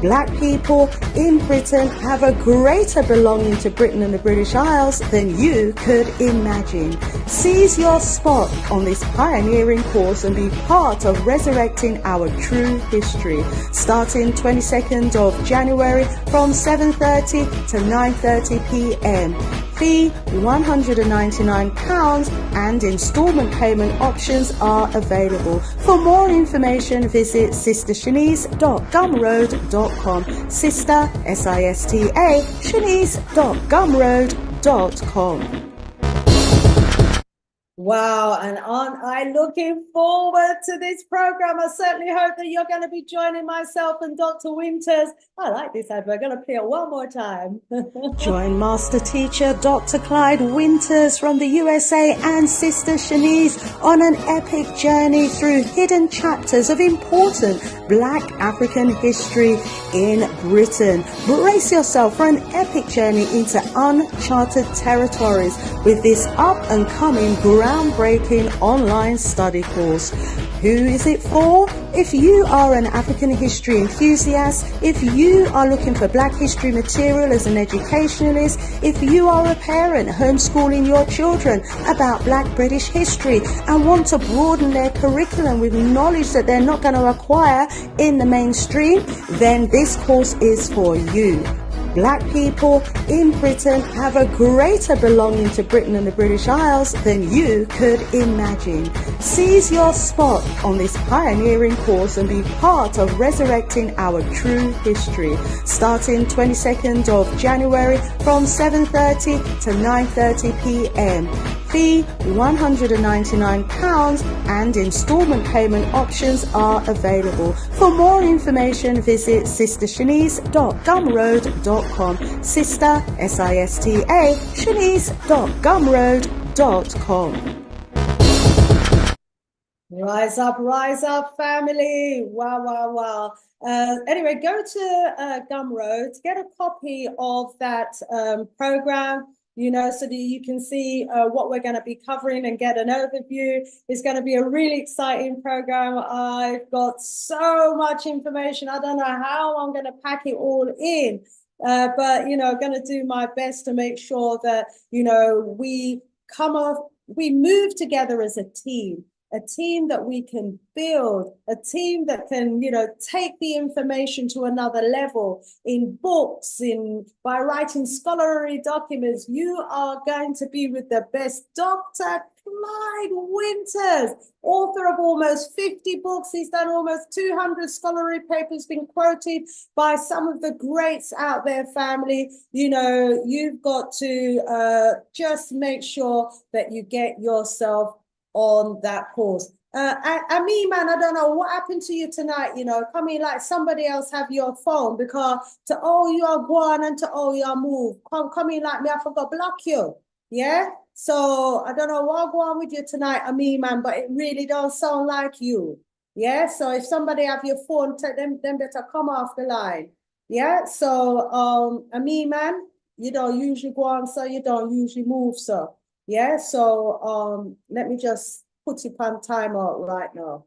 Black people in Britain have a greater belonging to Britain and the British Isles than you could imagine. Seize your spot on this pioneering course and be part of resurrecting our true history. Starting 22nd of January from 7:30 to 9:30 p.m. Fee £199 and installment payment options are available. For more information, visit sistershanice.gumroad.com. Sister, Sista, Shanice.gumroad.com. Wow, and aren't I looking forward to this program? I certainly hope that you're going to be joining myself and Dr. Winters. I like this advert. I'm going to play it one more time. Join Master Teacher Dr. Clyde Winters from the USA and Sister Shanice on an epic journey through hidden chapters of important Black African history in Britain. Brace yourself for an epic journey into uncharted territories with this up-and-coming groundbreaking online study course. Who is it for? If you are an African history enthusiast, if you are looking for Black history material as an educationalist, if you are a parent homeschooling your children about Black British history and want to broaden their curriculum with knowledge that they're not going to acquire in the mainstream, then this course is for you. Black people in Britain have a greater belonging to Britain and the British Isles than you could imagine. Seize your spot on this pioneering course and be part of resurrecting our true history. Starting 22nd of January from 7:30 to 9:30 p.m. Fee £199 and instalment payment options are available. For more information, visit sistershanice.gumroad.com. Sister, S-I-S-T-A, shanice.gumroad.com. Rise up, family. Wow, wow, wow. Anyway, go to Gumroad, get a copy of that program, so that you can see what we're going to be covering and get an overview. It's going to be a really exciting program. I've got so much information. I don't know how I'm going to pack it all in, but, going to do my best to make sure that, we move together as a team that we can build, a team that can, take the information to another level in books, by writing scholarly documents. You are going to be with the best. Dr. Clyde Winters, author of almost 50 books. He's done almost 200 scholarly papers, been quoted by some of the greats out there, family. You've got to just make sure that you get yourself on that course. And me, man, I don't know what happened to you tonight. Come in like somebody else have your phone, because to all you are gone and to all you are move. Come in like me, I forgot block you. Yeah. So I don't know what go on with you tonight, me, man, but it really don't sound like you. Yeah. So if somebody have your phone, tell them better come off the line. Yeah. So me, man, you don't usually go on, so you don't usually move, so. Yeah, so let me just put it on timeout right now.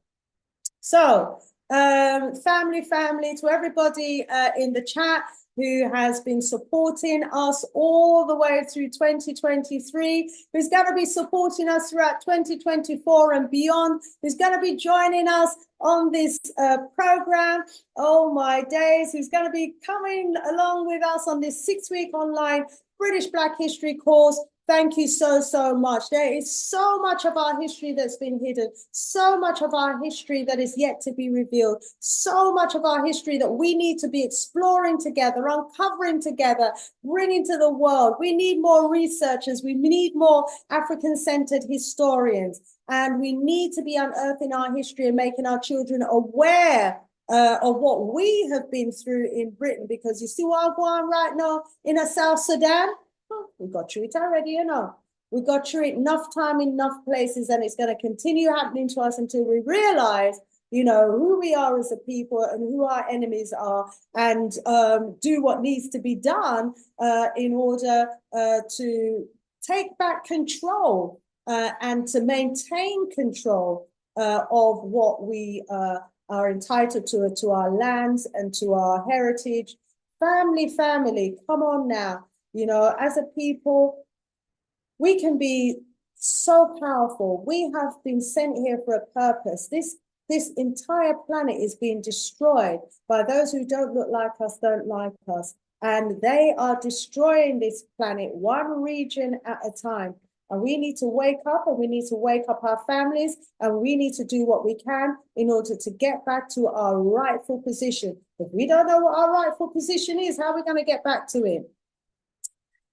So, family, to everybody in the chat who has been supporting us all the way through 2023, who's going to be supporting us throughout 2024 and beyond, who's going to be joining us on this program. Oh my days, who's going to be coming along with us on this 6-week online British Black History course. Thank you so much. There is so much of our history that's been hidden, so much of our history that is yet to be revealed, so much of our history that we need to be exploring together, uncovering together, bringing to the world. We need more researchers. We need more African-centered historians, and we need to be unearthing our history and making our children aware of what we have been through in Britain, because you see what I'm going right now in South Sudan? We got through it already, we got through it enough time, enough places, and it's going to continue happening to us until we realize, who we are as a people and who our enemies are, and do what needs to be done in order to take back control and to maintain control of what we are entitled to our lands and to our heritage. Family, come on now. As a people, we can be so powerful. We have been sent here for a purpose. This entire planet is being destroyed by those who don't look like us, don't like us. And they are destroying this planet one region at a time. And we need to wake up, and we need to wake up our families, and we need to do what we can in order to get back to our rightful position. If we don't know what our rightful position is, how are we going to get back to it?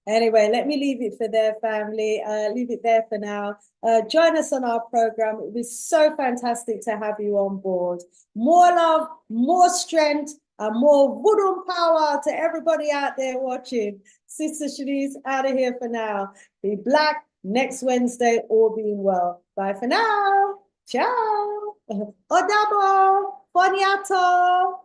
Anyway, let me leave it for their family. Leave it there for now. Join us on our program. It was so fantastic to have you on board. More love, more strength, and more voodoo power to everybody out there watching. Sister Shanice out of here for now. Be black next Wednesday, all being well. Bye for now. Ciao. Odabo. Boniato.